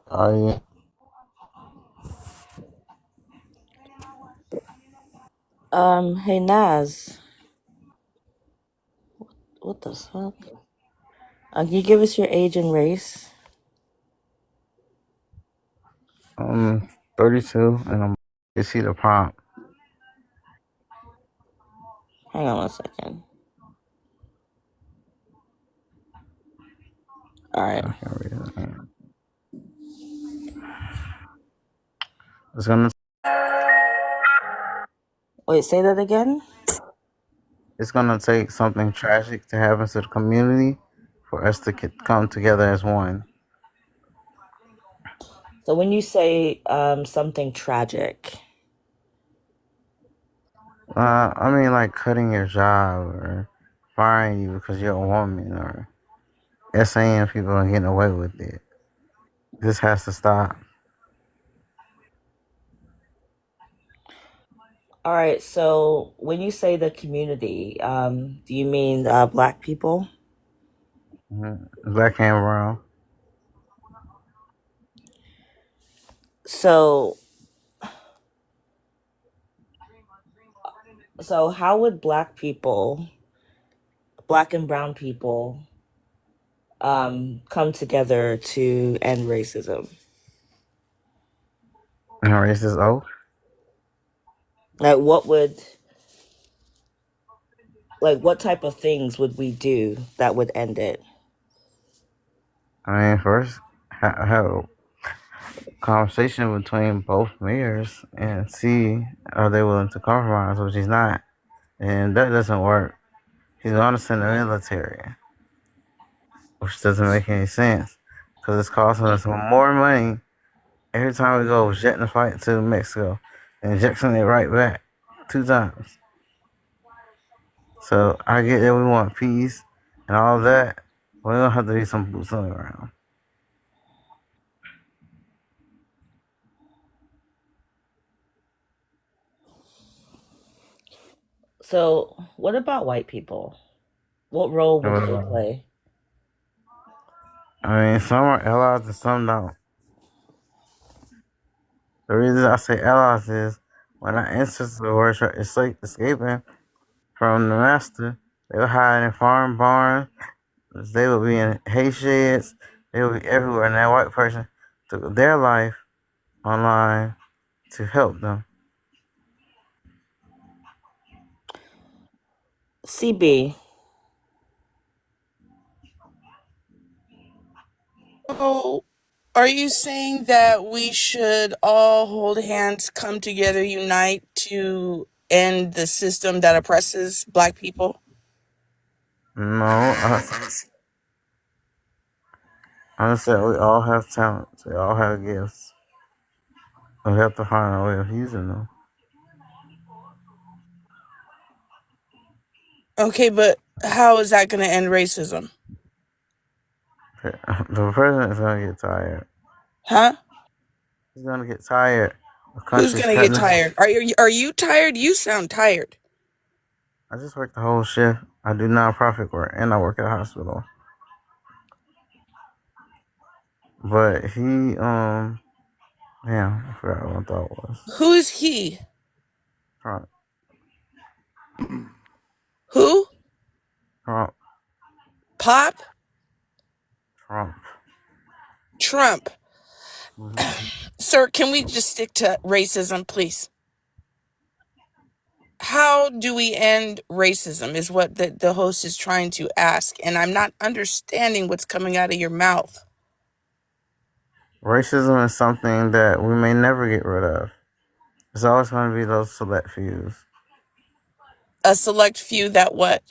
Are you? Hey Naz, what the fuck? Can you give us your age and race? 32, and you see the prompt. Hang on one second. All right. I can't read it. It's gonna Wait, say that again. it's gonna take something tragic to happen to the community for us to come together as one. So when you say something tragic, I mean, like cutting your job or firing you because you're a woman or SAing people and getting away with it. This has to stop. all right. So when you say the community, do you mean black people? Black and brown. So so how would black and brown people, come together to end racism? And racist oath. Like what type of things would we do that would end it? I mean, first have a conversation between both mayors and see are they willing to compromise, which he's not, and that doesn't work. He's going to send the military, which doesn't make any sense because it's costing us more money every time we go jetting a flight to Mexico and jetting it right back 2 times. So I get that we want peace and all that, but we're gonna have to be some boots on the ground. So, what about white people? What role would they play? I mean, some are allies and some don't. The reason I say allies is when our ancestors were escaping from the master, they were hiding in farm barns, they would be in hay sheds, they would be everywhere, and that white person took their life online to help them. CB. So, are you saying that we should all hold hands, come together, unite to end the system that oppresses Black people? No, I said we all have talents, we all have gifts. We have to find a way of using them. Okay, but how is that going to end racism? The president is gonna get tired. Huh? He's gonna get tired of Who's countries going to get cutting us. tired? Are you tired? You sound tired. I just work the whole shift. I do nonprofit work and I work at a hospital. But damn, I forgot what my thought was. Who is he? Trump. Who? Trump. Pop? Trump. Trump. Mm-hmm. Sir, can we just stick to racism, please? How do we end racism is what the host is trying to ask, and I'm not understanding what's coming out of your mouth. Racism is something that we may never get rid of. It's always going to be those select fews. A select few that what?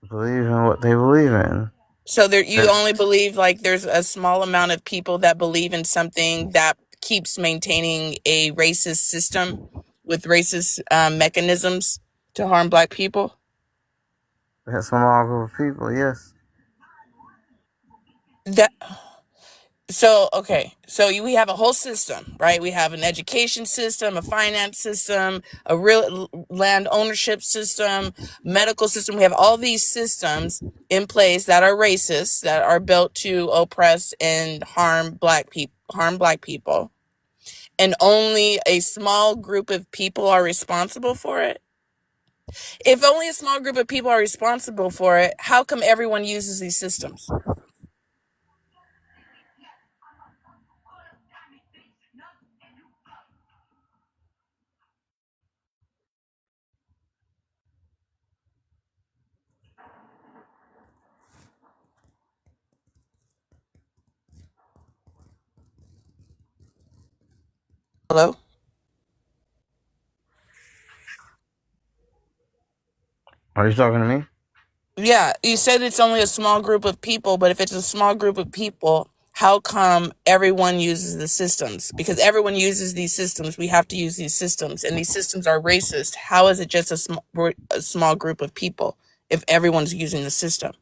Believe in what they believe in. So there, you That, only believe like there's a small amount of people that believe in something that keeps maintaining a racist system with racist mechanisms to harm Black people? that small group of people, yes. That So okay, so we have a whole system, right? We have an education system, a finance system, a real land ownership system, medical system. We have all these systems in place that are racist, that are built to oppress and harm black people, and only a small group of people are responsible for it. If only a small group of people are responsible for it, how come everyone uses these systems? Hello? Are you talking to me? Yeah, you said it's only a small group of people, but if it's a small group of people, how come everyone uses the systems? Because everyone uses these systems. We have to use these systems, and these systems are racist. How is it just a small group of people if everyone's using the system?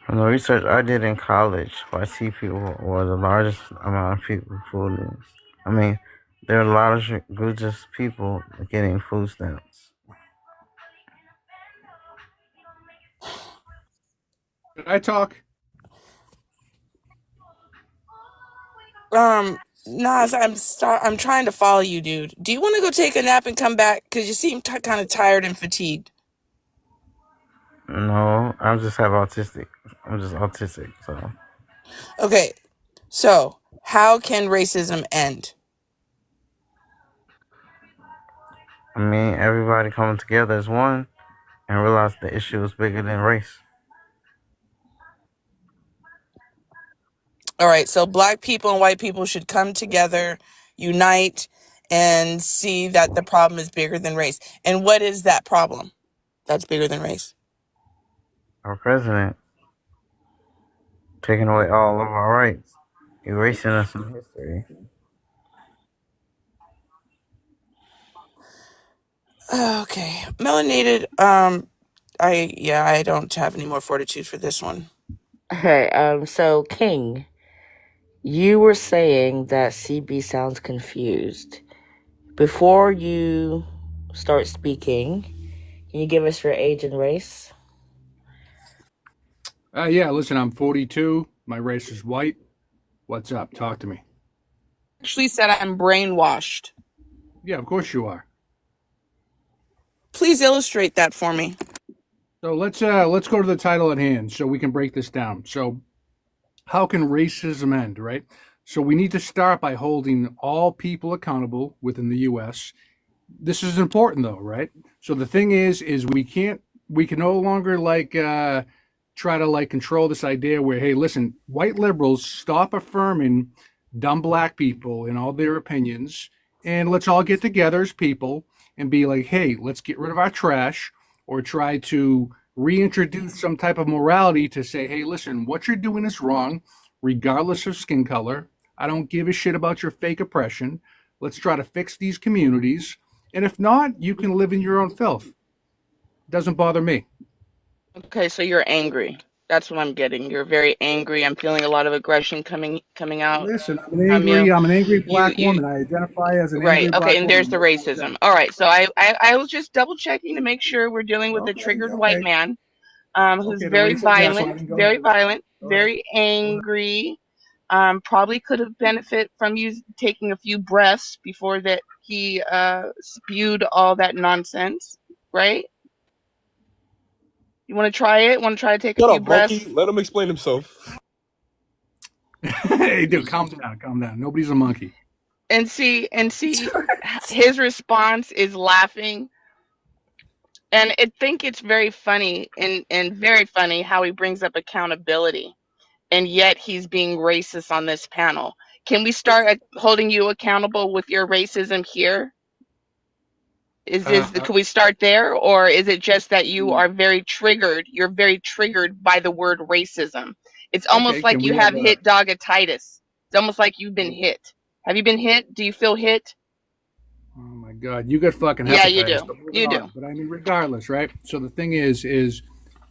From the research I did in college, white people were the largest amount of people food needs. I mean, there are a lot of groups of people getting food stamps. Can I talk? Nas, I'm trying to follow you, dude. Do you want to go take a nap and come back? Because you seem kind of tired and fatigued. No, I just have autistic. I'm just autistic, so Okay, so how can racism end? I mean, everybody coming together as one and realize the issue is bigger than race. All right, so black people and white people should come together, unite, and see that the problem is bigger than race. And what is that problem that's bigger than race? Our president taking away all of our rights, erasing us from history. Okay, melanated. I don't have any more fortitude for this one. Okay, so King, you were saying that CB sounds confused. Before you start speaking, can you give us your age and race? Yeah, listen, I'm 42. My race is white. What's up? Talk to me. Actually, said I'm brainwashed. Yeah, of course you are. Please illustrate that for me. So let's go to the title at hand so we can break this down. So how can racism end, right? So we need to start by holding all people accountable within the US. This is important though, right? So the thing is we can no longer try to like control this idea where, hey, listen, white liberals, stop affirming dumb black people and all their opinions, and let's all get together as people and be like, hey, let's get rid of our trash, or try to reintroduce some type of morality to say, hey, listen, what you're doing is wrong, regardless of skin color. I don't give a shit about your fake oppression. Let's try to fix these communities. And if not, you can live in your own filth. Doesn't bother me. Okay, so you're angry. That's what I'm getting. You're very angry. I'm feeling a lot of aggression coming out Listen, from you. I'm an angry You black you woman. I identify as an right. angry Okay, black and there's woman. the What's wrong with that? racism. All right. So I was just double checking to make sure we're dealing with a Okay, triggered white okay, man who's okay. The racial gaslighting. Go ahead. very violent, Go ahead. very Go ahead. angry. Probably could have benefit from you taking a few breaths before that he spewed all that nonsense, right? You want to try it? Want to try to take a Shut few up, monkey. breaths Let him explain himself. Hey, dude, calm down, calm down. Nobody's a monkey. and see his response is laughing. And I think it's very funny and very funny how he brings up accountability, and yet he's being racist on this panel. Can we start holding you accountable with your racism here? Uh, Can we start there, or is it just that you are very triggered? You're very triggered by the word racism. It's okay, almost can like you we have have a? hit dogatitis. It's almost like you've been hit. Have you been hit? Do you feel hit? Oh my God, you got fucking Yeah, you hepatitis. do. But moving You do. on. But I mean, regardless, right? So the thing is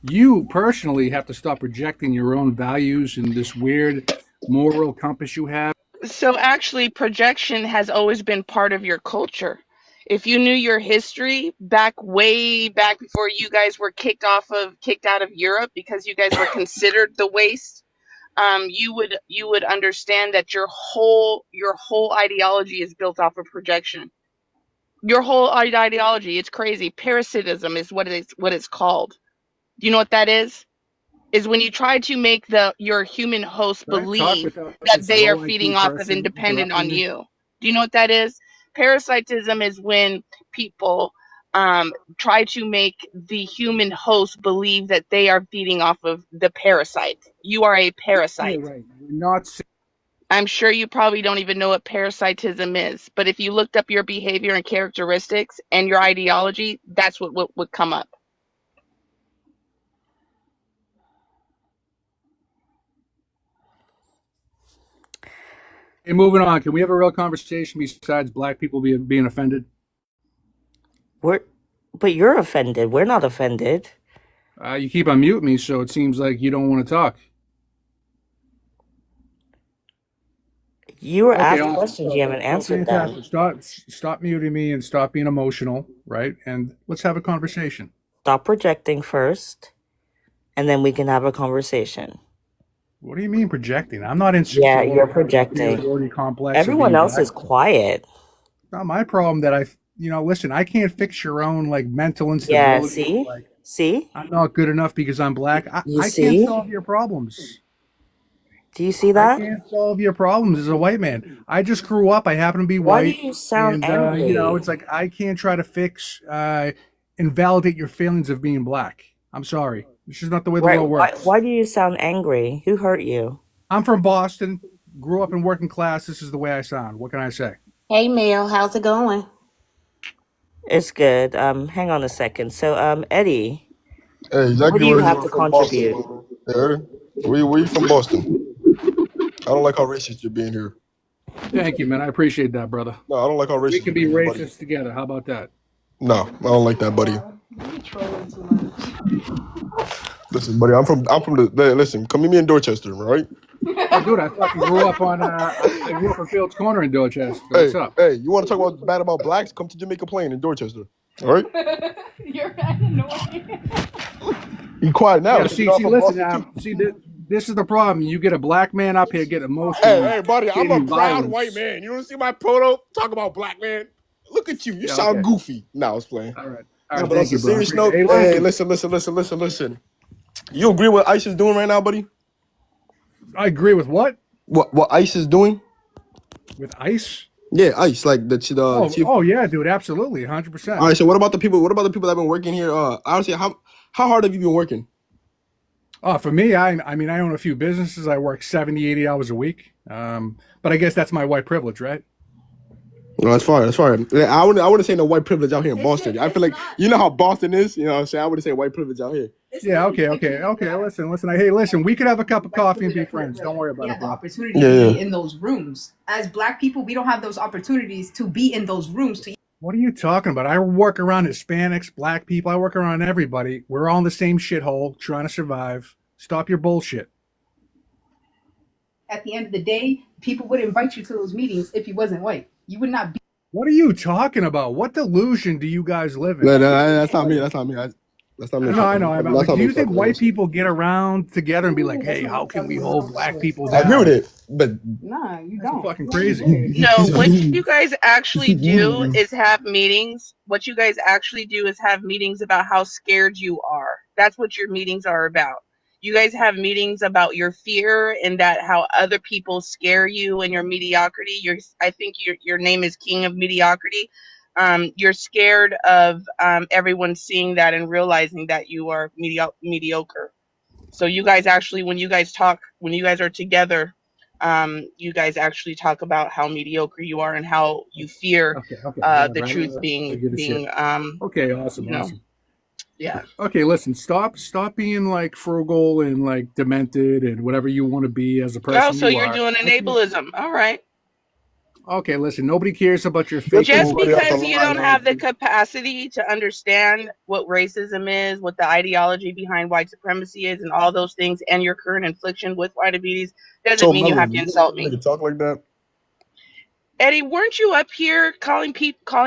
You personally have to stop projecting your own values in this weird moral compass you have. So actually, projection has always been part of your culture. If you knew your history back way back before you guys were kicked out of Europe because you guys were considered the waste, you would understand that your whole ideology is built off of projection. Your whole ideology, it's crazy. Parasitism is what it's called. Do you know what that is? Is when you try to make your human host Can I talk believe without that this they are low feeding IQ off of person independent interrupting on me? you. Do you know what that is? Parasitism is when people try to make the human host believe that they are feeding off of the parasite. You are a Yeah, parasite. right. You're not. I'm sure you probably don't even know what parasitism is, but if you looked up your behavior and characteristics and your ideology, that's what would come up. Hey, moving on. Can we have a real conversation besides black people being offended? But you're offended. We're not offended. You keep on mute me, so it seems like you don't want to talk. You were Okay, asked awesome. questions, you haven't So answered them. fantastic. Stop muting me and stop being emotional, right? And let's have a conversation. Stop projecting first, and then we can have a conversation. What do you mean projecting? I'm not Yeah, insecure. you're I have an projecting. inferiority complex of Everyone being else black. is quiet. It's not my problem that listen, I can't fix your own like mental Yeah, instability. see? Like See? I'm not good enough because I'm black. You I can't see? solve your problems. Do you see I that? can't solve your problems as a white man. I just grew up. I happen to be Why do white. you sound And, angry? it's like I can't try to fix, invalidate your feelings of being black. I'm sorry. This is not the way the Right? world works. Why do you sound angry? Who hurt you? I'm from Boston, grew up in working class. This is the way I sound. What can I say? Hey Mel, how's it going? It's good. Hang on a second. So, Eddie, Hey, what exactly do you what you have are to from Boston. contribute? Yeah, where you from Boston? I don't like how racist you're being here. Thank you, man. I appreciate that, brother. No, I don't like how We racist can you're be being here, buddy. racist together. How about that? No, I don't like that, buddy. You trolling too much. Listen, buddy, I'm from listen, come meet me in Dorchester, right? Oh, dude, I fucking grew up on. I grew up in Fields Corner in Dorchester. What's up? Hey, you want to talk about bad about blacks? Come to Jamaica Plain in Dorchester. All right? You're annoying. Be quiet now. Yeah. So you know I'm from Listen. Boston too. This is the problem. You get a black man up here, get emotional, Hey, buddy, I'm a creating proud white violence. man. You don't see my photo? Talk about black man. Look at you. You Yeah. sound Okay. goofy. No, I was playing. All right. No, but on Thank some you, bro. I serious appreciate note, it. Hey, hey, listen. listen. You agree with what ICE is doing right now, buddy? I agree with what? What ICE is doing? With ICE? Yeah, ICE, like the chief. Oh yeah, dude. Absolutely, All 100%. right, so what about the people? What about the people that have been working here? Honestly, how hard have you been working? Oh, for me, I mean, I own a few businesses. I work 70, 80 hours a week. But I guess that's my white privilege, right? No, that's fine. That's fine. Yeah, I wouldn't say no white privilege out here in Boston. I feel like you know how Boston is. You know what I'm saying? I wouldn't say white privilege out here. Yeah. Okay. Listen. Hey, listen. We could have a cup of coffee and be friends. Don't worry about Yeah, it, the bro. opportunity Yeah, to yeah. be in those rooms. As black people, we don't have those opportunities to be in those rooms. To What are you talking about? I work around Hispanics, black people. I work around everybody. We're all in the same shithole, trying to survive. Stop your bullshit. at the end of the day, people would invite you to those meetings if you wasn't white. You would not be. What are you talking about? What delusion do you guys live in? No, that's not me. That's not me. That's not me. No, I know. That's But not do me. you think white people get around together and be like, "Hey, how can we hold black people I down?" agree with it, but Nah, you That's don't. fucking crazy. No, what you guys actually do is have meetings. What you guys actually do is have meetings about how scared you are. That's what your meetings are about. You guys have meetings about your fear and that how other people scare you and your mediocrity. I think your name is King of Mediocrity. You're scared of everyone seeing that and realizing that you are mediocre. So you guys actually, when you guys talk, when you guys are together, you guys actually talk about how mediocre you are and how you fear Okay. the Whatever. I truth don't give a shit. being Okay. Awesome. you know, Awesome. yeah. Okay. Listen. Stop being like frugal and like demented and whatever you want to be as a Oh, person so you you're are. doing I can't. enablism. All right. Okay, listen, nobody cares about your Get fake this Just buddy woke. out the because you line, don't have the honestly. capacity to understand what racism is, what the ideology behind white supremacy is, and all those things, and your current infliction with diabetes, doesn't So, mean you have Melanie, to you gonna let insult the nigga me. talk like that? Eddie, weren't you up here calling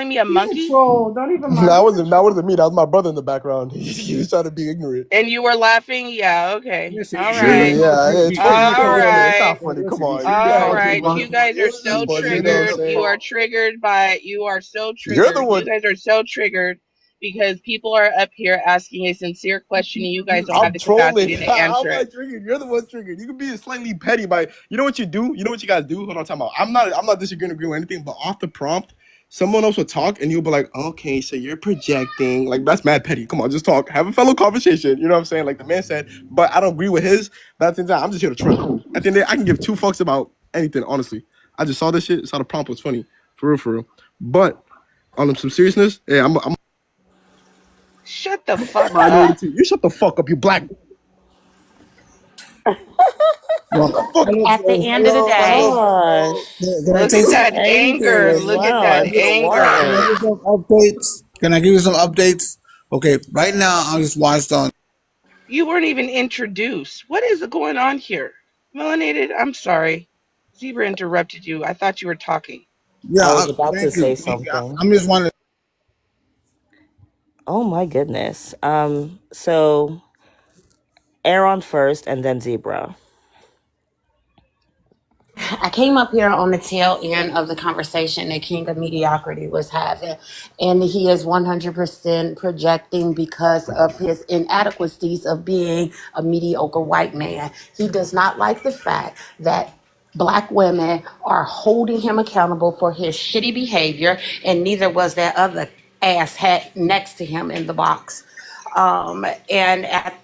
me a He's a monkey? troll. Don't even No, mind. that He's a wasn't that troll. wasn't me. That was my brother in the background. He was trying to be ignorant. And you were laughing? Yeah, okay. Listen, All you're the right. Yeah, monkey it's funny. You All call me because that. It's right. not funny. Come listen, on, you're the All yeah, monkey right. it's You monkey. guys are it's so You're funny. the You know what I'm triggered. monkey. You saying? are triggered by you are so You're the triggered. You one. guys are so triggered because people are up here asking a sincere question and you guys don't have I'm the trolling. capacity to How answer am I it. triggered? You're the one triggered. You can be slightly petty by. You know what you do? You know what you guys do? Hold on, time out. I'm not disagreeing, agreeing with anything, but off the prompt, someone else will talk and you'll be like, okay, so you're projecting. Like that's mad petty. Come on, just talk. Have a fellow conversation. You know what I'm saying? Like the man said, but I don't agree with his. But at the same time, I'm just here to troll. At the end of the day, I can give two fucks about anything, honestly. I just saw this shit, saw the prompt was funny. For real, for real. But on some seriousness, yeah, I'm Shut the fuck minority up. too. You shut the fuck up, you black. Well, The fuck. hello, At the fellas. end of the Hello, day, hello. Gosh. Can I Look say at something? that anger. Angry as Look at well. that And for anger. Can I what? give some updates? Can I give you some updates? Okay, right now I just watched on. You weren't even introduced. What is going on here? Melanated, I'm sorry. Zebra interrupted you. I thought you were talking. Yeah, I was about to thank you, say thank you. something. I'm just wondering. Oh my goodness. So Aaron first and then Zebra. I came up here on the tail end of the conversation that King of Mediocrity was having, and he is 100% projecting because of his inadequacies of being a mediocre white man. He does not like the fact that black women are holding him accountable for his shitty behavior, and neither was that other ass hat next to him in the box. And at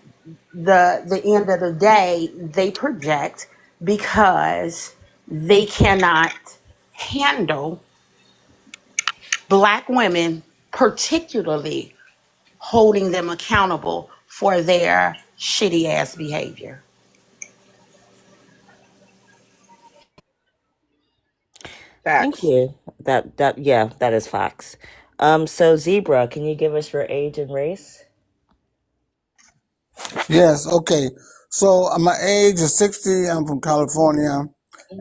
the end of the day, they project because they cannot handle black women, particularly holding them accountable for their shitty ass behavior. Thank Facts. you. Yeah, that is facts. So Zebra, can you give us your age and race? Yes, okay. So my age is 60. I'm from California,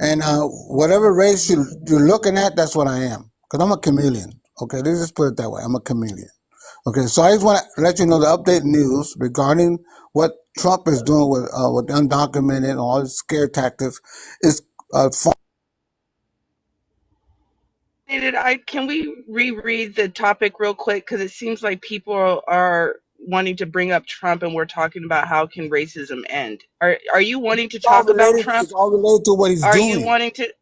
and whatever race you're looking at, that's what I am. Cause I'm a chameleon. Okay, let's just put it that way. I'm a chameleon. Okay, so I just want to let you know the update news regarding what Trump is doing with undocumented and all his scare tactics is Can we reread the topic real quick because it seems like people are wanting to bring up Trump and we're talking about how can racism end. Are you wanting to talk about Trump? It's all related to what he's doing.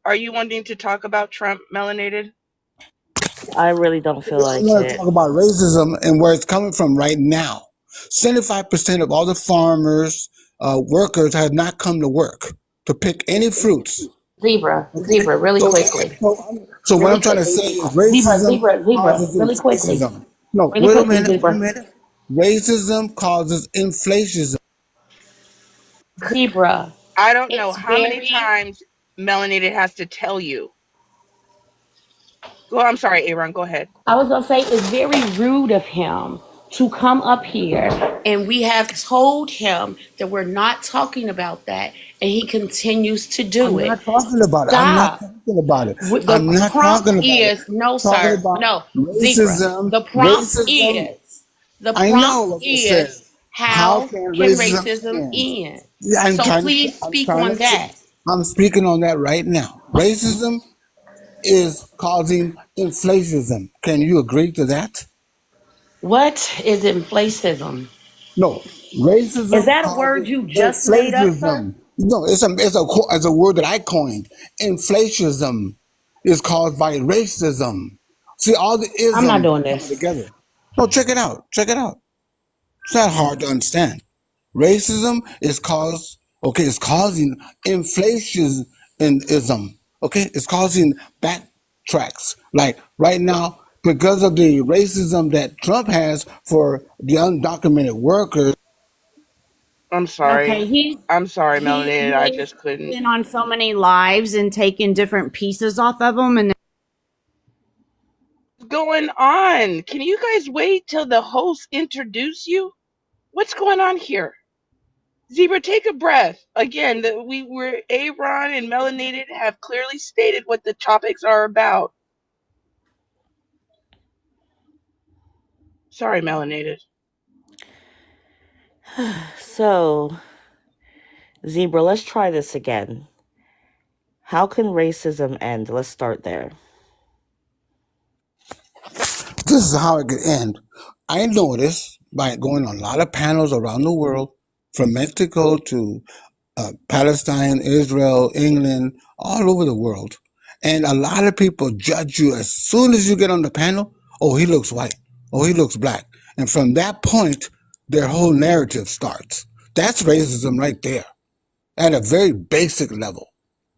Are you wanting to talk about Trump, Melanated? I really don't feel I'm like going to it. talk about racism and where it's coming from right now. 75% of all the farmers, workers have not come to work to pick any fruits. Okay, Zebra, really so quickly, so what really I'm trying to quickly, say is Zebra, racism causes really quickly, inflation. No, really wait a quickly, minute, wait a Zebra. minute. Racism causes inflation. Zebra, I don't know it's how many very, times Melanated has to tell you. Go, I'm sorry, Aaron, go ahead. I was gonna say it's very rude of him to come up here and we have told him that we're not talking about that and he continues to do I'm it. not talking about it. I'm not Stop. talking about it. The I'm not prompt talking about it. is no, Talking sir. about No, Zebra. racism, The prompt racism. is the I prompt know what it is says. How how can can racism racism end? end? Yeah, So please I'm speak trying on to say, that. I'm speaking on that right now. Racism is causing inflationism. Can you agree to that? What is inflacism? No, Is racism that a word causes you just made up, sir? inflationism. No, it's a word that I coined. Inflationism is caused by racism. See, all the I'm not isms doing coming this. together. No, check it out. Check it out. It's not hard to understand. Racism is caused, okay, it's causing inflationism, okay? It's causing backtracks. Like right now, because of the racism that Trump has for the undocumented workers. I'm Okay, sorry. I'm sorry, Melanated. I he's just couldn't. been on so many lives and taken different pieces off of them, and going on? Can you guys wait till the host introduce you? What's going on here? Zebra, take a breath. Again, we were Aaron and Melanated have clearly stated what the topics are about. Sorry, Melanated. So, Zebra, let's try this again. How can racism end? Let's start there. This is how it could end. I noticed by going on a lot of panels around the world, from Mexico to Palestine, Israel, England, all over the world. And a lot of people judge you as soon as you get on the panel. Oh, he looks white. Oh, he looks black. And from that point, their whole narrative starts. That's racism right there at a very basic level.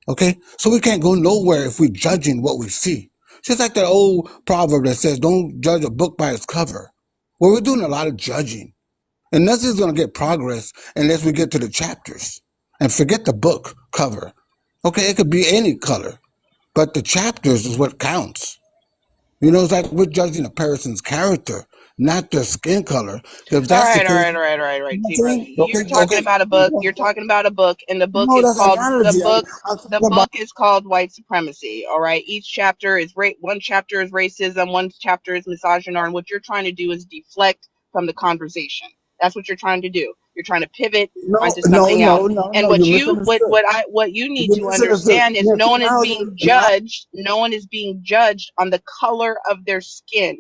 Okay? So we can't go nowhere if we're judging what we see. Just like that old proverb that says, don't judge a book by its cover. Well, we're doing a lot of judging. And nothing's going to get progress unless we get to the chapters. And forget the book cover. Okay, it could be any color, but the chapters is what counts. You know, it's like we're judging a person's character, not their skin color. If All that's the right, all case, right, all right, all right, all you right, know what Zebra. I'm saying? You're talking about a book. You're talking about a book, and the book No, is that's an called analogy. I'm the talking about. book is called White Supremacy. All right. Each chapter is one chapter is racism, one chapter is misogyny, and what you're trying to do is deflect from the conversation. That's what you're trying to do. You're trying to pivot No, onto no, something else. no, no, And no. You misunderstood. what you need You to misunderstood. understand is Yes, no one is analogy being is not. judged. No one is being judged on the color of their skin.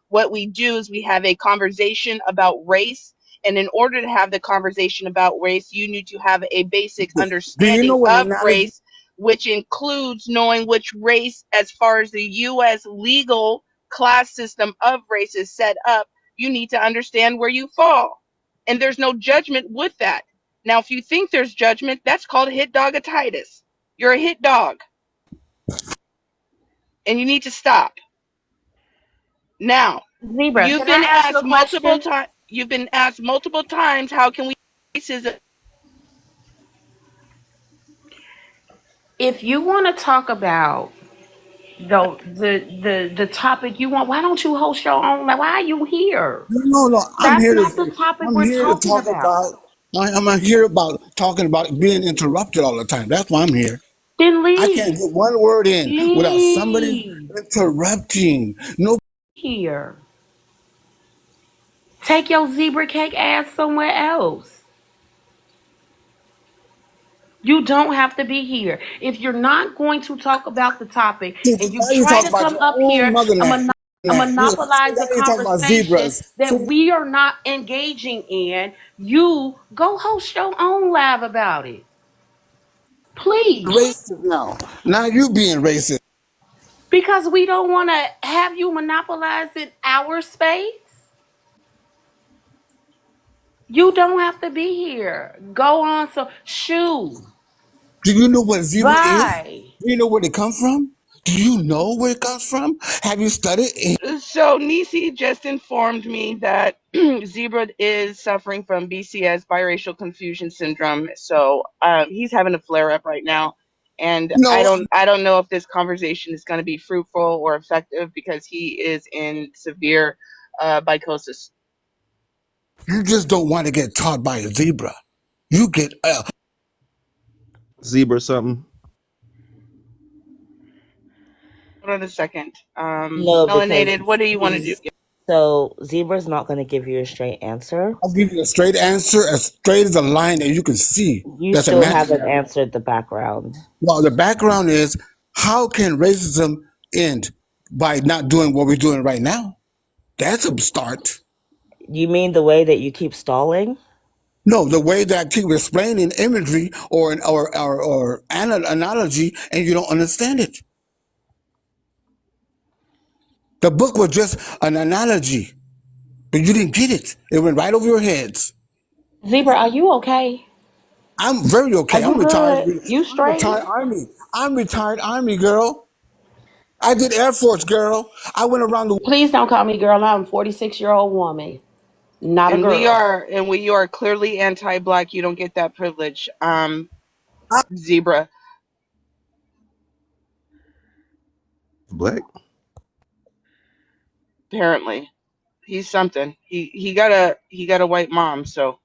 What we do is we have a conversation about race. And in order to have the conversation about race, you need to have a basic Do you know understanding what of analogy? race, which includes knowing which race, as far as the U.S. legal class system of race is set up. You need to understand where you fall. And there's no judgment with that. Now, if you think there's judgment, that's called hit dogatitis. You're a hit dog, and you need to stop. Now, Zebra, can I ask you a question? you've been asked multiple times, how can we racism? If you want to talk about the topic you want, why don't you host your own? Like, why are you here? No, no. I'm That's here not the to. topic I'm we're here to talking talk about. about. I'm here about talking about being interrupted all the time. That's why I'm here. Then I can't leave. get one word in without somebody Leave interrupting. No, here. Take your zebra cake ass somewhere else. You don't have to be here. If you're not going to talk about the topic and you now you try talk to about come your up own here motherland. and See, monopolize now the you talk about conversation zebras. that See, we are not engaging in, you go host your own live about it. Please. racist now. Now you being racist. Because we don't want to have you monopolizing our space. You don't have to be here. Go on. So, shoo. Do you know what zebra is? Bye. Do you know where they come from? Do you know where it comes from? Have you studied it? So Nisi just informed me that Zebra is suffering from BCS, biracial confusion syndrome. So he's having a flare up right now, and No, I don't know if this conversation is going to be fruitful or effective because he is in severe bicosis. you just don't want to get taught by a zebra. You get Zebra something. Hold on a second. No, because Melanated, what do you want to do? so Zebra's not going to give you a straight answer. I'll give you a straight answer, as straight as a line that you can see. You That's still imaginary. haven't answered the background. Well, the background is how can racism end by not doing what we're doing right now? That's a start. You mean the way that you keep stalling? No, the way that I keep explaining imagery or analogy and you don't understand it. The book was just an analogy, but you didn't get it. It went right over your heads. Zebra, are you okay? I'm very Are okay. you I'm retired. good? You I'm straight? retired Army. I'm retired Army, girl. I did Air Force, girl. I went around the Please don't call me girl. I'm a 46-year-old woman, not a girl. And we are clearly anti-black. You don't get that privilege, Zebra. Black. Apparently, he's something. He got a white mom, so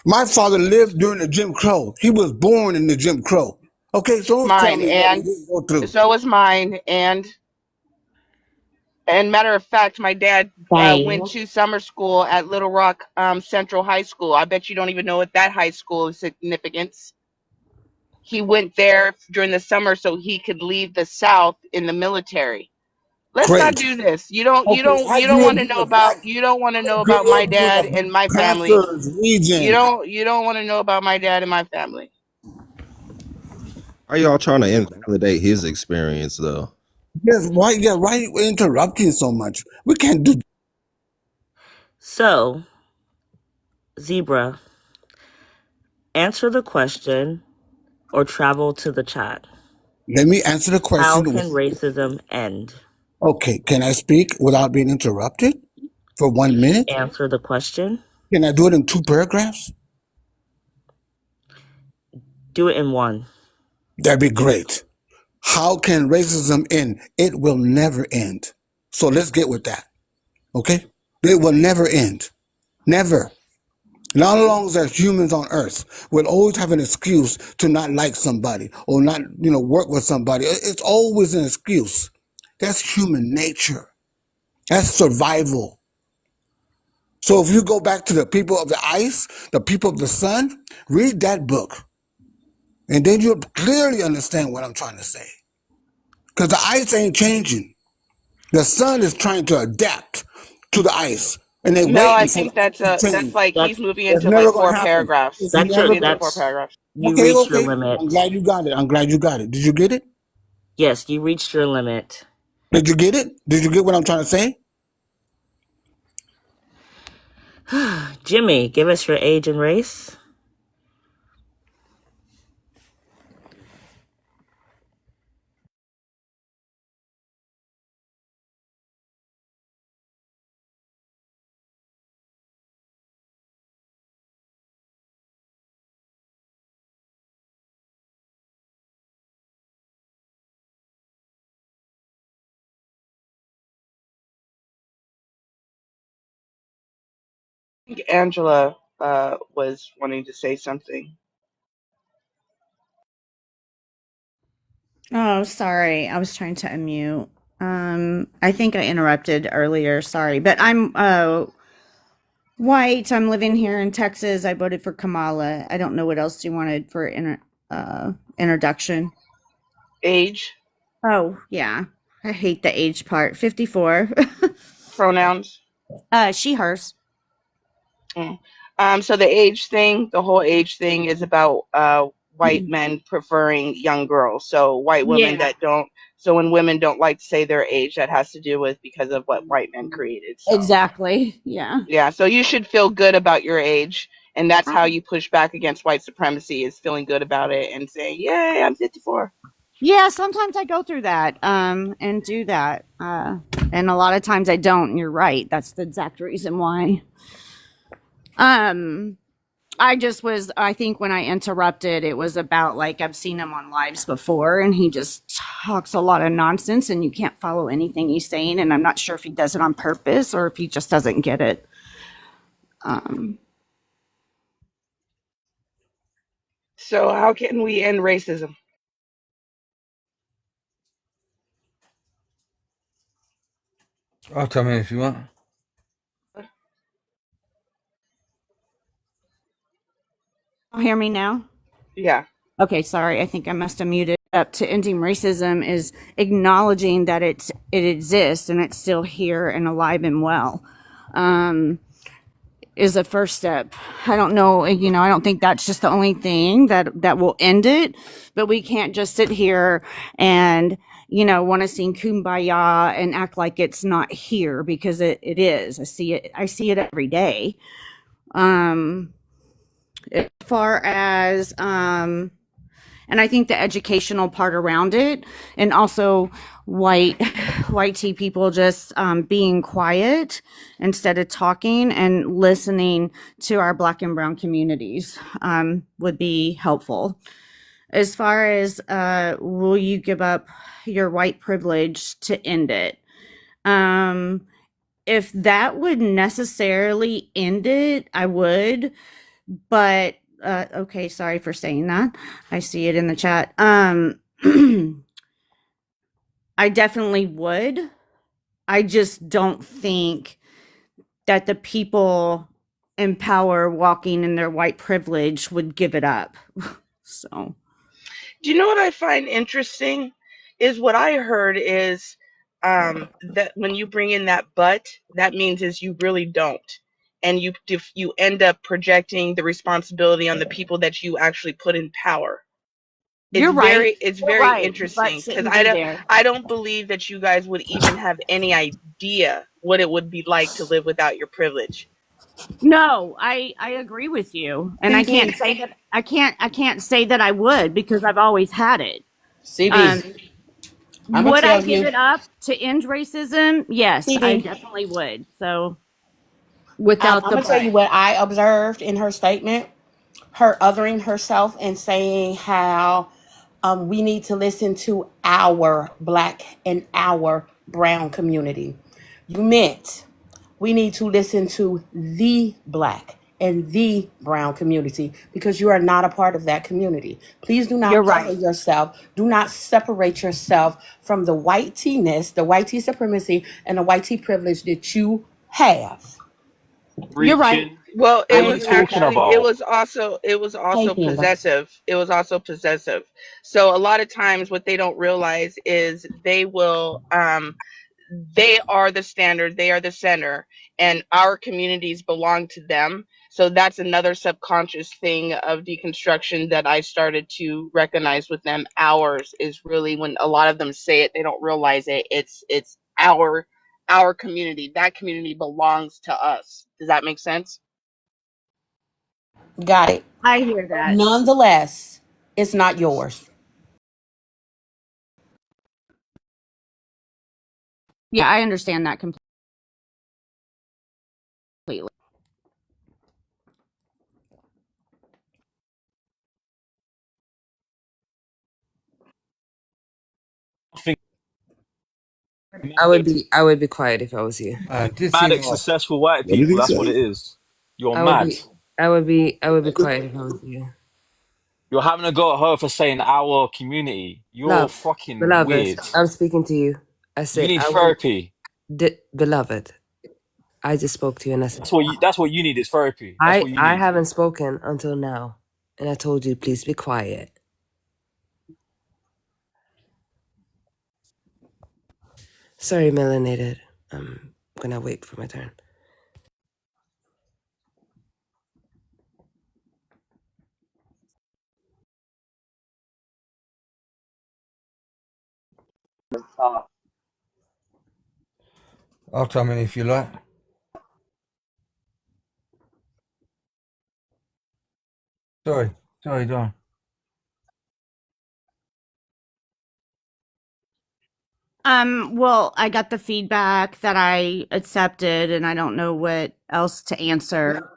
My father lived during the Jim Crow. He was born in the Jim Crow. Okay, so don't tell mine, me what we and didn't go through. so was mine. And matter of fact, my dad went Same. to summer school at Little Rock Central High School. I bet you don't even know what that high school is significance. He went there during the summer so he could leave the South in the military. Let's not Great. do this. You don't you Okay, don't I you don't grew up want to being know a black. about you don't want to I know about grew my up being dad a and my family. Panthers region. You don't want to know about my dad and my family. Are y'all trying to invalidate his experience though? Yes, why? Yeah, why you interrupting so much? We can't do. So, Zebra, answer the question or travel to the chat. Let me answer the How question. can racism end? Okay, can I speak without being interrupted for 1 minute? Answer the question. Can I do it in 2 paragraphs? Do it in one. That'd be great. How can racism end? It will never end. So let's get with that. Okay? It will never end. Never. Not as long as there's humans on earth, we'll always have an excuse to not like somebody or not, work with somebody. It's always an excuse. That's human nature. That's survival. So if you go back to the people of the ice, the people of the sun, read that book. And then you'll clearly understand what I'm trying to say. Because the ice ain't changing. The sun is trying to adapt to the ice. And they're No, I waiting for the think ice to that's change. like he's That's moving That's into like never going four to happen. paragraphs. It's He's that's your never moving into going four that's paragraphs. you Okay, reached your okay. I'm limit. glad you got it. I'm glad you got it. Did you get it? Yes, you reached your limit. Did you get it? Did you get what I'm trying to say? Jimmy, give us your age and race. I think Angela was wanting to say something. Oh, sorry. I was trying to unmute. I think I interrupted earlier. Sorry, but I'm white. I'm living here in Texas. I voted for Kamala. I don't know what else you wanted for introduction. Age, Oh, yeah. I hate the age part. 54. pronouns. She, hers. Mm. So the age thing, the whole age thing is about white men preferring young girls. So white women Yeah, that don't, so when women don't like to say their age, that has to do with because of what white men created. So exactly. Yeah. yeah, so you should feel good about your age, and that's how you push back against white supremacy is feeling good about it and saying, "Yay, I'm 54." Yeah, sometimes I go through that and do that. And a lot of times I don't, and you're right. That's the exact reason why. Um I just was, I think when I interrupted, it was about like I've seen him on lives before and he just talks a lot of nonsense and you can't follow anything he's saying. And I'm not sure if he does it on purpose or if he just doesn't get it. Um, So how can we end racism? Oh, tell me if you want. hear me now? Yeah. Okay, sorry. I think I must have muted up. To ending racism is acknowledging that it exists and it's still here and alive and well. Is a first step. I don't know, I don't think that's just the only thing that will end it, but we can't just sit here and, want to sing kumbaya and act like it's not here because it is. I see it every day. Um, as far as, and I think the educational part around it, and also white white tea people just being quiet instead of talking and listening to our black and brown communities would be helpful. As far as will you give up your white privilege to end it? if that would necessarily end it, I would. But okay, sorry for saying that. I see it in the chat. I definitely would. I just don't think that the people in power walking in their white privilege would give it up. So, Do you know what I find interesting? Is what I heard is that when you bring in that but, that means is you really don't. And you end up projecting the responsibility on the people that you actually put in power. you're right. It's You're very right. The butt interesting because shouldn't be there. I don't believe that you guys would even have any idea what it would be like to live without your privilege. No, I agree with you. And I can't CB, say that I can't say that I would because I've always had it. CB, Um I'm gonna would I tell give you, it up to end racism? Yes, I CB, definitely would. So without I'm the gonna tell you but. what I observed in her statement. Her othering herself and saying how we need to listen to our black and our brown community. You meant we need to listen to the black and the brown community because you are not a part of that community. Please do You're not cover right. yourself. Do not separate yourself from the white T-ness, the white T supremacy, and the white T privilege that you have. You're right. Preaching. Well, What I are you agree with talking that. about? it was Hey, also Kenda. possessive. It was also possessive. So a lot of times what they don't realize is they are the standard, they are the center, and our communities belong to them. So that's another subconscious thing of deconstruction that I started to recognize with them. Ours is really when a lot of them say it, they don't realize it. It's our community. That community belongs to us. Does that make sense? Got it. I hear that. Nonetheless, it's not yours. Yeah, I understand that completely. I think I would be quiet if I was you. Just mad seem at off. successful white What did people. he That's what it say? is. You're I would mad. be I would be quiet if I was you. You're having a go at her for saying our community. You're Love, fucking beloved, weird. I'm speaking to you. I You say need I would therapy. beloved. I just spoke to you and I said That's what you need is therapy. That's what you I need. haven't spoken until now. And I told you please be quiet. Sorry, melanated. I'm gonna wait for my turn. I'll come in if you like. Sorry, Don. Well, I got the feedback that I accepted and I don't know what else to answer.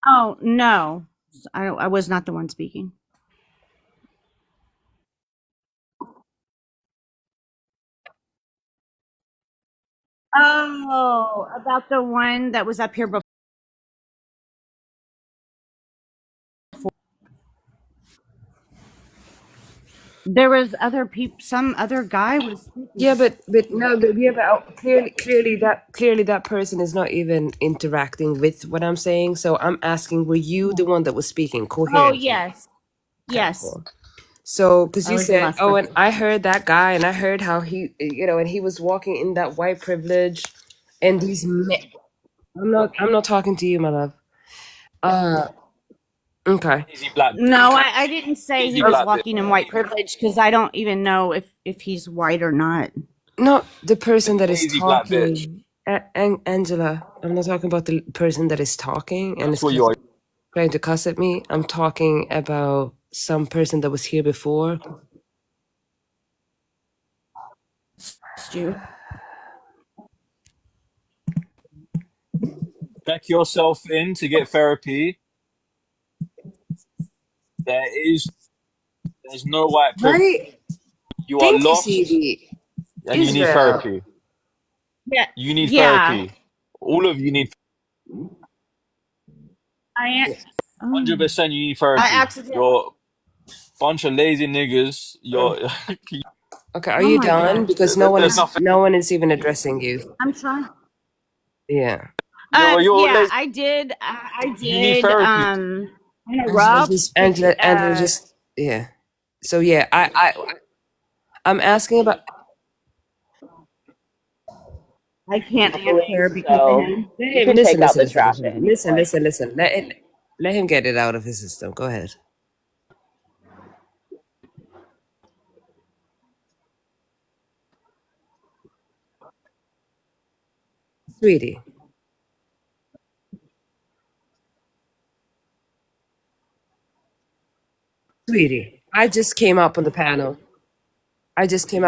Oh, no. I was not the one speaking. Oh, about the one that was up here before. There was other people, some other guy was speaking. Yeah, but no, but yeah, but clearly that person is not even interacting with what I'm saying. So I'm asking, were you the one that was speaking Oh, coherently? yes. Okay, Yes. cool. So, because I you was the said, last oh, person. and I heard that guy, and I heard how he, and he was walking in that white privilege, and these men. I'm not talking to you, my love. Uh, okay. Lazy black. No, I didn't say he Lazy was black bitch. walking in white privilege because I don't even know if he's white or not. Not the person that is Lazy black bitch. talking. Angela, I'm not talking about the person that is talking and That's is what you are. trying to cuss at me. I'm talking about some person that was here before. Stu. Check yourself in to get therapy. There is there's no white privilege. Right? You are Thank you, lost. CD. and you need Israel. therapy. Yeah, You need yeah. therapy. All of you need I oh, 100%. You need I therapy. accidentally. You're a bunch of lazy niggas. Mm. You're Okay, are Oh you my done? god. Because there's nothing. no one is even addressing you. I'm trying. Yeah. You're Yeah, lazy. I did. I You need did. therapy. Interrupt. Angela just yeah. So yeah, I'm asking about. I can't Mumbling, answer because of so him. Let you him can listen, take out listen, the listen, trash listen, at any listen, point. listen, listen. Let him get it out of his system. Go ahead, sweetie, sweetie. I just came up on the panel. I just came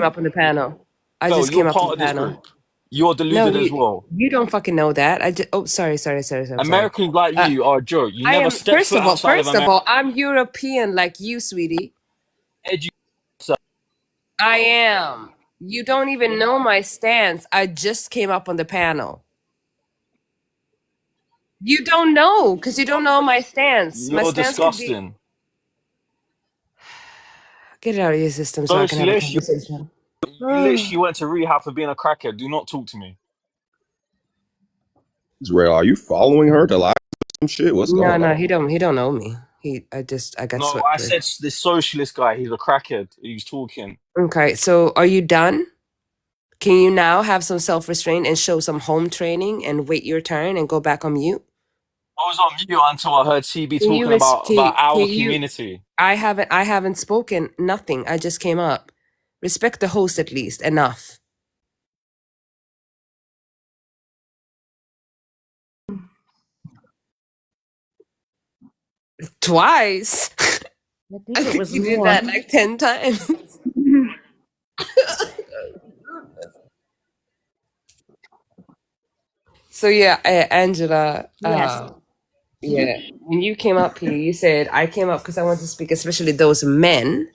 up on the panel. I Well, just you're came up on part the of this panel. group. You're No, deluded as well. you don't fucking know that. I just. Oh, sorry. I'm sorry. Americans like Uh, you are a joke. You I never am stepped foot outside of first of America. all, I'm European like you, sweetie. Educate I am. You don't even know my stance. I just came up on the panel. You don't know because you don't know my stance. My You're stance could be disgusting. get it out of your system so I can have a Socialist, conversation. you literally went to rehab for being a crackhead. Do not talk to me. Israel, are you following her to live some shit? What's No, going no, on? he don't know me. I got No, swept I through. said this socialist guy, he's a crackhead. He's talking. Okay, so are you done? Can you now have some self restraint and show some home training and wait your turn and go back on mute? I was on mute until I heard CB Can you talking about our can you community. I haven't spoken nothing. I just came up. Respect the host at least. Enough. Twice. I I think it think was you did more. that like 10 times. So yeah, Angela, Yes. yeah, when you came up here, you said I came up because I want to speak, especially those men.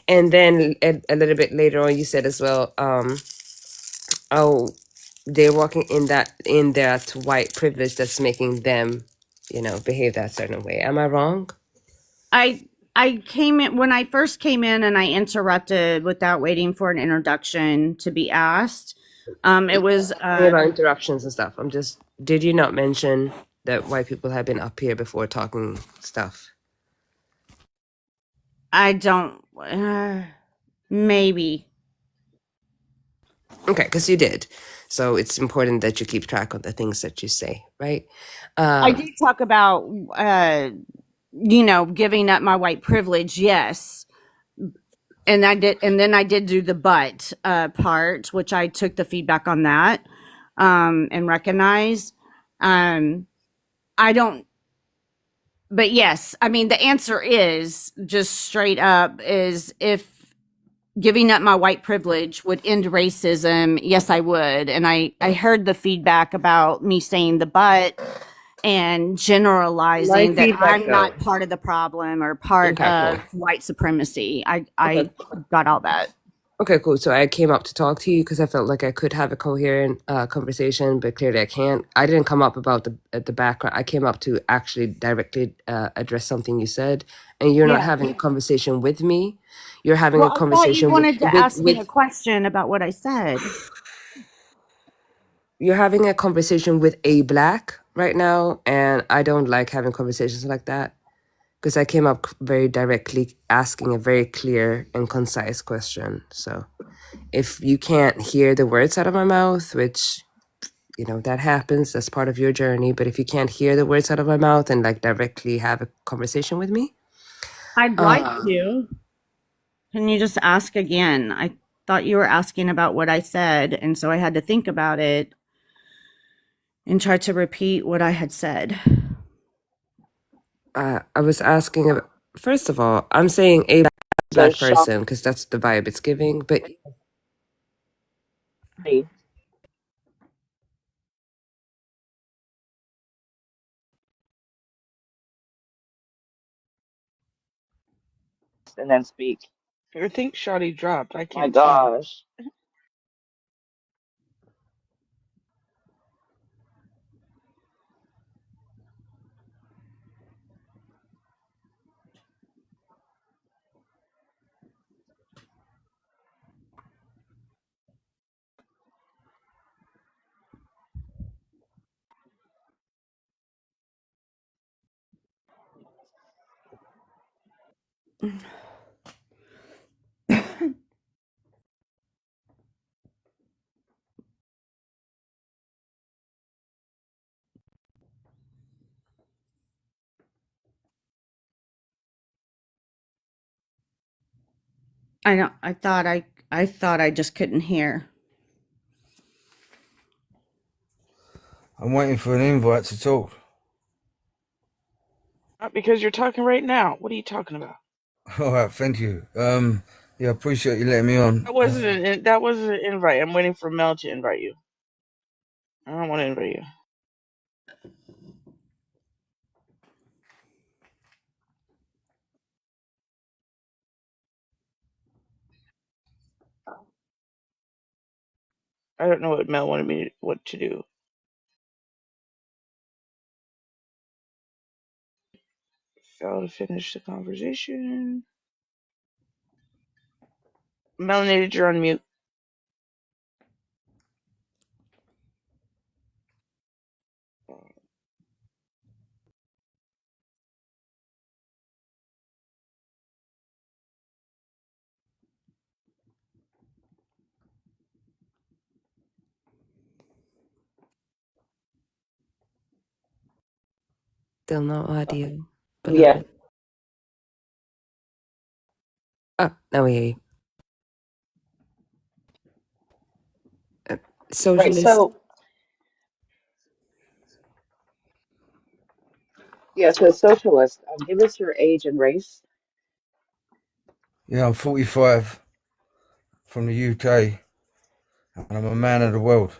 And then a little bit later on, you said as well, oh, they're walking in that white privilege that's making them, behave that certain way. Am I wrong? I came in when I first came in and I interrupted without waiting for an introduction to be asked. It was Talking about interruptions and stuff. Did you not mention that white people have been up here before talking stuff? I don't maybe. Okay, because you did. So it's important that you keep track of the things that you say, right? I did talk about giving up my white privilege, yes. And then I did do the but part, which I took the feedback on that and recognized. Um I don't but yes, I mean the answer is just straight up is if giving up my white privilege would end racism, yes I would. And I heard the feedback about me saying the but and My generalizing that feedback, I'm though. not part of the problem or part Okay, cool. of white supremacy. Okay. I got all that. Okay, cool. So I came up to talk to you because I felt like I could have a coherent conversation, but clearly I can't. I didn't come up about the background. I came up to actually directly address something you said, and you're not Yeah. having a conversation with me. You're having Well, a I thought you conversation wanted to ask me with a question about what I said. you're having a conversation with a black right now, and I don't like having conversations like that because I came up very directly asking a very clear and concise question. So if you can't hear the words out of my mouth, which that happens, that's part of your journey, but if you can't hear the words out of my mouth and like directly have a conversation with me, I'd like uh, to. Can you just ask again? I thought you were asking about what I said, and so I had to think about it and try to repeat what I had said. I was asking about, first of all, I'm saying a So black Sean, person because that's the vibe it's giving, but and then speak. I think Shotty dropped. I My can't see him. gosh. I know. I thought I just couldn't hear. I'm waiting for an invite to talk. Not because you're talking right now. What are you talking about? All right, thank you. Yeah, I appreciate you letting me on. That wasn't an invite. I'm waiting for Mel to invite you. I don't want to invite you. I don't know what Mel wanted me what to do. Fail to finish the conversation. Melanated, you're on mute. Still no audio, Yeah. beloved. Oh, now we hear you. Right. Socialist. So yeah. So socialist. Give us your age and race. Yeah, I'm 45 from the UK, and I'm a man of the world.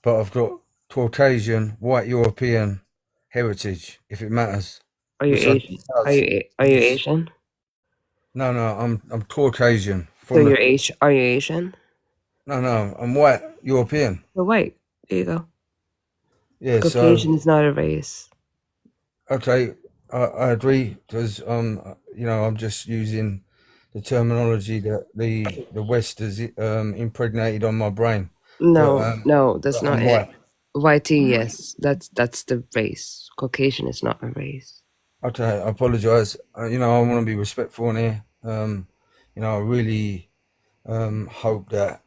But I've got Caucasian, white European heritage, if it matters, Are you which I Asian? does. Are you Asian? No, I'm Caucasian So from the. Are you Asian? No, I'm white European. You're white. There you go. Yeah, so Caucasian is not a race. okay, I agree because I'm just using the terminology that the West has impregnated on my brain, but No, no, that's not I'm it. white. YT, yes, that's the race. Caucasian is not a race. Okay, I apologise. I want to be respectful in here. I really hope that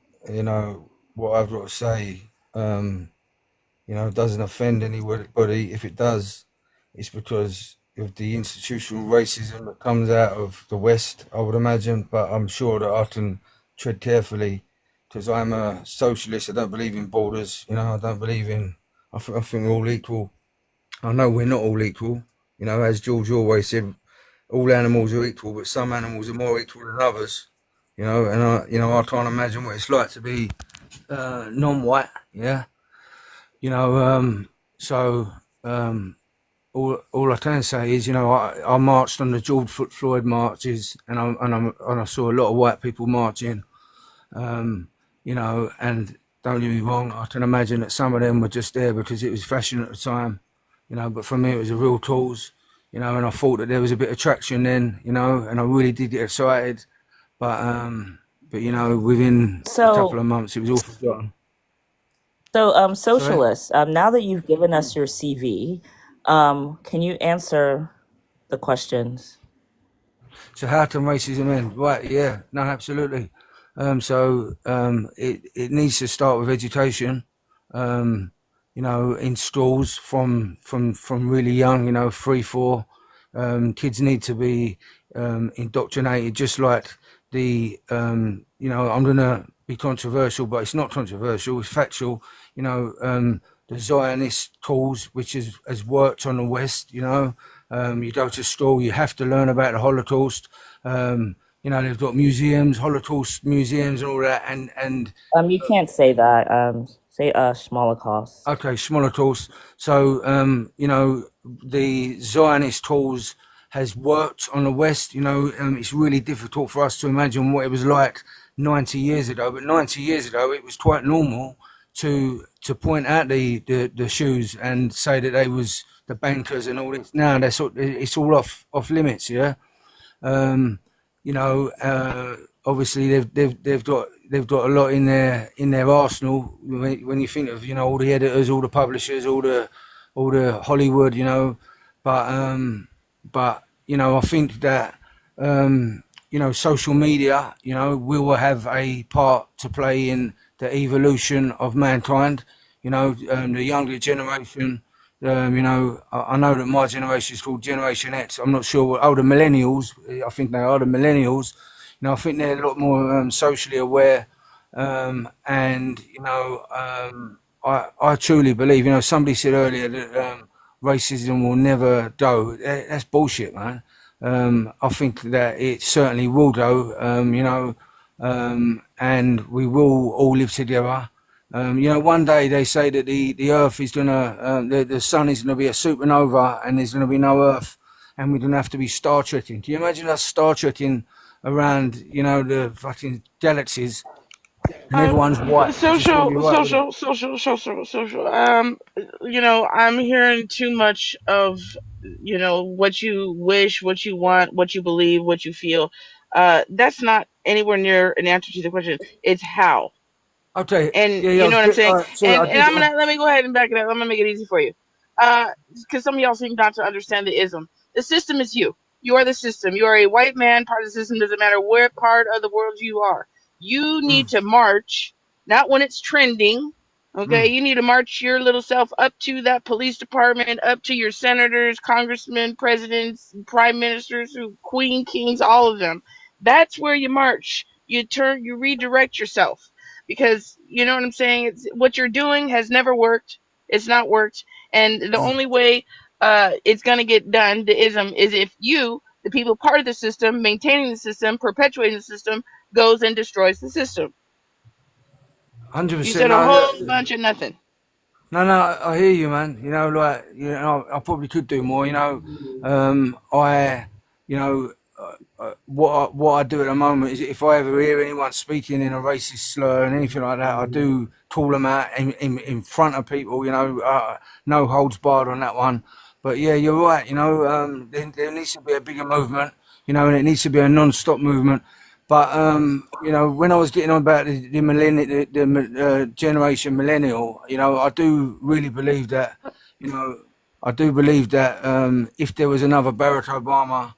what I've got to say doesn't offend anybody. If it does, it's because of the institutional racism that comes out of the West, I would imagine. But I'm sure that I can tread carefully because I'm a socialist. I don't believe in borders. I don't believe in. I think we're all equal. I know we're not all equal. As George always said, all animals are equal, but some animals are more equal than others. And I can't imagine what it's like to be non-white. Yeah. So all I can say is, I marched on the George Floyd marches, and I saw a lot of white people marching. And don't get me wrong, I can imagine that some of them were just there because it was fashion at the time. But for me, it was a real cause. And I thought that there was a bit of traction then. And I really did get excited. But within a couple So of months, it was all forgotten. Sorry. socialist. Now that you've given us your CV, can you answer the questions? So how can racism end? Right, yeah, no, absolutely. It needs to start with education. In schools from really young. 3, 4. Kids need to be indoctrinated, just like I'm gonna be controversial, but it's not controversial. It's factual. The Zionist cause, which has worked on the West. You go to school, you have to learn about the Holocaust. They've got museums, Holocaust museums, and all that. And You can't say that. Say smaller costs. Okay, smaller tools. So, the Zionist tools has worked on the West. It's really difficult for us to imagine what it was like 90 years ago. But 90 years ago, it was quite normal to point out the shoes and say that they was the bankers and all this. Now it's all off limits. Yeah. Um, Obviously they've got a lot in their arsenal. When you think of all the editors, all the publishers, all the Hollywood, but I think that social media will have a part to play in the evolution of mankind. The younger generation. I know that my generation is called Generation X. I'm not sure what. Oh, the millennials. I think they are the millennials. I think they're a lot more socially aware, and I truly believe. Somebody said earlier that racism will never go. That's bullshit, man. I think that it certainly will go. And we will all live together. One day they say that the Earth is gonna, the sun is gonna be a supernova, and there's gonna be no Earth, and we're gonna have to be Star Trekking. Can you imagine us Star Trekking around, the fucking galaxies, and everyone's white because it's gonna be Social, white, wouldn't it? social, social, social, social. I'm hearing too much of, what you wish, what you want, what you believe, what you feel. That's not anywhere near an answer to the question. It's how. Okay, And yeah, yeah. you know what I'm saying? Sorry, And I'm gonna let me go ahead and back it up. I'm gonna make it easy for you. Because some of y'all seem not to understand the ism. The system is you. You are the system. You are a white man, part of the system. Doesn't matter where part of the world you are. You need to march, not when it's trending. Okay, mm, you need to march your little self up to that police department, up to your senators, congressmen, presidents, prime ministers, queen, kings, all of them. That's where you march. You redirect yourself because you know what I'm saying. It's what you're doing has never worked. It's not worked, and the only way it's gonna get done, the ism, is if you, the people part of the system, maintaining the system, perpetuating the system, goes and destroys the system. You 100%. said a No, whole bunch of nothing. no, I hear you, man. I probably could do more. You know, what I do at the moment is if I ever hear anyone speaking in a racist slur and anything like that, I do call them out in front of people. No holds barred on that one. But yeah, you're right. There needs to be a bigger movement. And it needs to be a non-stop movement. But when I was getting on about the generation millennial, I do really believe that, you know, I do believe that if there was another Barack Obama,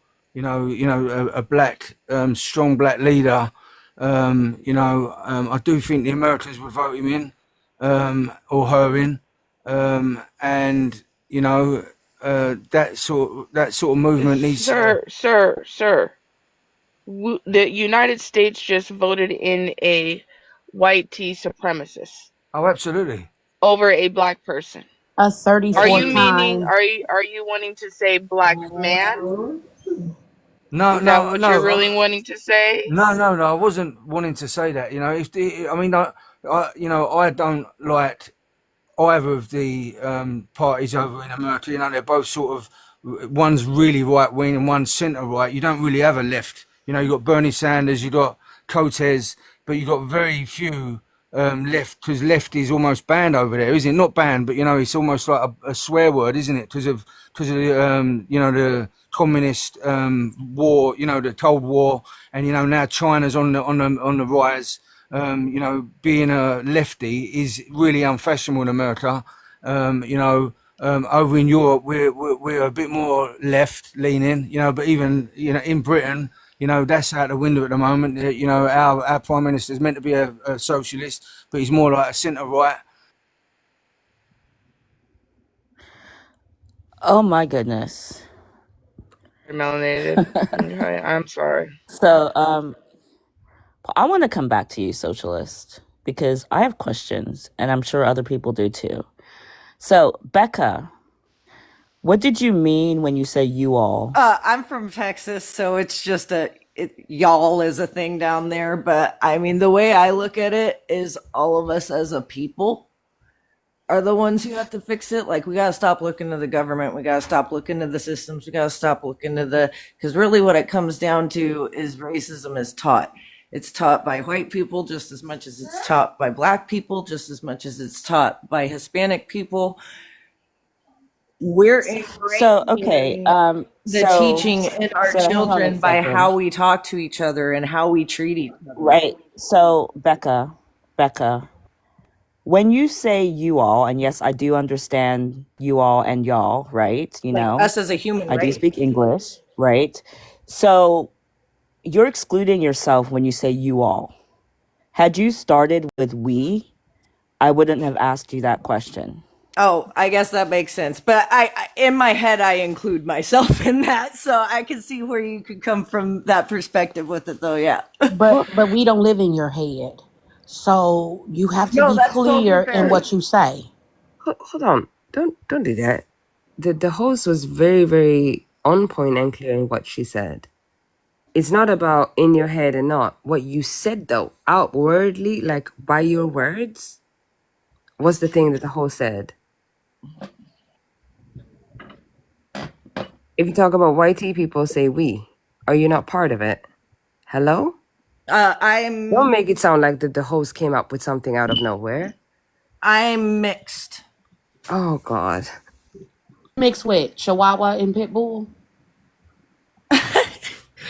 a black, strong black leader, I do think the Americans would vote him in, or her in, and that sort of movement needs to. Sir. The United States just voted in a white tea supremacist Oh, absolutely. over a black person. Us Are 34 you meaning? times. Are you wanting to say black man? No, Is that no, what you're no. really wanting to say? No. I wasn't wanting to say that. I mean, I don't like either of the parties over in America. They're both sort of, one's really right wing and one's centre right. You don't really have a left. You got Bernie Sanders, you got Cortez, but you got very few left, because left is almost banned over there, isn't it? Not banned, but it's almost like a swear word, isn't it? Because of the communist war, the Cold War, and now China's on the rise. Being a lefty is really unfashionable in America. Over in Europe, we're a bit more left leaning, but even, in Britain, that's out the window at the moment. Our prime minister is meant to be a socialist, but he's more like a centre right. Oh my goodness. Melanated. Okay, I'm sorry. So, I want to come back to you, socialist, because I have questions, and I'm sure other people do too. So, Becca, what did you mean when you say you all? I'm from Texas, so it's just y'all is a thing down there. But I mean, the way I look at it is all of us as a people. are the ones who have to fix it. Like, we got to stop looking to the government. We got to stop looking to the systems. We got to stop looking to because really what it comes down to is racism is taught. It's taught by white people just as much as it's taught by black people, just as much as it's taught by Hispanic people. We're So okay, ingraining the teaching in our hang on a children by second. how we talk to each other and how we treat each other. Right. So Becca, when you say you all, and yes, I do understand you all and y'all, right? You Like know, us as a human I do race. speak English, right? So you're excluding yourself when you say you all. Had you started with we, I wouldn't have asked you that question. Oh, I guess that makes sense. But in my head, I include myself in that, so I can see where you could come from that perspective with it, though. Yeah. But Well, we don't live in your head. So you have to No, be that's totally clear in fair. what you say. Hold on. Don't do that. The host was very, very on point and clear in what she said. It's not about in your head and not. What you said though, outwardly, like by your words, was the thing that the host said. If you talk about YT people, say we. Are you not part of it? Hello? Don't I'm make it sound like the host came up with something out of nowhere. mixed. Oh God. Mixed with Chihuahua and Pitbull.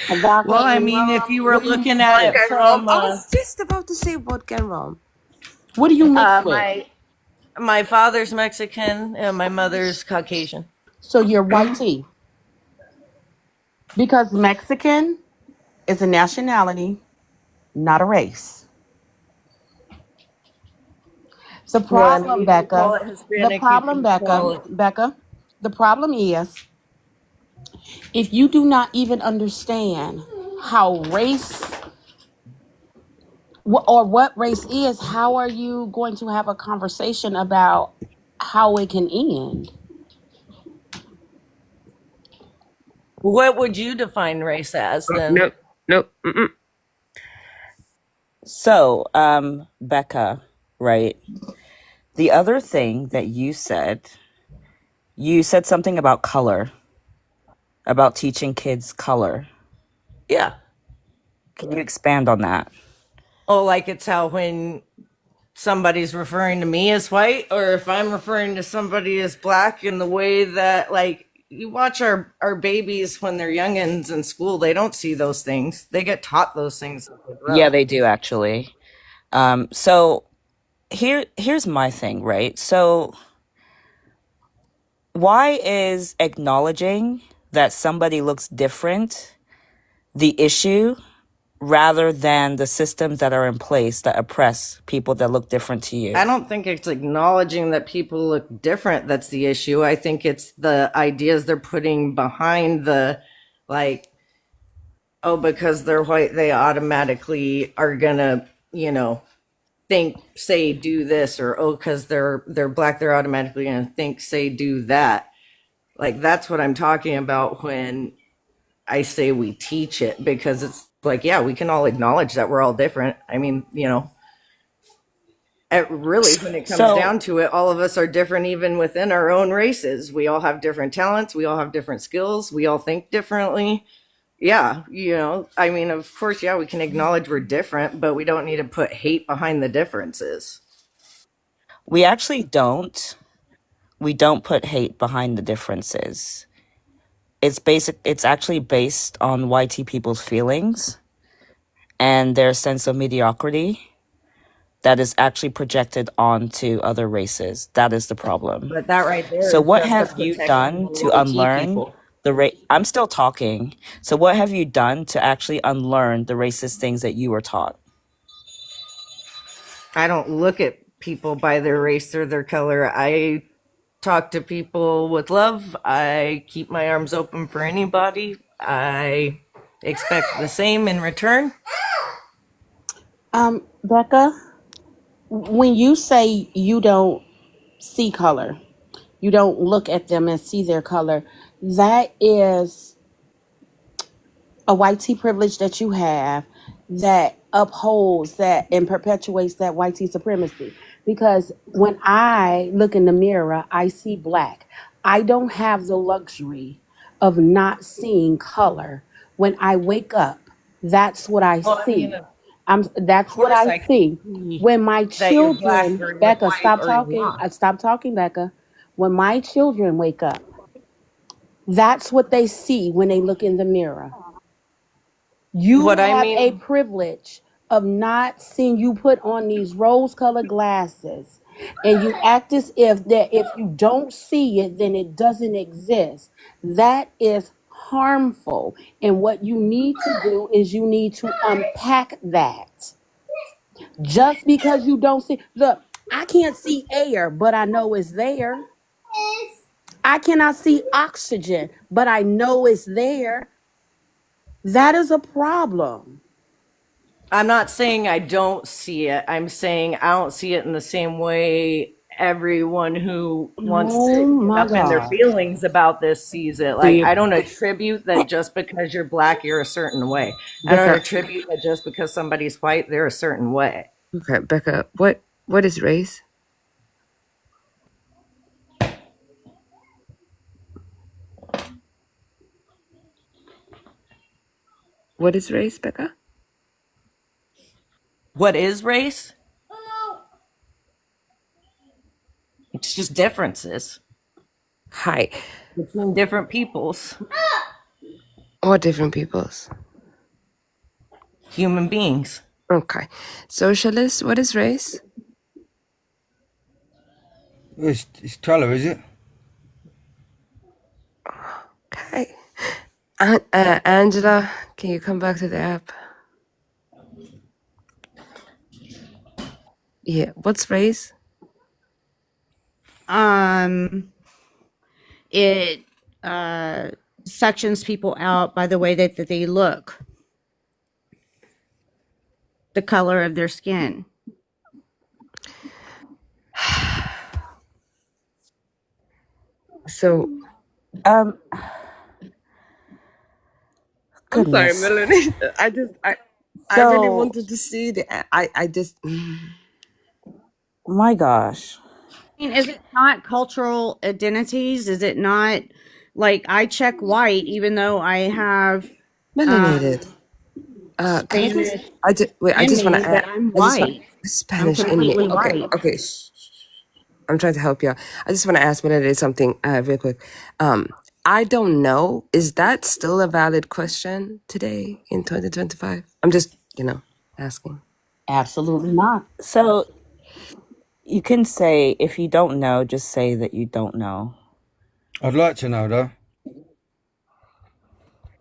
A vodka Well, I and mean, if rum. you were What do you looking at Vodka it drink? and rum. from I was just about to say vodka and rum. What do you mix with? my father's Mexican and my mother's Caucasian. So you're white tea. Because Mexican is a nationality, not a race. The Well, I mean, problem, you can call Becca, it Hispanic. You can call it. Becca, the problem is if you do not even understand how race or what race is, how are you going to have a conversation about how it can end? What would you define race as then? Nope. Nope. Mm-mm. so Becca, right? The other thing that you said something about color, about teaching kids color. Yeah. Can you expand on that? Oh, like it's how when somebody's referring to me as white, or if I'm referring to somebody as black, in the way that, like, you watch our babies when they're youngins in school, they don't see those things. They get taught those things as they Yeah, grow. they do actually. So here's my thing, right? So why is acknowledging that somebody looks different the issue rather than the systems that are in place that oppress people that look different to you? I don't think it's acknowledging that people look different that's the issue. I think it's the ideas they're putting behind the, like, oh, because they're white, they automatically are gonna, think, say, do this, or oh, because they're black, they're automatically gonna think, say, do that. Like, that's what I'm talking about when I say we teach it, because it's like, yeah, we can all acknowledge that we're all different. I mean, really, when it comes So down to it, all of us are different, even within our own races. We all have different talents. We all have different skills. We all think differently. Yeah, I mean, of course, yeah, we can acknowledge we're different, but we don't need to put hate behind the differences. we actually don't. We don't put hate behind the differences. It's actually based on YT people's feelings and their sense of mediocrity that is actually projected onto other races. That is the problem. But that right there So is what just a have you protection done of to low T unlearn people. I'm still talking. So what have you done to actually unlearn the racist things that you were taught? I don't look at people by their race or their color. I talk to people with love. I keep my arms open for anybody. I expect the same in return. Becca, when you say you don't see color, you don't look at them and see their color, that is a white tea privilege that you have that upholds that and perpetuates that white tea supremacy. Because when I look in the mirror, I see black. I don't have the luxury of not seeing color. When I wake up, that's what I Well, I mean, see. of That's what course I I can see. see When my that you're black children, or you're Becca, white stop or you're talking. not. Stop talking, Becca. When my children wake up, that's what they see when they look in the mirror. You What I have a mean, privilege of not seeing. You put on these rose colored glasses and you act as if that if you don't see it, then it doesn't exist. That is harmful. And what you need to do is you need to unpack that. Just because you don't see, look, I can't see air, but I know it's there. I cannot see oxygen, but I know it's there. That is a problem. I'm not saying I don't see it. I'm saying I don't see it in the same way everyone who wants to Oh get my up in their God. feelings about this sees it. Do Like, you, I don't attribute that just because you're black, you're a certain way. I don't Becca? attribute that just because somebody's white, they're a certain way. Okay, Becca. What is race? What is race, Becca? What is race? It's just differences Hi. between different peoples, Or different peoples. human beings. Okay. Socialist. What is race? It's colour, is it? Okay. Angela, can you come back to the app? Yeah. What's race? It sections people out by the way that they look, the color of their skin. So Um, I'm sorry, goodness. Melanie. I really So, wanted to see the. I just. my gosh. I mean, is it not cultural identities? Is it not like I check white even though I have Melanated. Can I just? Spanish I just wait. I in just want me, to but add. I'm I just want white. I'm Spanish in me. completely Okay. white. Okay. I'm trying to help you out. I just want to ask Melanie something real quick. I don't know. Is that still a valid question today in 2025? I'm just, asking. Absolutely not. So, you can say, if you don't know, just say that you don't know. I'd like to know though.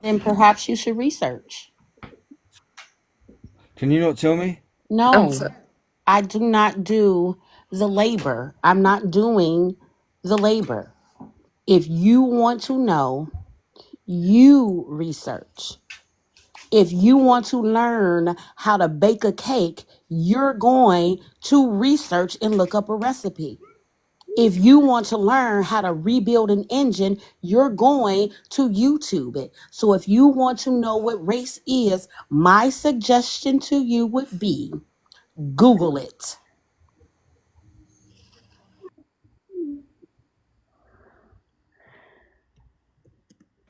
Then perhaps you should research. Can you not tell me? I'm No, so I do not do the labor. I'm not doing the labor. If you want to know, you research. If you want to learn how to bake a cake, you're going to research and look up a recipe. If you want to learn how to rebuild an engine, you're going to YouTube it. So if you want to know what race is, my suggestion to you would be Google it.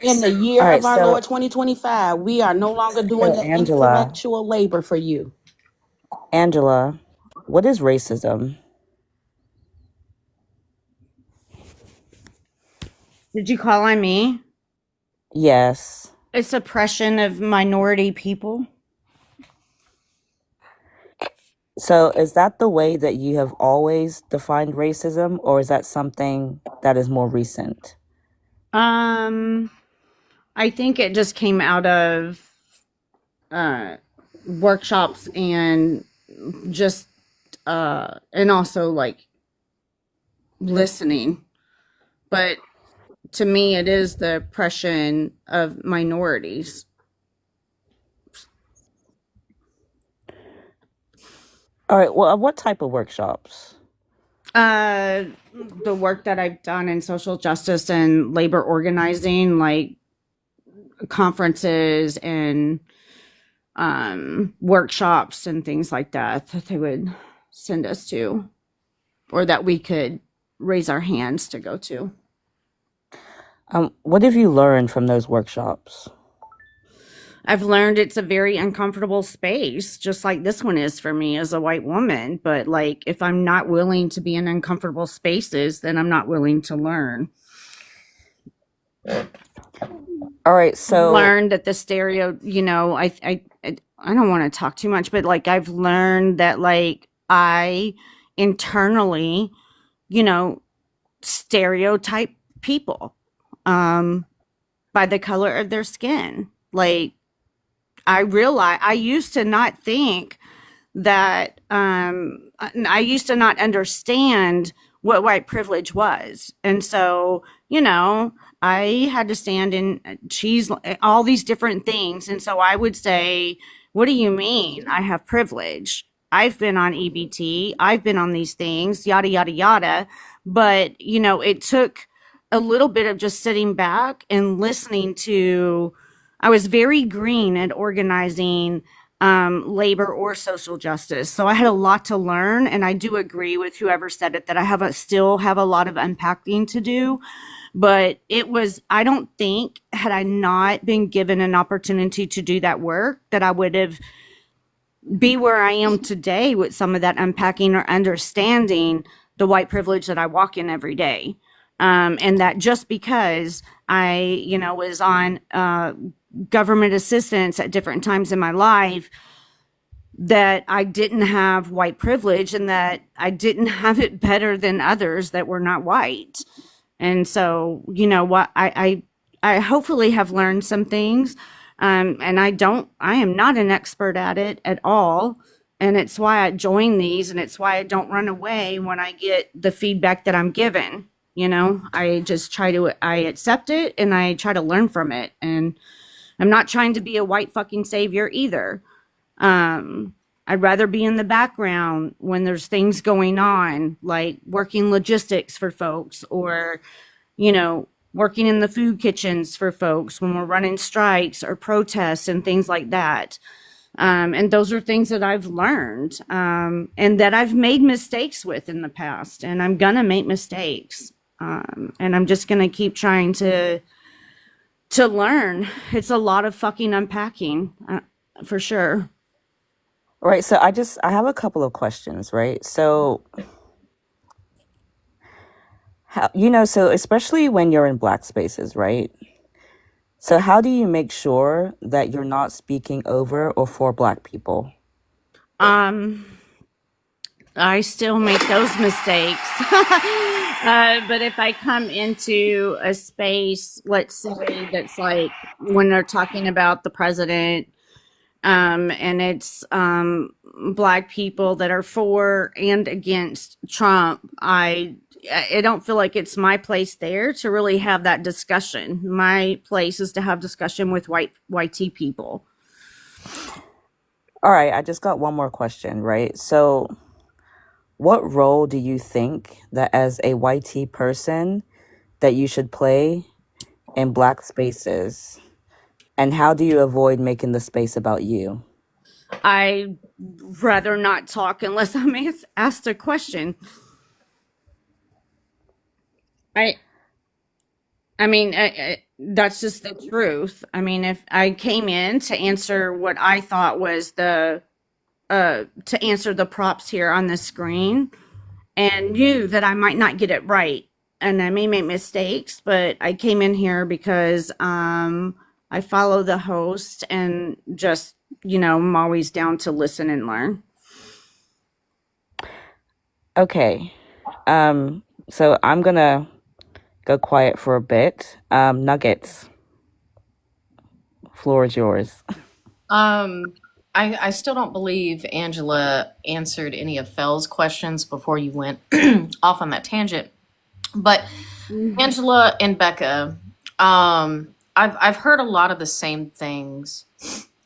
In the All year right, of our so Lord 2025, we are no longer doing so the Angela, intellectual labor for you. Angela, what is racism? Did you call on me? Yes. It's oppression of minority people. So is that the way that you have always defined racism, or is that something that is more recent? Um, I think it just came out of uh, workshops and just and also like listening. But to me, it is the oppression of minorities. All right, well, what type of workshops? Uh, the work that I've done in social justice and labor organizing, like conferences and workshops and things like that, that they would send us to. or that we could raise our hands to go to. What have you learned from those workshops? I've learned it's a very uncomfortable space, just like this one is for me as a white woman. But like, if I'm not willing to be in uncomfortable spaces, then I'm not willing to learn. All right, so learned that the stereo, I don't want to talk too much, but like I've learned that like I internally, stereotype people by the color of their skin. Like I realize I used to not think that I used to not understand what white privilege was. And so, I had to stand in cheese, all these different things. And so I would say, what do you mean I have privilege? I've been on EBT, I've been on these things, yada, yada, yada. But, it took a little bit of just sitting back and listening to, I was very green at organizing labor or social justice. So I had a lot to learn. And I do agree with whoever said it that I still have a lot of unpacking to do. But I don't think, had I not been given an opportunity to do that work, that I would have be where I am today with some of that unpacking or understanding the white privilege that I walk in every day. And that just because I, was on government assistance at different times in my life, that I didn't have white privilege and that I didn't have it better than others that were not white. And so, what I hopefully have learned some things. And I am not an expert at it at all. And it's why I join these, and it's why I don't run away when I get the feedback that I'm given. I just I accept it and I try to learn from it. And I'm not trying to be a white fucking savior either. I'd rather be in the background when there's things going on, like working logistics for folks or, working in the food kitchens for folks when we're running strikes or protests and things like that. And those are things that I've learned and that I've made mistakes with in the past. And I'm going to make mistakes. And I'm just going to keep trying to learn. It's a lot of fucking unpacking for sure. Right, so I have a couple of questions, right? So, so especially when you're in Black spaces, right? So how do you make sure that you're not speaking over or for Black people? I still make those mistakes. But if I come into a space, let's say that's like when they're talking about the president, and it's Black people that are for and against Trump, I don't feel like it's my place there to really have that discussion. My place is to have discussion with white people. All right, I just got one more question, right? So what role do you think that as a YT person that you should play in Black spaces? And how do you avoid making the space about you? I'd rather not talk unless I'm asked a question. I mean, that's just the truth. I mean, if I came in to answer what I thought was to answer the prompts here on the screen and knew that I might not get it right and I may make mistakes, but I came in here because I follow the host and just, I'm always down to listen and learn. Okay. So I'm going to go quiet for a bit. Nuggets. Floor is yours. I still don't believe Angela answered any of Fell's questions before you went off on that tangent. But Angela and Becca, I've heard a lot of the same things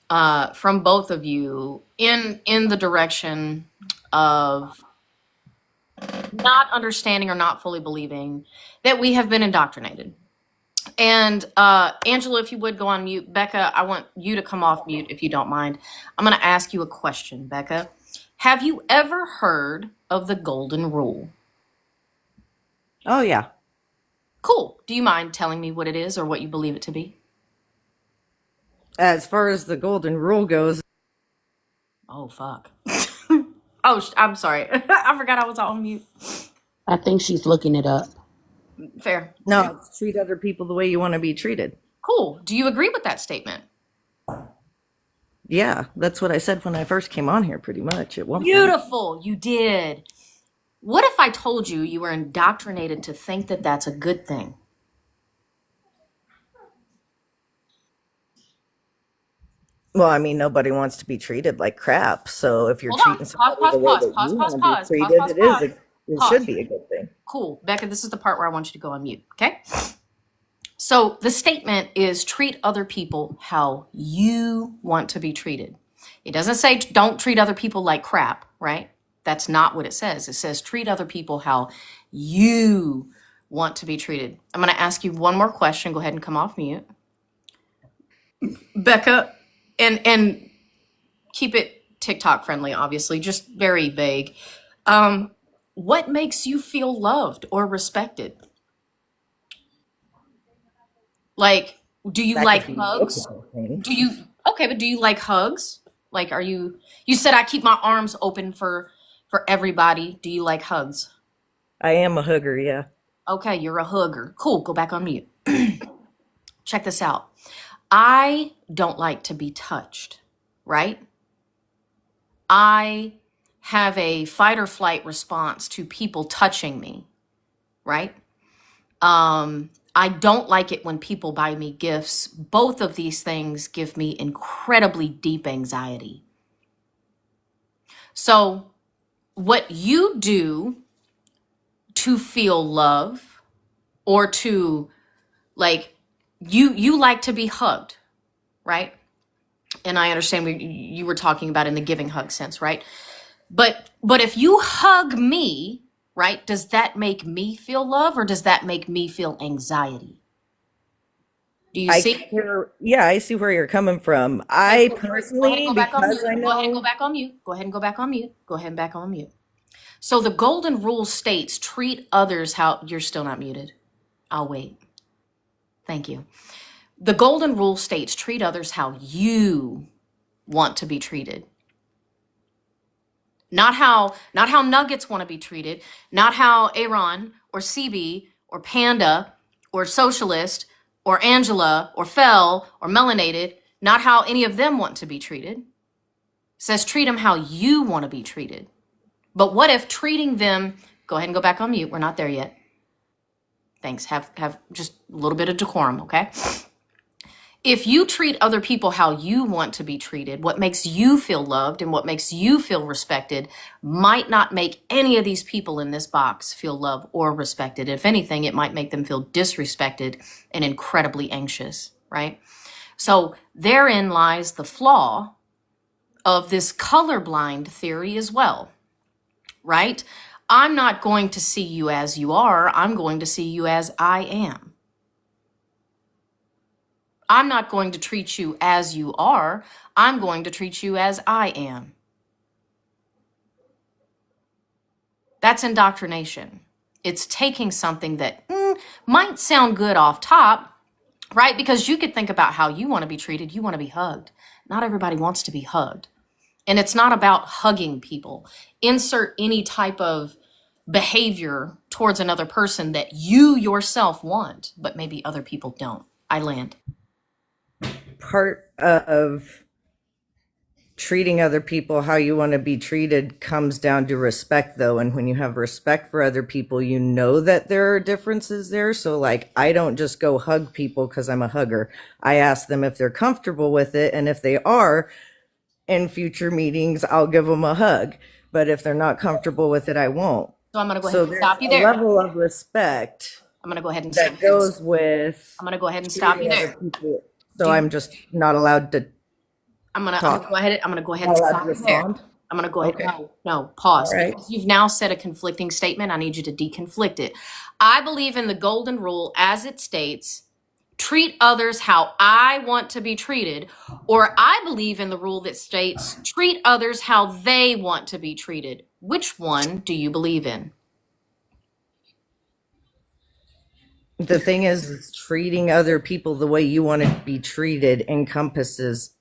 from both of you in the direction of not understanding or not fully believing that we have been indoctrinated. And Angela, if you would go on mute. Becca, I want you to come off mute if you don't mind. I'm going to ask you a question, Becca. Have you ever heard of the golden rule? Oh, yeah. Cool. Do you mind telling me what it is or what you believe it to be? As far as the golden rule goes, Oh, fuck. Oh, I'm sorry. I forgot I was on mute. I think she's looking it up. Fair. no, it's treat other people the way you want to be treated. Cool. Do you agree with that statement? Yeah, that's what I said when I first came on here, pretty much at one point. Beautiful. You did. What if I told you you were indoctrinated to think that that's a good thing? Well, I mean, nobody wants to be treated like crap. So if you're Hold on. treating Pause, somebody pause, the way pause, that pause, you pause, want to be pause, pause, treated, pause, it is. pause. It should Pause. be a good thing. Cool. Becca, this is the part where I want you to go on mute, okay? So the statement is treat other people how you want to be treated. It doesn't say don't treat other people like crap, right? That's not what it says. It says treat other people how you want to be treated. I'm going to ask you one more question. Go ahead and come off mute. Becca, and keep it TikTok friendly, obviously, just very vague. What makes you feel loved or respected? Like, do you That like could be hugs? multiple things. Okay, but do you like hugs? Like, you said I keep my arms open for everybody. Do you like hugs? I am a hugger, yeah. Okay, you're a hugger. Cool, go back on mute. Check this out. I don't like to be touched, right? I have a fight or flight response to people touching me, right? I don't like it when people buy me gifts. Both of these things give me incredibly deep anxiety. So, what you do to feel love or to like you like to be hugged, right? And I understand you were talking about in the giving hug sense, right? But if you hug me, right, does that make me feel love or does that make me feel anxiety? Do you see? Yeah, I see where you're coming from. Okay, I cool. Go ahead and personally, go back on because mute. I Go ahead and go know back on mute. Go ahead and go back on mute. Go ahead and back on mute. So the golden rule states treat others how you're still not muted. I'll wait. Thank you. The golden rule states treat others how you want to be treated. Not how nuggets want to be treated, not how Aaron or CB or Panda or Socialist or Angela or Fell or Melanated, not how any of them want to be treated. It says treat them how you want to be treated. But what if treating them, go ahead and go back on mute. We're not there yet. Thanks. Have just a little bit of decorum, okay? If you treat other people how you want to be treated, what makes you feel loved and what makes you feel respected might not make any of these people in this box feel loved or respected. If anything, it might make them feel disrespected and incredibly anxious, right? So therein lies the flaw of this colorblind theory as well, right? I'm not going to see you as you are. I'm going to see you as I am. I'm not going to treat you as you are. I'm going to treat you as I am. That's indoctrination. It's taking something that might sound good off top, right? Because you could think about how you want to be treated. You want to be hugged. Not everybody wants to be hugged. And it's not about hugging people. Insert any type of behavior towards another person that you yourself want, but maybe other people don't. I land. part of treating other people how you want to be treated comes down to respect, though. And when you have respect for other people, you know that there are differences there. So like, I don't just go hug people because I'm a hugger. I ask them if they're comfortable with it, and if they are, in future meetings I'll give them a hug. But if they're not comfortable with it, I won't. So I'm going to go ahead So and there's stop you a there. level of respect I'm going to go ahead and stop that you. goes with I'm going to go ahead and stop you treating other there. people. So I'm just not allowed to I'm gonna talk. go ahead. I'm gonna go ahead Not and allowed stop to you there. respond. I'm gonna go ahead. Okay. No, pause. All right. Because you've now said a conflicting statement. I need you to deconflict it. I believe in the golden rule as it states, treat others how I want to be treated, or I believe in the rule that states, treat others how they want to be treated. Which one do you believe in? The thing is treating other people the way you want to be treated encompasses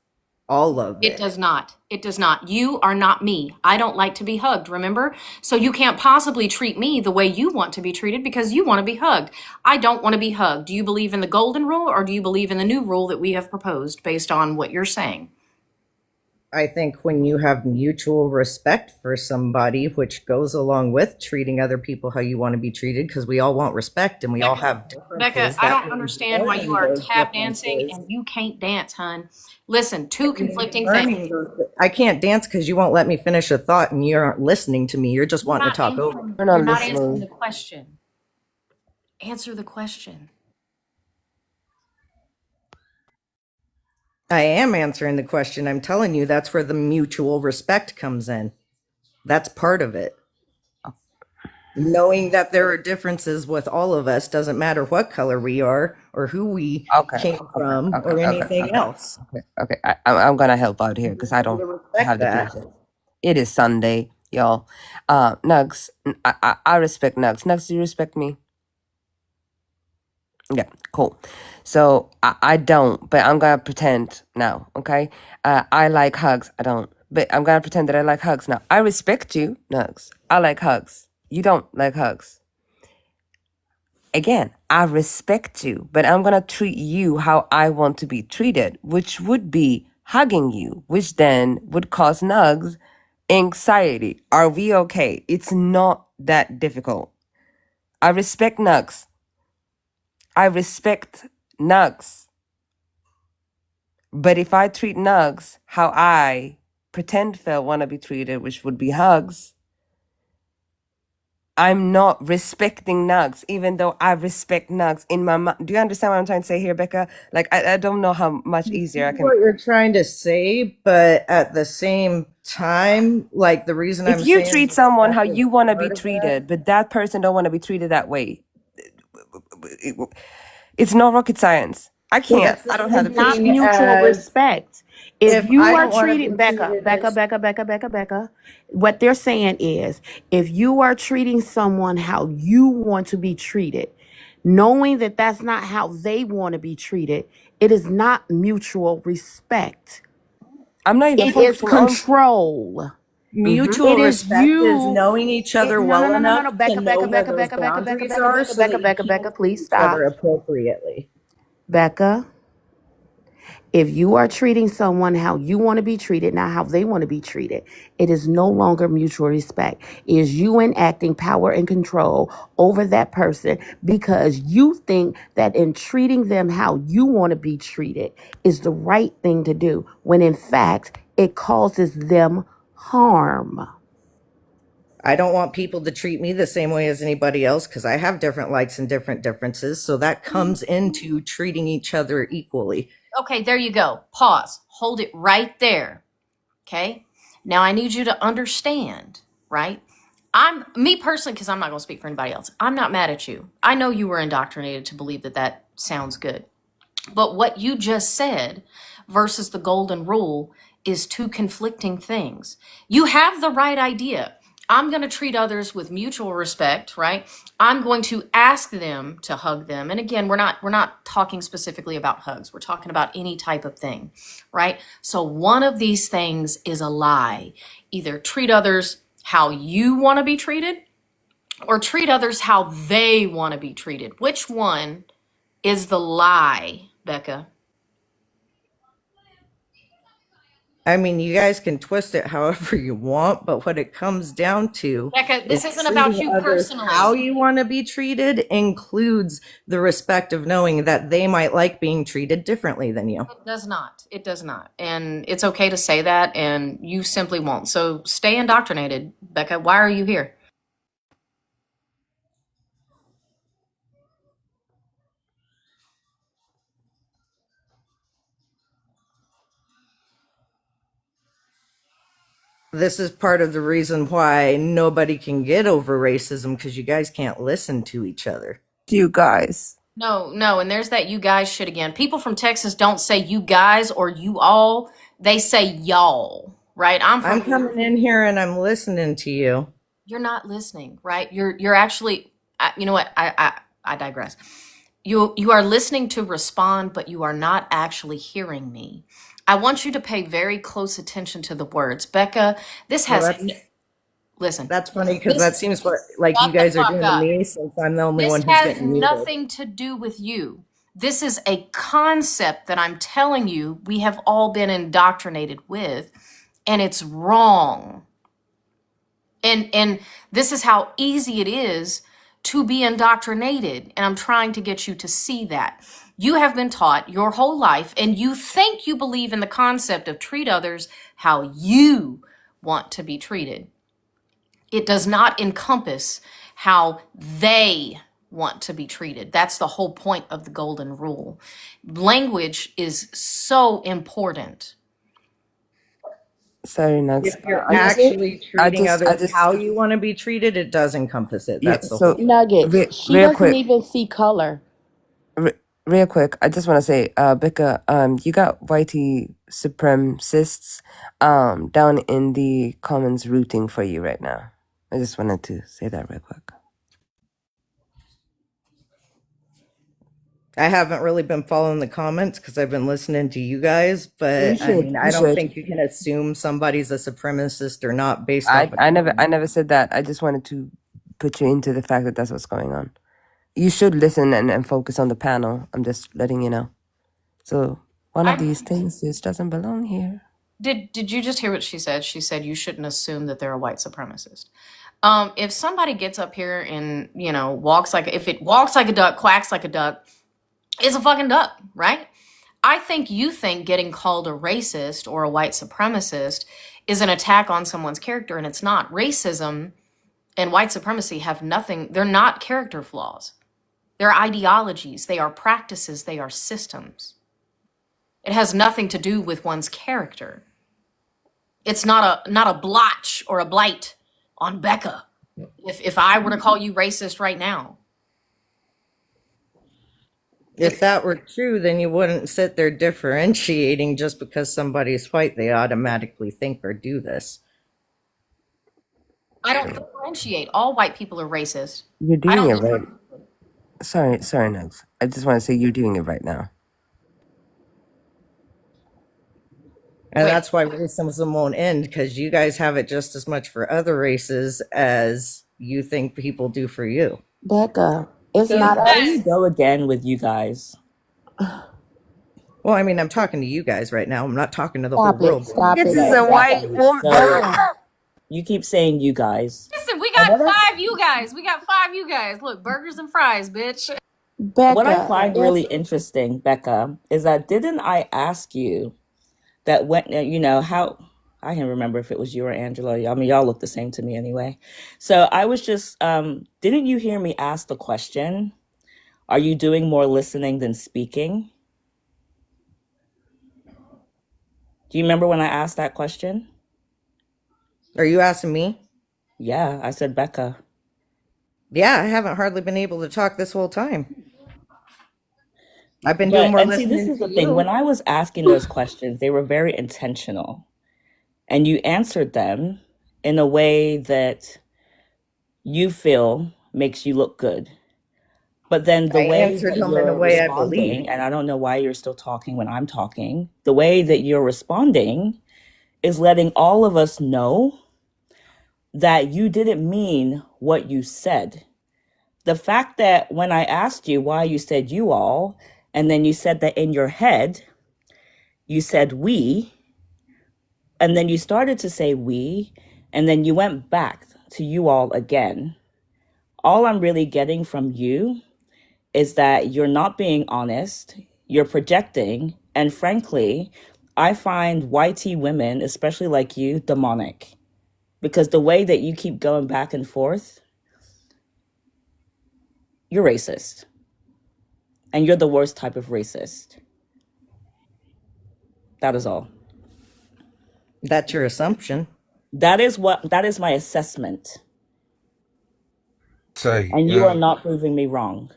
all of It it. does not. It does not. You are not me. I don't like to be hugged, remember? So you can't possibly treat me the way you want to be treated because you want to be hugged. I don't want to be hugged. Do you believe in the golden rule or do you believe in the new rule that we have proposed based on what you're saying? I think when you have mutual respect for somebody, which goes along with treating other people how you want to be treated, because we all want respect and we all have Becca, differences, I that don't means understand why you learning are those tap dancing differences. and you can't dance, hun. Listen, two conflicting things. I can't dance because you won't let me finish a thought and you aren't listening to me. You're just You're wanting not to talk over. answering, We're you're not not answering listening. the question. Answer the question. I am answering the question. I'm telling you that's where the mutual respect comes in. That's part of it. Knowing that there are differences with all of us doesn't matter what color we are or who we Okay, came okay, from okay, or okay, anything okay, else. okay. I'm gonna help out here You because I need don't to respect have the that. patience. It is Sunday, y'all. Nugs, I respect Nugs. Nugs, do you respect me? Yeah, cool. So I don't, but I'm gonna pretend now, okay? I like hugs. I don't, but I'm gonna pretend that I like hugs now. I respect you, Nugs. I like hugs. You don't like hugs. Again, I respect you, but I'm gonna treat you how I want to be treated, which would be hugging you, which then would cause Nugs anxiety. Are we okay? It's not that difficult. I respect Nugs. I respect Nugs. But if I treat Nugs how I pretend Phil want to be treated, which would be hugs, I'm not respecting Nugs, even though I respect Nugs in my mind. Do you understand what I'm trying to say here, Becca? Like, I don't know how much I easier see I can. what you're trying to say, but at the same time, like the reason If I'm you saying treat someone how respect is you want to be part of that. treated, but that person don't want to be treated that way, it's not rocket science. I can't. That's the I don't have same the It's not patience. thing mutual as respect. If if you I are don't want to be treating Becca, treated Becca, as Becca, Becca, Becca, Becca, what they're saying is if you are treating someone how you want to be treated, knowing that that's not how they want to be treated, it is not mutual respect. I'm not even It is focusing on. control. Mm-hmm. mutual It is respect is you. knowing each other No, no, well no, no, no, enough no. to Becca, know Becca, where Becca, those Becca, Becca, Becca, boundaries Becca, are Becca, so that Becca, you Becca, can Becca, treat please each other stop. appropriately. Becca. If you are treating someone how you want to be treated, not how they want to be treated, it is no longer mutual respect. It is you enacting power and control over that person because you think that in treating them how you want to be treated is the right thing to do, when in fact it causes them harm. I don't want people to treat me the same way as anybody else because I have different likes and different differences. So that comes into treating each other equally. Okay, there you go. Pause. Hold it right there. Okay. Now I need you to understand, right? I'm me personally, because I'm not going to speak for anybody else. I'm not mad at you. I know you were indoctrinated to believe that that sounds good. But what you just said versus the golden rule is two conflicting things. You have the right idea. I'm going to treat others with mutual respect, right? I'm going to ask them to hug them. And again, we're not talking specifically about hugs. We're talking about any type of thing, right? So one of these things is a lie. Either treat others how you want to be treated or treat others how they want to be treated. Which one is the lie, Becca? I mean, you guys can twist it however you want, but what it comes down to Becca, this is isn't about treating you others how personally. you want to be treated includes the respect of knowing that they might like being treated differently than you. It does not. It does not. And it's okay to say that, and you simply won't. So stay indoctrinated, Becca. Why are you here? This is part of the reason why nobody can get over racism because you guys can't listen to each other. You guys. No, no. And there's that you guys shit again. People from Texas don't say you guys or you all, they say y'all, right? I'm I'm from coming in here and I'm listening to you. You're not listening, right? You're actually you know what? I digress. You are listening to respond, but you are not actually hearing me. I want you to pay very close attention to the words. Becca, this Well, has listen. that's funny because that This seems what like you shut the guys are fuck doing to up. me since I'm the only This one who's has getting muted. nothing to do with you. This is a concept that I'm telling you we have all been indoctrinated with, and it's wrong. And this is how easy it is to be indoctrinated, and I'm trying to get you to see that. You have been taught your whole life, and you think you believe in the concept of treat others how you want to be treated. It does not encompass how they want to be treated. That's the whole point of the golden rule. Language is so important. Sorry, Nugs. If you're I just, actually I treating just, I others just, how you want to be treated, it does encompass it. yeah. That's the whole So, point. Nuggets. She real doesn't quick, even see color. real quick, I just want to say, Becca, you got whitey supremacists, down in the comments rooting for you right now. I just wanted to say that real quick. I haven't really been following the comments because I've been listening to you guys, You but I should, mean, you I don't should. think you can assume somebody's a supremacist or not based off of I comments. never said that. I just wanted to put you into the fact that that's what's going on. You should listen and focus on the panel. I'm just letting you know. So one of I these things just doesn't belong here. did you just hear what she said? She said you shouldn't assume that they're a white supremacist. If somebody gets up here and, walks like, if it walks like a duck, quacks like a duck, it's a fucking duck, right? I think you think getting called a racist or a white supremacist is an attack on someone's character, and it's not. Racism and white supremacy have nothing, they're not character flaws. They're ideologies, they are practices, they are systems. It has nothing to do with one's character. It's not a blotch or a blight on Becca. If I were to call you racist right now, If that were true, then you wouldn't sit there differentiating just because somebody's white, they automatically think or do this. I don't differentiate. All white people are racist. You're I doing don't it differentiate. right. Sorry, Nugs. I just want to say you're doing it right now. And Wait, that's why racism won't end because you guys have it just as much for other races as you think people do for you. Becca, it's So not there you us. go again with you guys. Well, I mean, I'm talking to you guys right now. I'm not talking to the whole Stop it. world. Stop This it. is Right, a white exactly. woman. So you keep saying you guys. listen, we And got five you guys. We got five you guys. Look, burgers and fries, bitch. what I Becca, find really it's interesting, Becca, is that didn't I ask you that when, how, I can't remember if it was you or Angela. I mean, y'all look the same to me anyway. So I was just, didn't you hear me ask the question? Are you doing more listening than speaking? Do you remember when I asked that question? Are you asking me? Yeah, I said Becca. Yeah, I haven't hardly been able to talk this whole time. I've been doing But, more and see, this listening is to the thing. you. When I was asking those questions, they were very intentional. And you answered them in a way that you feel makes you look good. But then the I way answered that them in a you're way I believe. responding, and I don't know why you're still talking when I'm talking, the way that you're responding is letting all of us know that you didn't mean what you said. The fact that when I asked you why you said you all, and then you said that in your head, you said we, and then you started to say we, and then you went back to you all again. All I'm really getting from you is that you're not being honest, you're projecting, and frankly, I find YT women, especially like you, demonic. Because the way that you keep going back and forth, you're racist. And you're the worst type of racist. That is all. That's your assumption. That is my assessment. Say, And you are not proving me wrong.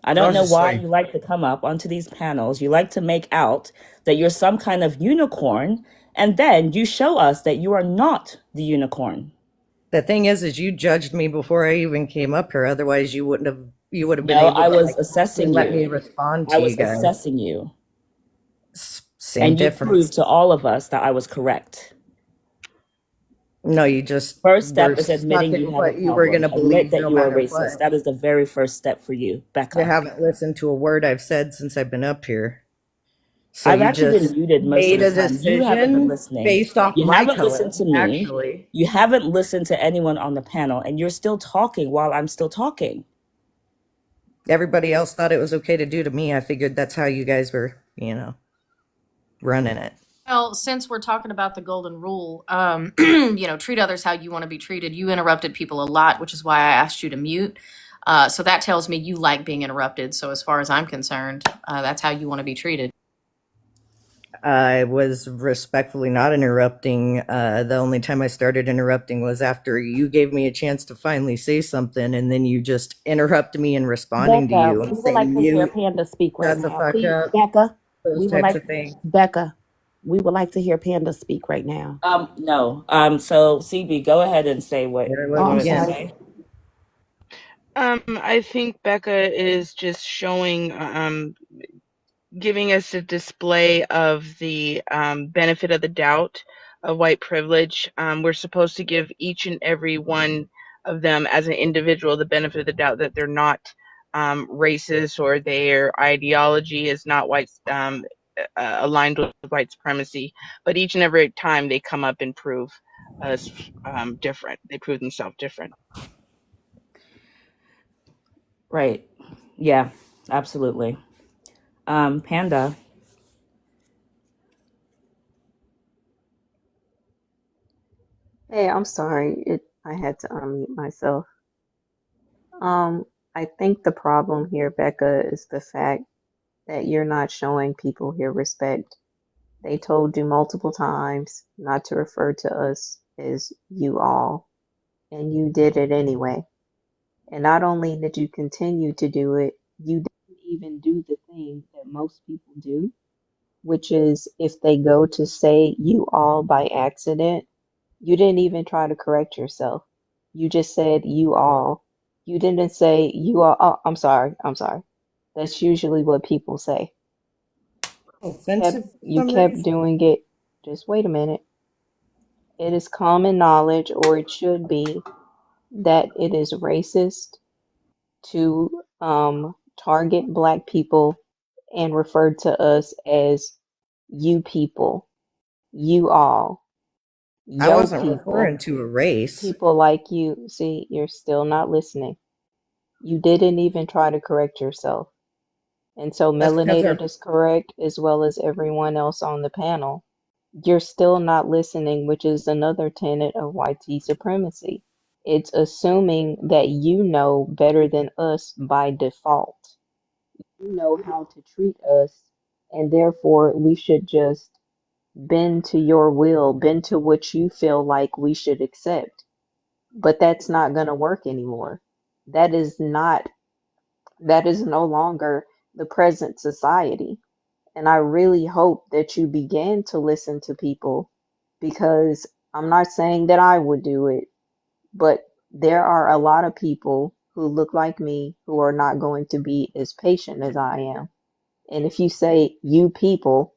I can I don't know just why say, you like to come up onto these panels. You like to make out that you're some kind of unicorn, and then you show us that you are not the unicorn. The thing is you judged me before I even came up here. Otherwise, you wouldn't have You would have been No, able I to was like assessing let me you. respond I to you was guys. assessing you. Same And you difference. proved to all of us that I was correct. No, you just First were step is stuck admitting you in have a what you were going problem. to Admit believe that no you are matter racist. what. That is the very first step for you, You Becca. haven't listened to a word I've said since I've been up here. So I've you actually been just muted most of made the a time. You haven't been decision listening. based off You my haven't listened color, to me. actually. You haven't listened to anyone on the panel, and you're still talking while I'm still talking. Everybody else thought it was okay to do to me. I figured that's how you guys were, running it. Well, since we're talking about the golden rule, treat others how you want to be treated. You interrupted people a lot, which is why I asked you to mute. So that tells me you like being interrupted. So as far as I'm concerned, that's how you want to be treated. I was respectfully not interrupting. The only time I started interrupting was after you gave me a chance to finally say something, and then you just interrupt me in responding to Becca, you we and would say like to hear mute, Panda speak right shut the now. fuck Please, up, Becca, those we would types like of things. Becca, we would like to hear Panda speak right now. No. So CB, go ahead and say what There I you Oh, was I'm wanted to again. sorry. say. I think Becca is just showing, giving us a display of the benefit of the doubt of white privilege. We're supposed to give each and every one of them as an individual the benefit of the doubt that they're not racist or their ideology is not white, aligned with white supremacy. But each and every time they come up and prove us different, they prove themselves different. Right. Yeah, absolutely. Panda. Hey, I'm sorry. I had to unmute myself. Um, I think the problem here, Becca, is the fact that you're not showing people here respect. They told you multiple times not to refer to us as you all, and you did it anyway. And not only did you continue to do it, you didn't even do the thing that most people do, which is if they go to say you all by accident, you didn't even try to correct yourself. You just said you all. You didn't say you all. Oh, I'm sorry. I'm sorry. That's usually what people say. Offensive for You some kept reason. doing it. Just wait a minute. It is common knowledge, or it should be, that it is racist to target black people and refer to us as you people, you all, I yo wasn't people, referring to a race. people like you. See, you're still not listening. You didn't even try to correct yourself. And so That's because melanated is correct as well as everyone else on the panel. You're still not listening, which is another tenet of white supremacy. It's assuming that you know better than us by default. You know how to treat us, and therefore we should just bend to your will, bend to what you feel like we should accept. But that's not going to work anymore. That is not, that is no longer the present society. And I really hope that you begin to listen to people, because I'm not saying that I would do it, but there are a lot of people who look like me who are not going to be as patient as I am. And if you say you people,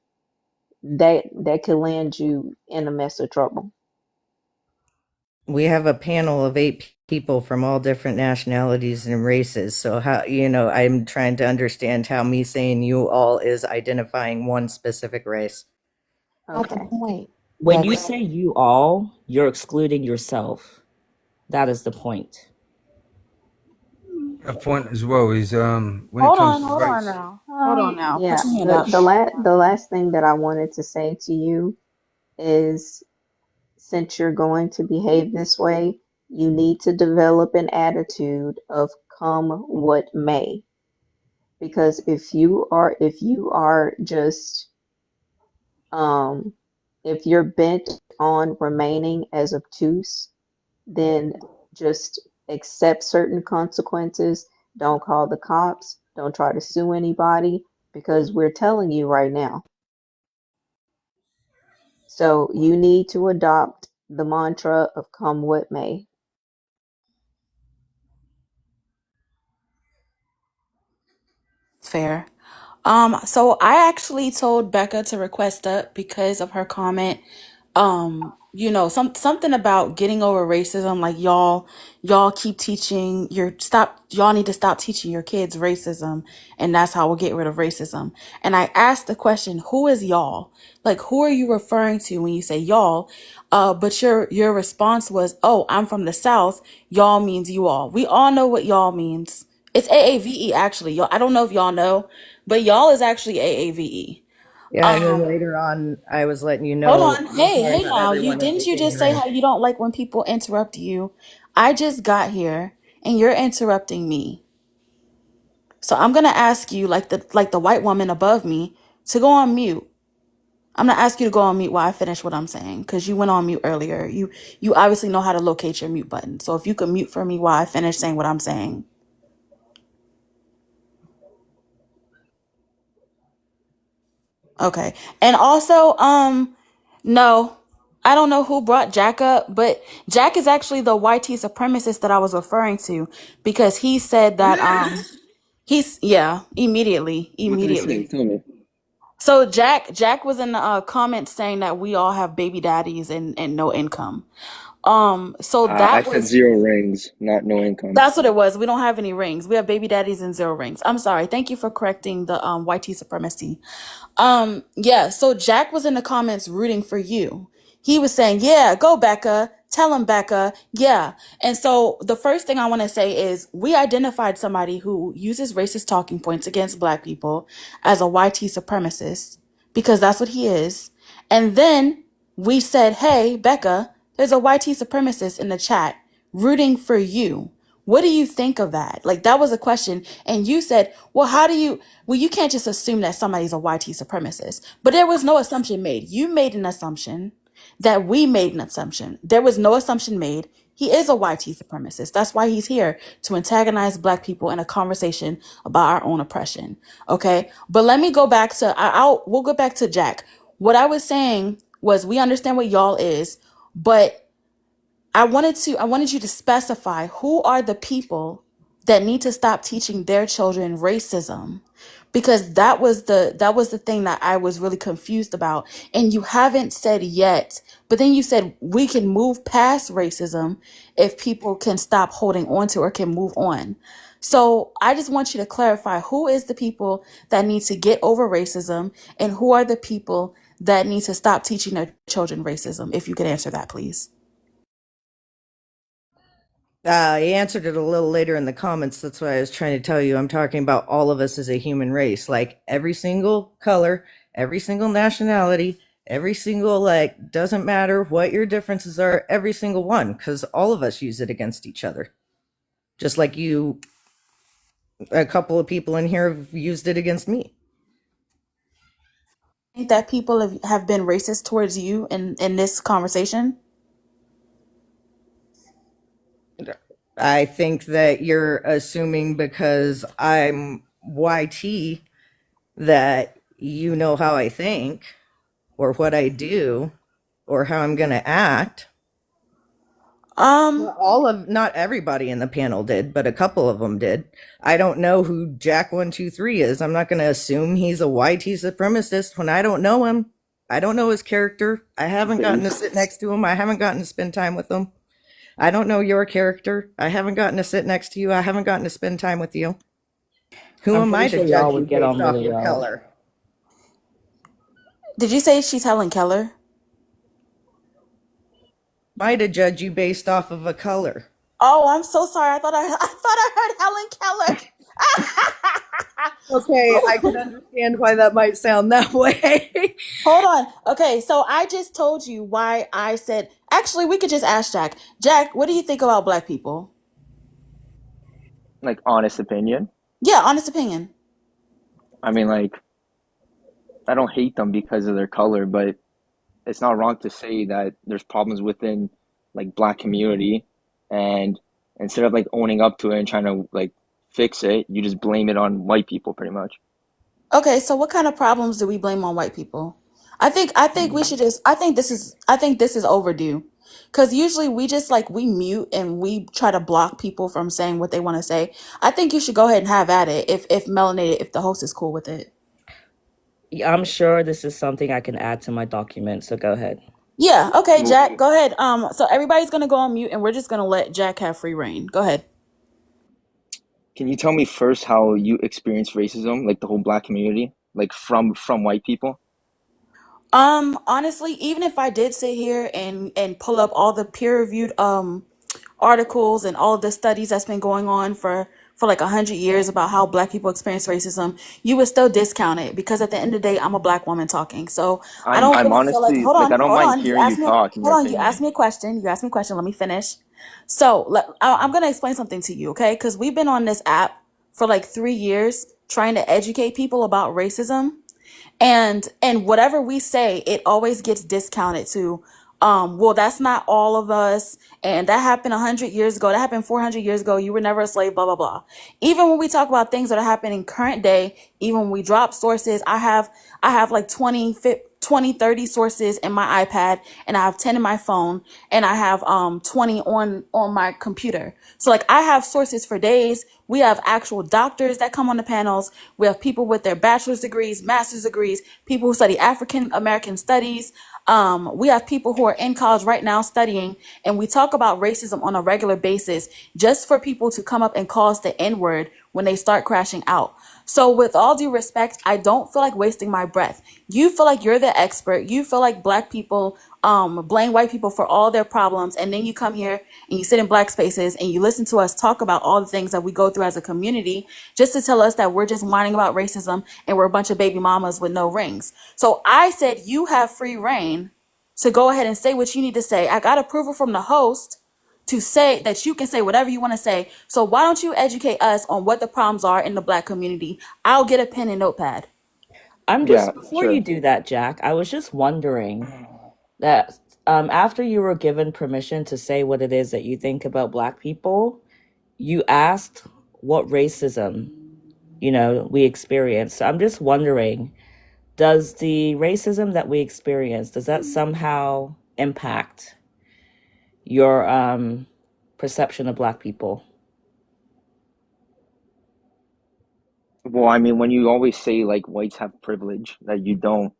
that could land you in a mess of trouble. We have a panel of 8 people from all different nationalities and races. So how, I'm trying to understand how me saying you all is identifying one specific race. Not the Okay. point. When you Becca. say you all, you're excluding yourself. That is the point. A point as well is when it Hold comes on, to hold on race. now. Hold on now. Put Yeah, your hand the up. the last thing that I wanted to say to you is, since you're going to behave this way, you need to develop an attitude of come what may. Because if you are just um if you're bent on remaining as obtuse, then just accept certain consequences. Don't call the cops. Don't try to sue anybody, because we're telling you right now. So you need to adopt the mantra of come what may. Fair. So I actually told Becca to request up because of her comment. Something about getting over racism, like y'all keep teaching y'all need to stop teaching your kids racism, and that's how we'll get rid of racism. And I asked the question, who is y'all? Like, who are you referring to when you say y'all? But your response was, oh, I'm from the South. Y'all means you all. We all know what y'all means. It's AAVE actually. Y'all, I don't know if y'all know, but y'all is actually AAVE. Yeah, and then later on, I was letting you Hold know. on. I'm Hey, sorry, hey not now. You everyone is didn't you just say ignorant. how you don't like when people interrupt you? I just got here and you're interrupting me. So I'm gonna ask you, like the white woman above me, to go on mute. I'm gonna ask you to go on mute while I finish what I'm saying, because you went on mute earlier. You obviously know how to locate your mute button. So if you could mute for me while I finish saying what I'm saying. Okay. And also, no, I don't know who brought Jack up, but Jack is actually the YT supremacist that I was referring to, because he said that he's yeah, What did I say? immediately. Tell me. So Jack was in the comments saying that we all have baby daddies and no income. So I that said was zero rings, not no income. that's what it was. We don't have any rings. We have baby daddies and zero rings. I'm sorry. Thank you for correcting the YT supremacy. Yeah, so Jack was in the comments rooting for you. He was saying, yeah, go Becca. Tell him Becca. Yeah. And so the first thing I want to say is we identified somebody who uses racist talking points against black people as a YT supremacist, because that's what he is. And then we said, hey, Becca, there's a YT supremacist in the chat rooting for you. What do you think of that? Like, that was a question. And you said, well, you can't just assume that somebody's a YT supremacist. But there was no assumption made. You made an assumption that we made an assumption. There was no assumption made. He is a YT supremacist. That's why he's here, to antagonize black people in a conversation about our own oppression. Okay. But let me go back to, we'll go back to Jack. What I was saying was, we understand what y'all is, but I wanted you to specify who are the people that need to stop teaching their children racism, because that was the thing that I was really confused about, and you haven't said yet. But then you said we can move past racism if people can stop holding on to, or can move on. So I just want you to clarify, who is the people that need to get over racism, and who are the people that need to stop teaching their children racism? If you could answer that, please. He answered it a little later in the comments. That's why I was trying to tell you. I'm talking about all of us as a human race, like every single color, every single nationality, every single, like, doesn't matter what your differences are, every single one, because all of us use it against each other. Just like a couple of people in here have used it against me. Think that people have been racist towards you in this conversation? I think that you're assuming because I'm YT that you know how I think or what I do or how I'm going to act. Not everybody in the panel did, but a couple of them did. I don't know who Jack123 is. I'm not going to assume he's a YT supremacist when I don't know him. I don't know his character. I haven't gotten to sit next to him. I haven't gotten to spend time with him. I don't know your character. I haven't gotten to sit next to you. I haven't gotten to spend time with you. Who I'm am pretty I to sure y'all judge you would get based on off really your well. color? Did you say she's Helen Keller? Am I to judge you based off of a color? Oh, I'm so sorry. I thought I heard Helen Keller. Okay, I can understand why that might sound that way. Hold on. Okay, so I just told you why I said. Actually, we could just ask Jack. Jack, what do you think about black people? Like honest opinion. Yeah, honest opinion. I mean, like I don't hate them because of their color, but it's not wrong to say that there's problems within like black community, and instead of like owning up to it and trying to like fix it, you just blame it on white people pretty much. Okay, so what kind of problems do we blame on white people? I think we should just. I think this is overdue. Because usually we just like we mute and we try to block people from saying what they want to say. I think you should go ahead and have at it if melanated, if the host is cool with it. Yeah, I'm sure this is something I can add to my document, so go ahead. Yeah, okay, Well, Jack, go ahead. So everybody's gonna go on mute and we're just gonna let Jack have free reign. Go ahead. can you tell me first how you experience racism, like the whole black community, like from white people? Honestly, even if I did sit here and pull up all the peer-reviewed articles and all of the studies that's been going on for like 100 years about how black people experience racism, you would still discount it because at the end of the day, I'm a black woman talking. So I don't I'm really feel like, honestly like I don't hold mind on. You hearing you asked me, talk in your hold on. You asked opinion. me a question. You asked me a question. Let me finish. So I'm gonna explain something to you, okay? Because we've been on this app for like 3 years trying to educate people about racism, and whatever we say, it always gets discounted to well, that's not all of us, and that happened 100 years ago, that happened 400 years ago, you were never a slave, blah blah blah. Even when we talk about things that are happening current day, even when we drop sources, I have like 20, 30 sources in my iPad, and I have 10 in my phone, and I have 20 on my computer. So like I have sources for days. We have actual doctors that come on the panels. We have people with their bachelor's degrees, master's degrees, people who study African American studies. We have people who are in college right now studying, and we talk about racism on a regular basis just for people to come up and call us the N word when they start crashing out. So, with all due respect, I don't feel like wasting my breath. You feel like you're the expert. You feel like black people blame white people for all their problems, and then you come here and you sit in black spaces and you listen to us talk about all the things that we go through as a community, just to tell us that we're just whining about racism and we're a bunch of baby mamas with no rings. So I said you have free reign to go ahead and say what you need to say. I got approval from the host to say that you can say whatever you want to say. So why don't you educate us on what the problems are in the black community? I'll get a pen and notepad. I'm Yeah, just, before you sure. do that, Jack, I was just wondering that after you were given permission to say what it is that you think about Black people, you asked what racism, we experience. So I'm just wondering, does the racism that we experience, does that somehow impact your perception of Black people? Well, I mean, when you always say like whites have privilege that you don't,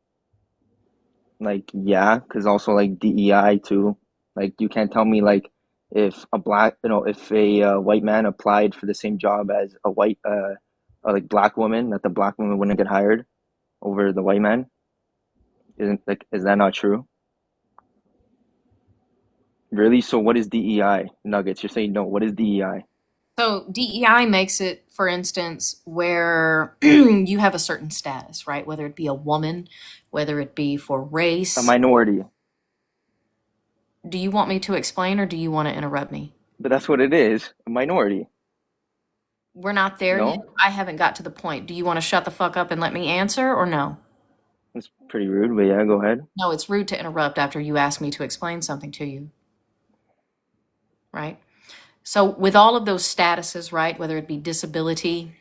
like, yeah, because also like DEI too. Like, you can't tell me like if a black, if a white man applied for the same job as a like black woman, that the black woman wouldn't get hired over the white man. Isn't like, is that not true? Really? So what is DEI? Nuggets, you're saying no. What is DEI? So DEI makes it, for instance, where you have a certain status, right? Whether it be a woman, whether it be for A race. minority. Do you want me to explain or do you want to interrupt me? But that's what it is. A minority. We're not there yet. No? I haven't got to the point. Do you want to shut the fuck up and let me answer or no? That's pretty rude, but yeah, go ahead. No, it's rude to interrupt after you ask me to explain something to you, right? So, with all of those statuses, right, whether it be disability,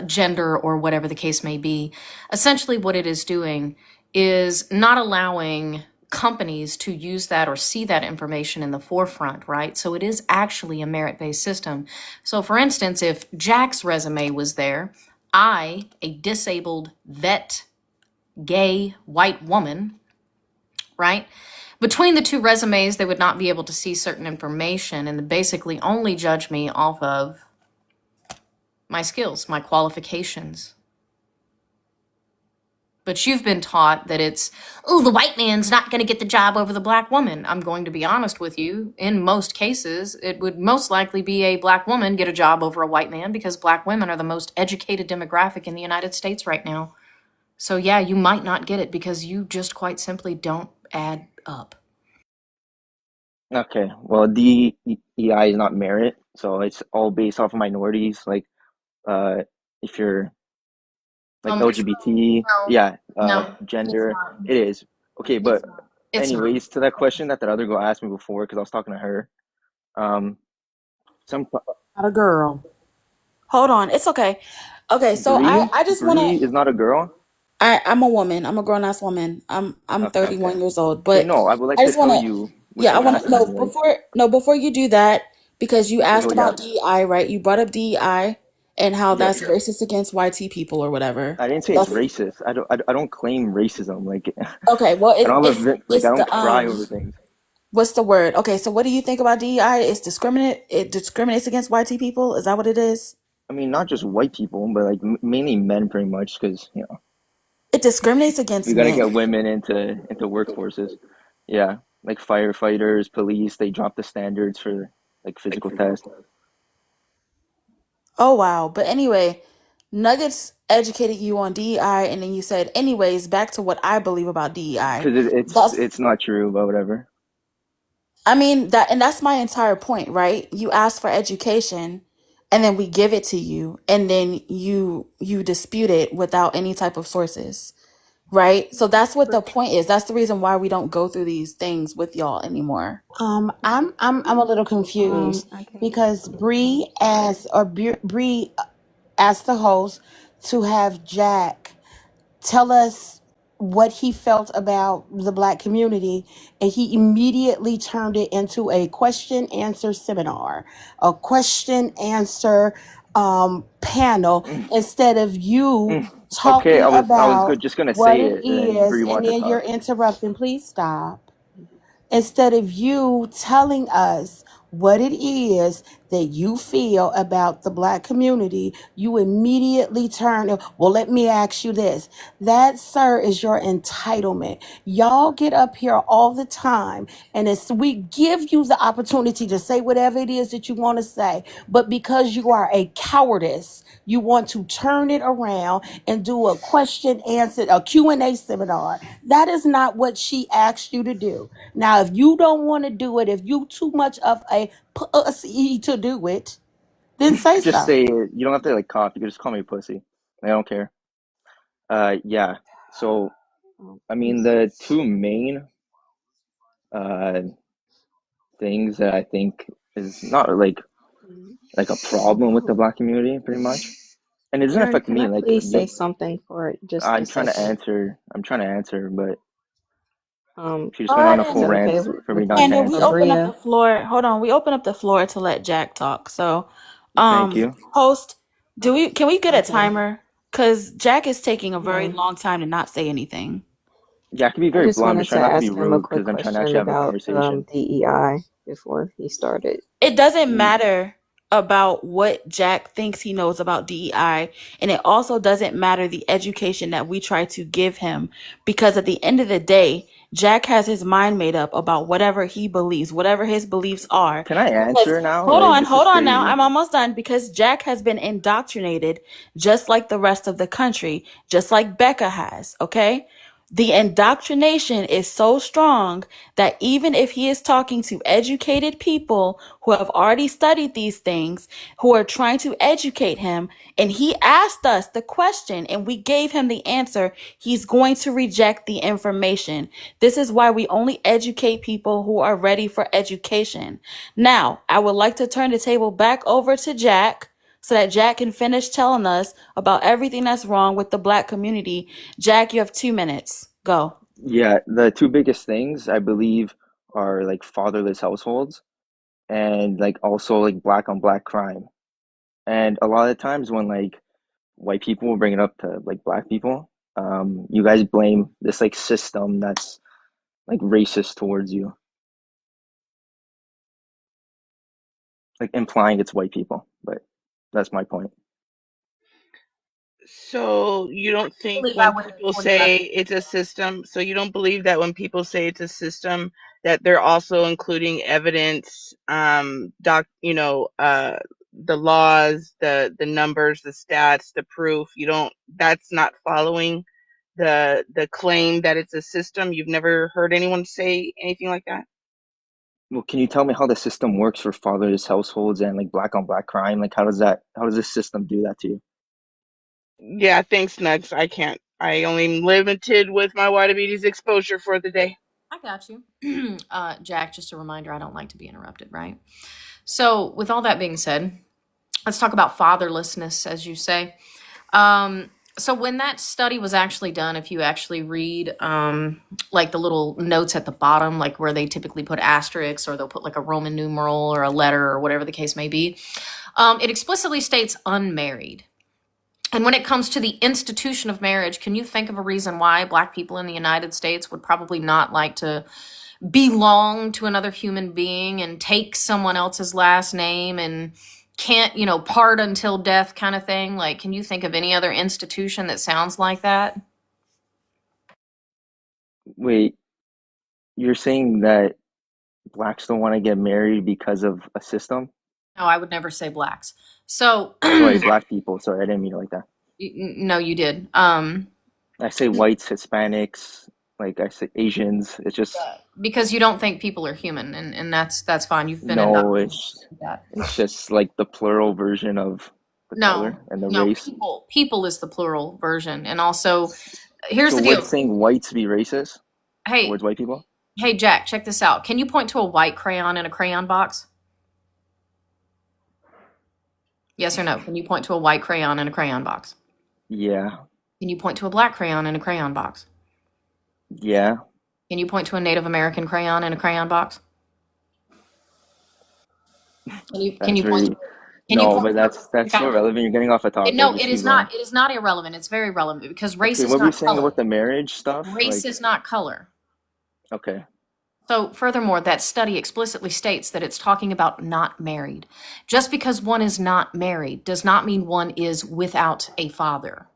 gender, or whatever the case may be, essentially what it is doing is not allowing companies to use that or see that information in the forefront, right? So it is actually a merit based system. So, for instance, if Jack's resume was there, I, a disabled vet, gay, white woman, right? Between the two resumes, they would not be able to see certain information and basically only judge me off of my skills, my qualifications. But you've been taught that it's, oh, the white man's not going to get the job over the black woman. I'm going to be honest with you. In most cases, it would most likely be a black woman get a job over a white man because black women are the most educated demographic in the United States right now. So, yeah, you might not get it because you just quite simply don't add up. Okay, well, DEI is not merit, so it's all based off of minorities. Like, uh, if you're like It's LGBT, yeah, no, it's gender, not. it is. Okay, It's but not. It's not. anyways, to that question that other girl asked me before, because I was talking to her, um, some Not a girl. Hold on, it's okay. Okay, so I just want Bree to. is not a girl. I'm a woman. I'm a grown ass woman. I'm Okay, okay, 31 years old, okay. but No, I would like I to just want tell to. you Yeah, I you're want to asking no me. Like, before you do that, because you asked oh yeah, about DEI, right? You brought up DEI and how yep. that's racist against YT people or whatever. I didn't say it's That's racist. I don't claim racism. Like, okay. Well, I don't have a like I it's don't the cry over things. what's the word? Okay, so what do you think about DEI? It's discriminate. It discriminates against YT people. Is that what it is? I mean, not just white people, but like mainly men, pretty much, because It discriminates against we got to men. get women into workforces. Yeah, like firefighters, police, they drop the standards for like physical tests Oh wow. But anyway, Nuggets educated you on DEI, and then you said, anyways, back to what I believe about DEI. because That's it's not true, but whatever. I mean that, and that's my entire point, right? You ask for education, and then we give it to you, and then you dispute it without any type of sources, right? So that's what the point is. That's the reason why we don't go through these things with y'all anymore. I'm a little confused I can. because Bree asked the host to have Jack tell us what he felt about the black community, and he immediately turned it into a question answer seminar, a question answer panel, Mm, instead of you mm. Okay, talking I was good about just gonna what say it it, and then is, Bree and wanted to then you're talk. interrupting. Please stop. Instead of you telling us what it is that you feel about the black community, you immediately turn, well, let me ask you this. That, sir, is your entitlement. Y'all get up here all the time, and it's, we give you the opportunity to say whatever it is that you want to say, but because you are a cowardice, you want to turn it around and do a question answer, a Q&A seminar. That is not what she asked you to do. Now, if you don't want to do it, if you too much of a pussy to do it, then You say could just so. say it. You don't have to like cough. You could just call me a pussy. I don't care. Yeah. So I mean, the two main uh things that I think is not like a problem with the black community, pretty much, and it doesn't Aaron, affect can I me. Like, please say something for just a I'm trying to second? answer. I'm trying to answer, but she Go just went ahead on a and full Is it rant okay for me with not to Daniel, we answer. open up the Abria? floor. Hold on, we open up the floor to let Jack talk. So, Thank you. host, do we can we get a Okay. timer? Because Jack is taking a very Yeah. long time to not say anything. Yeah, I can be I very just blunt. I'm wanted just to trying not to be ask him a rude quick because I'm trying to question actually have a about conversation. DEI before he started. It doesn't Mm, matter about what Jack thinks he knows about DEI, and it also doesn't matter the education that we try to give him, because at the end of the day, Jack has his mind made up about whatever he believes, whatever his beliefs are. Can I Because answer now? Like, this is hold on now, crazy. I'm almost done, because Jack has been indoctrinated just like the rest of the country, just like Becca has, okay? The indoctrination is so strong that even if he is talking to educated people who have already studied these things, who are trying to educate him, and he asked us the question and we gave him the answer, he's going to reject the information. This is why we only educate people who are ready for education. Now, I would like to turn the table back over to Jack so that Jack can finish telling us about everything that's wrong with the black community. Jack, you have 2 minutes. Go. Yeah, the two biggest things I believe are like fatherless households and like also like black on black crime. And a lot of times when like white people bring it up to like black people, you guys blame this like system that's like racist towards you, like implying it's white people. But that's my point. So you don't I think believe I when went in people 2011. say it's a system, so you don't believe that when people say it's a system, that they're also including evidence, the laws, the numbers, the stats, the proof. You don't, that's not following the claim that it's a system. You've never heard anyone say anything like that? Well, can you tell me how the system works for fatherless households and like black on black crime? Like how does this system do that to you? Yeah, thanks, Nugs. I can't. I only limited with my Whitebeatty's exposure for the day. I got you. Jack, just a reminder, I don't like to be interrupted, right? So, with all that being said, let's talk about fatherlessness, as you say. Um, So when that study was actually done, if you actually read like the little notes at the bottom, like where they typically put asterisks or they'll put like a Roman numeral or a letter or whatever the case may be, it explicitly states unmarried. And when it comes to the institution of marriage, can you think of a reason why Black people in the United States would probably not like to belong to another human being and take someone else's last name and can't, part until death kind of thing? Like, can you think of any other institution that sounds like that? Wait, you're saying that blacks don't want to get married because of a system? No, I would never say blacks. So, Sorry, black people. Sorry, I didn't mean it like that. no, you did. I say whites, Hispanics, like I say Asians. It's just Because you don't think people are human, and that's fine. You've been no. indoctrinated It's with that. it's just like the plural version of the No, color and the no, race. people is the plural version. And also, here's So the we're deal. saying whites be racist Hey, towards white people? hey, Jack, check this out. Can you point to a white crayon in a crayon box? Yes or no? Can you point to a white crayon in a crayon box? Yeah, Can you point to a black crayon in a crayon box? yeah. Can you point to a Native American crayon in a crayon box? Can That's you point to very can you no, point but to that's so relevant. You're getting off a topic. no, Just it keep is going. not. It is not irrelevant. It's very relevant because race Okay, is what were you not saying about color. the marriage stuff? Race Like, is not color. okay, So, furthermore, that study explicitly states that it's talking about not married. Just because one is not married does not mean one is without a father.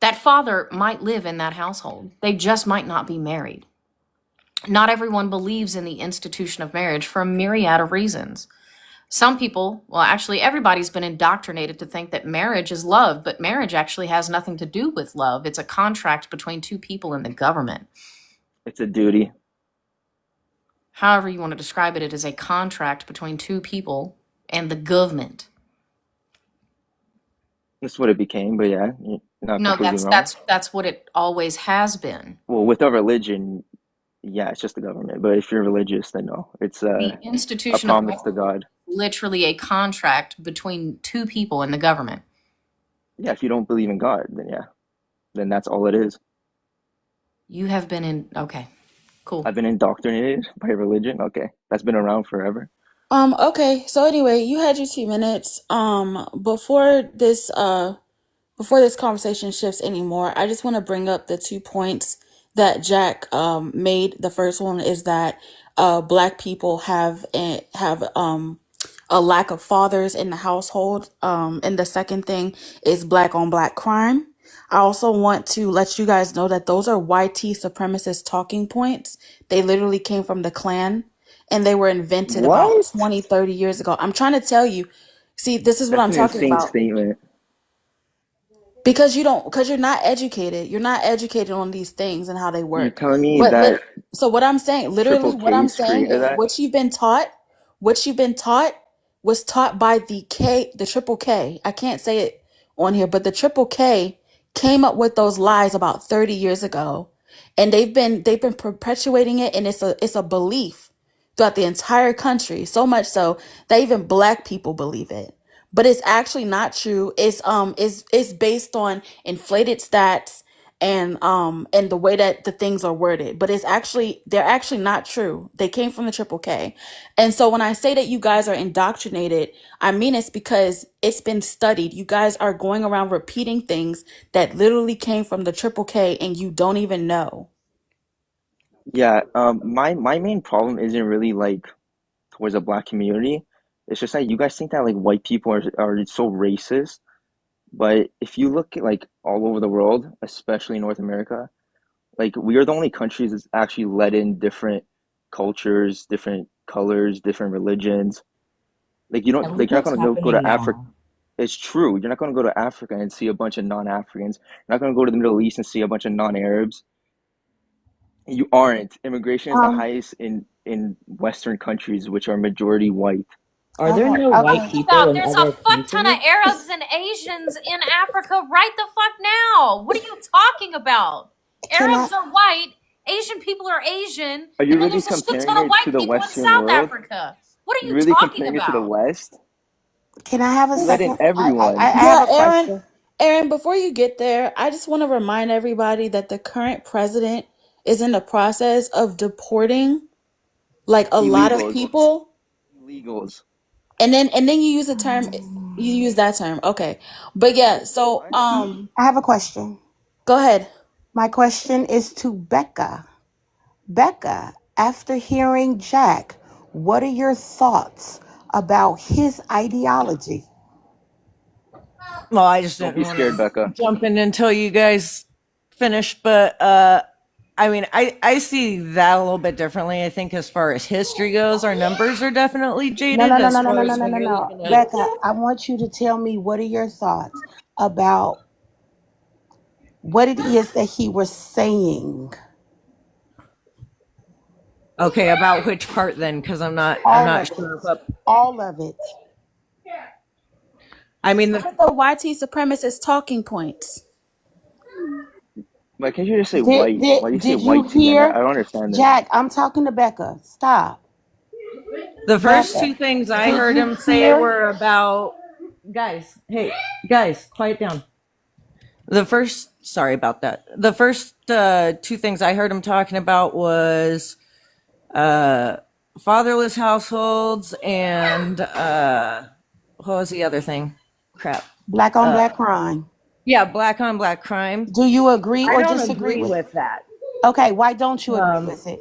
That father might live in that household. They just might not be married. Not everyone believes in the institution of marriage for a myriad of reasons. Some people, well, actually, everybody's been indoctrinated to think that marriage is love, but marriage actually has nothing to do with love. It's a contract between two people and the government. it's a duty. However you want to describe it, it is a contract between two people and the government. That's what it became. But yeah, you're not No, completely that's wrong. that's that's what it always has been. Well, with our religion, yeah, it's just the government. But if you're religious, then no, it's The a institution of promise to marriage God. is literally a contract between two people and the government. Yeah, if you don't believe in God, then yeah, then that's all it is. You have been in, okay, cool. I've been indoctrinated by religion. Okay, that's been around forever. Okay, so anyway, you had your 2 minutes. Before this conversation shifts anymore, I just want to bring up the 2 points that Jack made. The first one is that black people have a lack of fathers in the household. And the second thing is black on black crime. I also want to let you guys know that those are YT supremacist talking points. They literally came from the Klan and they were invented about What? 20, 30 years ago. I'm trying to tell you, see, this is what That's I'm an talking insane about. statement. Because you're not educated. You're not educated on these things and how they You're work. telling me But that so what I'm saying, literally Triple what I'm K's saying created is that? what you've been taught was taught by the triple K. I can't say it on here, but the triple K came up with those lies about 30 years ago. And they've been perpetuating it, and it's a belief throughout the entire country, so much so that even black people believe it. But it's actually not true. It's based on inflated stats and the way that the things are worded. But they're actually not true. They came from the triple K. And so when I say that you guys are indoctrinated, I mean it's because it's been studied. You guys are going around repeating things that literally came from the triple K and you don't even know. Yeah, my main problem isn't really like towards the black community. It's just that you guys think that like white people are so racist, but if you look at like all over the world, especially North America, like we are the only countries that's actually let in different cultures, different colors, different religions. Like you I don't think like you're not it's gonna go to happening Africa. now. It's true. You're not gonna go to Africa and see a bunch of non-Africans. You're not gonna go to the Middle East and see a bunch of non-Arabs. You aren't. Immigration is the Um, highest in Western countries, which are majority white. Are there okay, no white okay. people About in there's a other fuck ton of countries? Arabs and Asians in Africa right the fuck now. What are you talking about? Can I Arabs are white, Asian people are Asian, Are you and then really there's a shit comparing ton of it to white the people in Western South world? Africa. What are You you really talking comparing it to the about? West? Can I have a You let second? in everyone. I Yeah, have a Aaron. question. Aaron, before you get there, I just want to remind everybody that the current president is in the process of deporting like a lot of Illegals. people. Illegals. And then you use the term, you use that term. Okay. But yeah, so What? I have a question. go ahead. My question is to Becca. Becca, after hearing Jack, what are your thoughts about his ideology? Well, I just Don't didn't be want scared, to Becca. jump in until you guys finished, but I mean, I see that a little bit differently. I think as far as history goes, our numbers are definitely No, no, jaded no, as no, no, far no, no, as no, when no, you're no. looking at. Becca, I want you to tell me what are your thoughts about what it is that he was saying. Okay, about which part then? Because I'm All not of sure. it. But All of it. I mean, What are the YT supremacist talking points? Why can't you just say Did, white? did, Why do you say did you whites again? hear? I don't understand this. Jack, I'm talking to Becca. Stop. the first Becca, two things I did heard you him say hear? were about guys. Hey, guys, quiet down. Sorry about that. The first two things I heard him talking about was uh, fatherless households and what was the other thing? Crap. Black on black crime. Yeah, black on black crime. Do you agree I or don't disagree agree with? with that. Okay, why don't you agree Um, with it?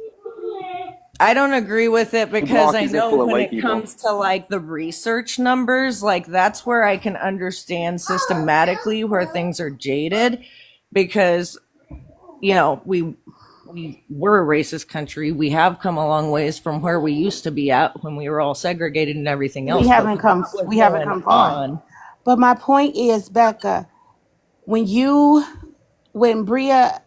I don't agree with it The because block I isn't know full of when white it people. comes to like the research numbers, like that's where I can understand systematically where things are jaded because you know, we're a racist country. We have come a long ways from where we used to be at when we were all segregated and everything We else. But haven't what come was we haven't going come far. on? But my point is, Becca, when Bria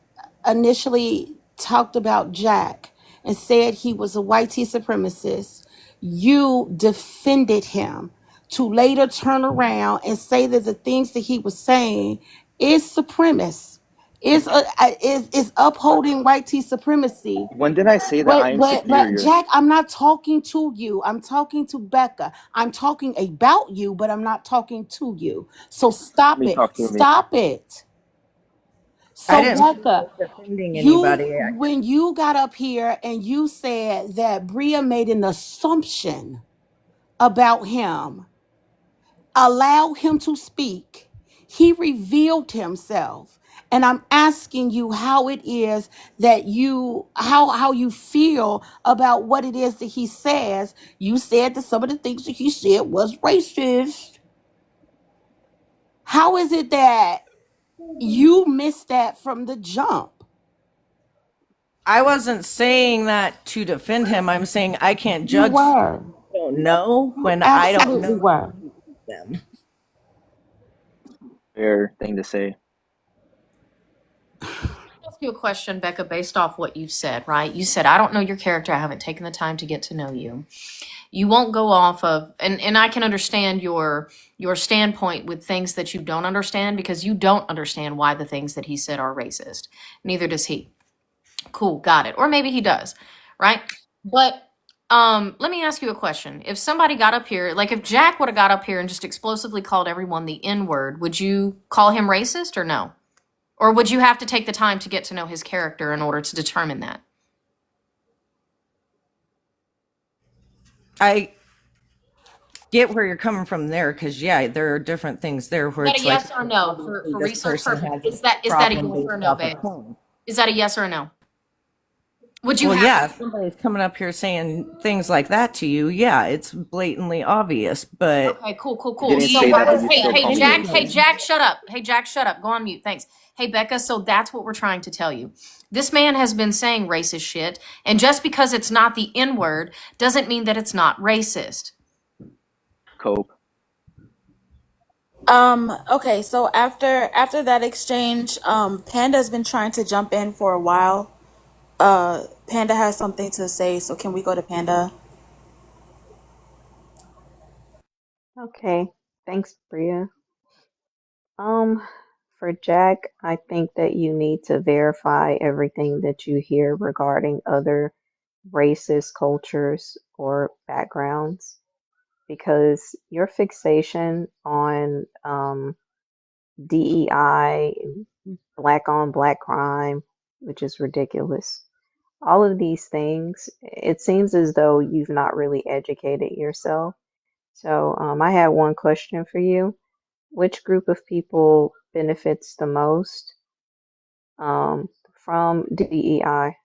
initially talked about Jack and said he was a white supremacist, you defended him to later turn around and say that the things that he was saying is supremacist, is upholding white supremacy. When did I say that I am But superior? Jack, I'm not talking to you. I'm talking to Becca. I'm talking about you, but I'm not talking to you. So Let stop me it. talk to me. Stop it. I So didn't say I Becca, was defending you anybody. when you got up here and you said that Bria made an assumption about him, allow him to speak. He revealed himself. And I'm asking you how it is that how you feel about what it is that he says. You said that some of the things that he said was racist. How is it that you missed that from the jump? I wasn't saying that to defend him. I'm saying I can't You judge were. don't know You when I don't absolutely know were. them. Fair thing to say. Ask you a question, Becca, based off what you said, right? You said, I don't know your character. I haven't taken the time to get to know you. You won't go off of, and I can understand your standpoint with things that you don't understand because you don't understand why the things that he said are racist. Neither does he. Cool, got it. Or maybe he does, right? But let me ask you a question. If somebody got up here, like if Jack would have got up here and just explosively called everyone the N-word, would you call him racist or no? Or would you have to take the time to get to know his character in order to determine that? I get where you're coming from there because yeah, there are different things there Is where that a it's like yes or no obviously for this research person purposes? has a Is that a problem yes or a based no, off a babe? claim. Is that a yes or a no? Would you Well, have yeah, if somebody's coming up here saying things like that to you, yeah, it's blatantly obvious. But Okay, cool, cool, You cool. didn't So say as what that, far but was as you hey, still hey called me Jack, racist. hey Jack, shut up. Hey Jack, shut up. Go on mute. Thanks. Hey Becca, so that's what we're trying to tell you. This man has been saying racist shit, and just because it's not the N-word doesn't mean that it's not racist. Cope. Okay, so after that exchange, Panda's been trying to jump in for a while. Panda has something to say, so can we go to Panda? Okay, thanks, Bria. Um, for Jack, I think that you need to verify everything that you hear regarding other racist cultures or backgrounds because your fixation on DEI, black on black crime, which is ridiculous. All of these things, it seems as though you've not really educated yourself. So I had one question for you. Which group of people benefits the most from DEI?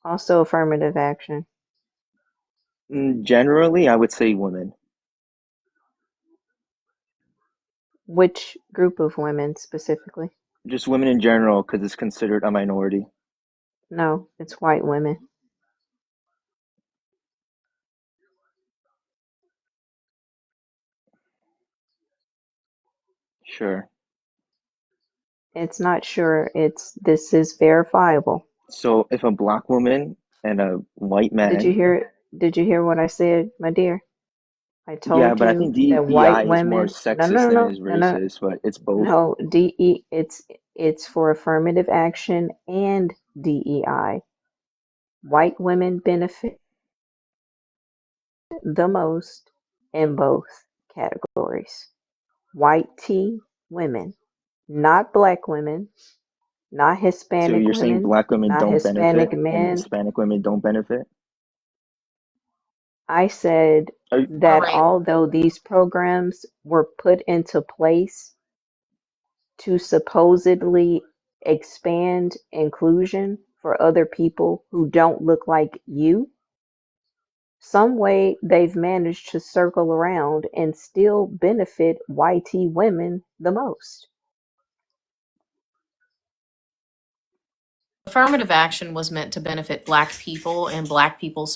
Also, affirmative action. Generally, I would say women. Which group of women specifically? Just women in general, because it's considered a minority. No, it's white women. Sure. It's not sure. This is verifiable. So if a black woman and a white Did you man, hear? Did you hear what I said, my dear? I yeah, told but I you think that white DEI is more women. No, no, sexist no, than no, it is no, no, racist, but it's both. no. DE. It's for affirmative action and DEI. White women benefit the most in both categories. White tea women, not black women, not So Hispanic you're saying women, black women not don't Hispanic benefit and men. Hispanic women don't benefit? I said Are, All that right. although these programs were put into place to supposedly expand inclusion for other people who don't look like you, some way they've managed to circle around and still benefit YT women the most. Affirmative action was meant to benefit black people and black people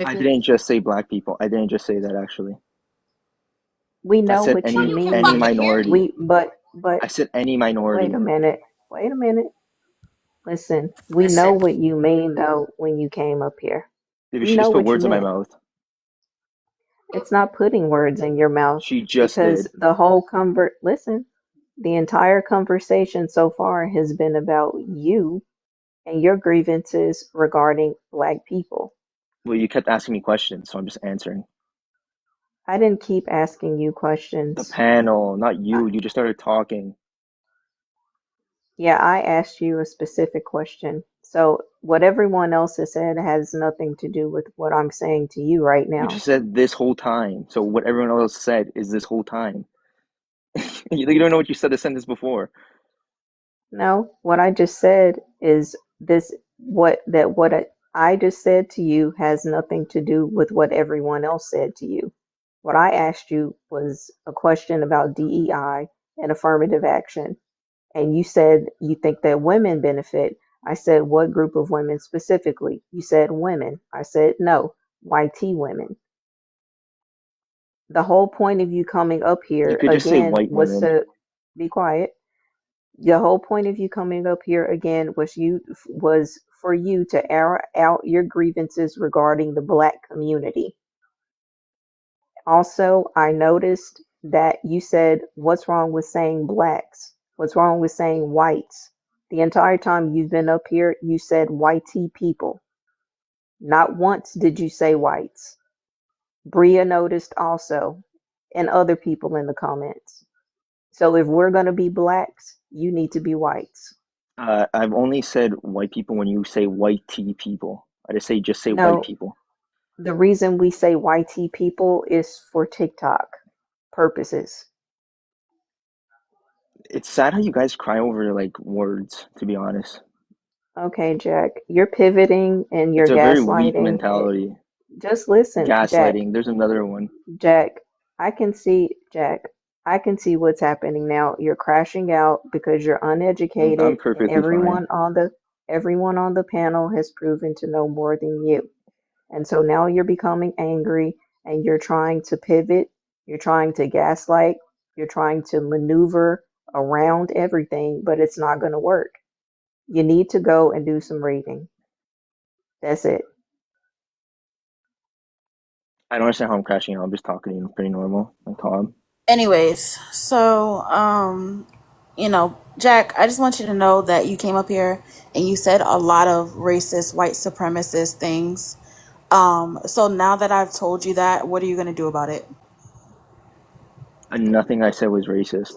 I specifically. didn't just say black people. I didn't just say that actually. We I know said what Oh, you you can any mean. fucking hear me. minority. But I said any wait minority. a minute. Wait a minute. Listen, we know Listen. what you mean though when you came up here. Maybe We she know just put what you words in my meant. mouth. It's not putting words in your mouth She just because did. the whole listen, the entire conversation so far has been about you and your grievances regarding black people. Well, you kept asking me questions, so I'm just answering. I didn't keep asking you The questions. panel, not I, you. You just started talking. yeah, I asked you a specific question. So what everyone else has said has nothing to do with what I'm saying to you right You now. just said this whole time. So what everyone else said is this whole time. You don't know what you said the sentence before. No, what I just said is this what I just said to you has nothing to do with what everyone else said to you. What I asked you was a question about DEI and affirmative action, and you said you think that women benefit. I said, what group of women specifically? You said women. I said, no, YT women. The whole point of you coming up You here could just say again white was women. to be quiet. The whole point of you coming up here again was for you to air out your grievances regarding the black community. Also, I noticed that you said, what's wrong with saying blacks? What's wrong with saying whites? The entire time you've been up here, you said whitey people. Not once did you say whites. Bria noticed also, and other people in the comments. So if we're going to be blacks, you need to be whites. I've only said white people when you say white tea people. I just say white No, people. the reason we say YT people is for TikTok purposes. It's sad how you guys cry over like words, to be honest. Okay, Jack, you're pivoting and It's you're a very weak gaslighting. mentality. Just listen, Jack. Gaslighting. There's another one. Jack, Jack, I can see what's happening now. You're crashing out because you're I'm uneducated and perfectly fine. everyone on the panel has proven to know more than you. And so now you're becoming angry and you're trying to pivot, you're trying to gaslight, you're trying to maneuver around everything, but it's not going to work. You need to go and do some reading. That's it. I don't understand how I'm crashing out. I'm just talking to you pretty normal and calm. Anyways, so Jack, I just want you to know that you came up here and you said a lot of racist, white supremacist things. So now that I've told you that, what are you gonna do about it? And nothing I said was racist.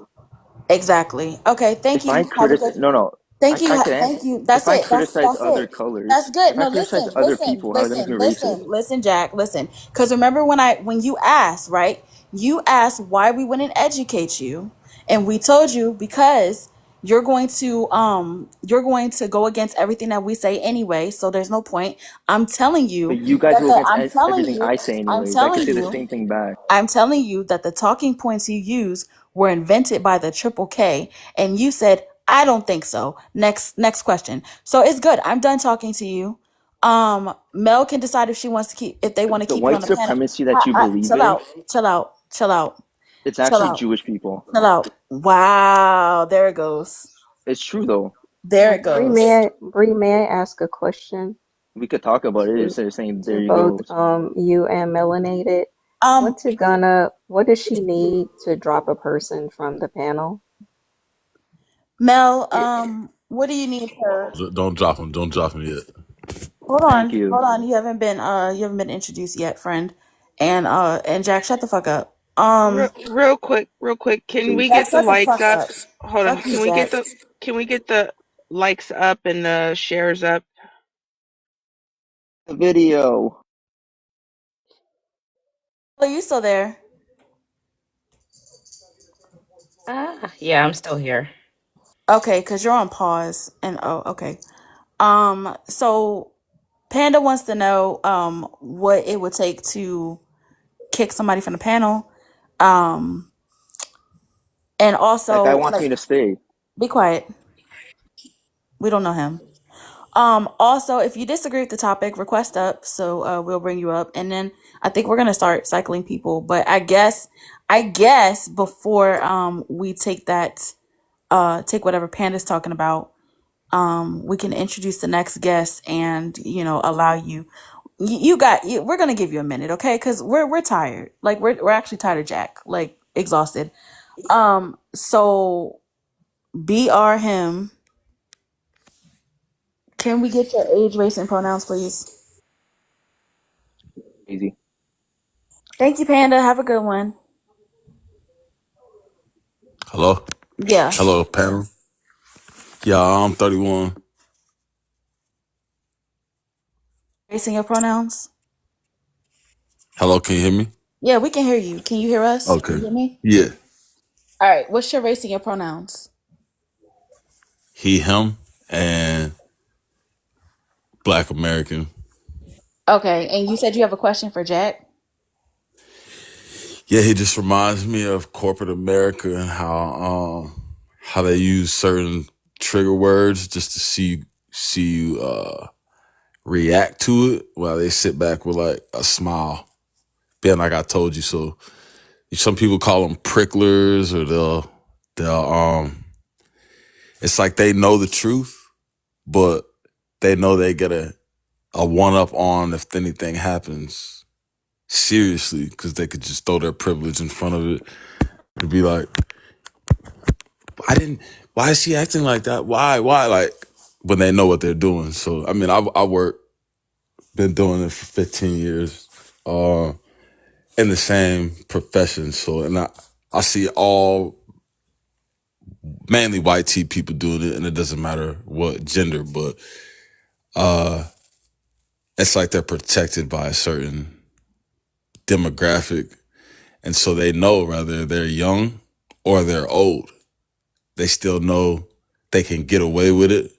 Exactly. Okay. Thank If I you. Have a criticize, good. no, Thank you. I could Thank answer. you. If That's I it. criticize That's other it. That's colors, good. if I No, criticize listen, other listen, people, how does that make me listen, racist? listen, listen, Jack, listen. Because remember when you asked, right? You asked why we wouldn't educate you, and we told you because you're going to go against everything that we say anyway. So there's no point. I'm telling But you you guys that go the against I'm telling everything you I say, I'm anyways. I could telling say the you same thing back. I'm telling you that the talking points you use were invented by the Triple K, and you said, I don't think so. Next question. So it's good. I'm done talking to you. Mel can decide if they want to The keep you white on the panel. supremacy that you believe Chill in, out. Chill out. Chill out. it's Chill actually out. Jewish people. Chill out. Wow. There it goes. It's true though. There it goes. Bree, may I ask a question We could talk about it to instead of saying there to you both go. you and Melanated? Um, What does she need to drop a person from the panel? Mel, what do you need her? Don't drop him. Don't drop him yet. Thank you. Hold on. You haven't been introduced yet, friend. And Jack, shut the fuck up. Real quick. Can we Jack, get the shut the likes fuck up? up. Hold on. Fuck you, Jack. Can we get the likes up and the shares up? The video. Are you still there? Yeah, I'm still here. Okay, because you're on pause. And oh, okay. So Panda wants to know what it would take to kick somebody from the panel. Um, and That guy also wants like, me to stay. be quiet. We don't know him. Also, if you disagree with the topic, request up, so we'll bring you up, and then I think we're gonna start cycling people. But I guess before we take whatever Panda's talking about, we can introduce the next guest, and allow you. We're gonna give you a minute, okay? Because we're tired. Like we're actually tired of Jack, like exhausted. So Br him. Can we get your age, race, and pronouns, please? Easy. Thank you, Panda. Have a good one. Hello? Yeah. Hello, panel. Yeah, I'm 31. Race and your pronouns? Hello, can you hear me? Yeah, we can hear you. Can you hear us? Can Okay. you hear me? Yeah. All right. What's your race and your pronouns? He, him, and Black American. Okay. And you said you have a question for Jack? Yeah, he just reminds me of corporate America and how they use certain trigger words just to see you react to it while they sit back with like a smile. Being like I told you so. Some people call them pricklers, or they'll it's like they know the truth, but they know they get a one up on if anything happens seriously, because they could just throw their privilege in front of it to be like, why is she acting like that? Why? Like, when they know what they're doing. So, I mean, been doing it for 15 years, in the same profession. So, and I see mainly white people doing it, and it doesn't matter what gender, but it's like they're protected by a certain demographic. And so they know whether they're young or they're old, they still know they can get away with it.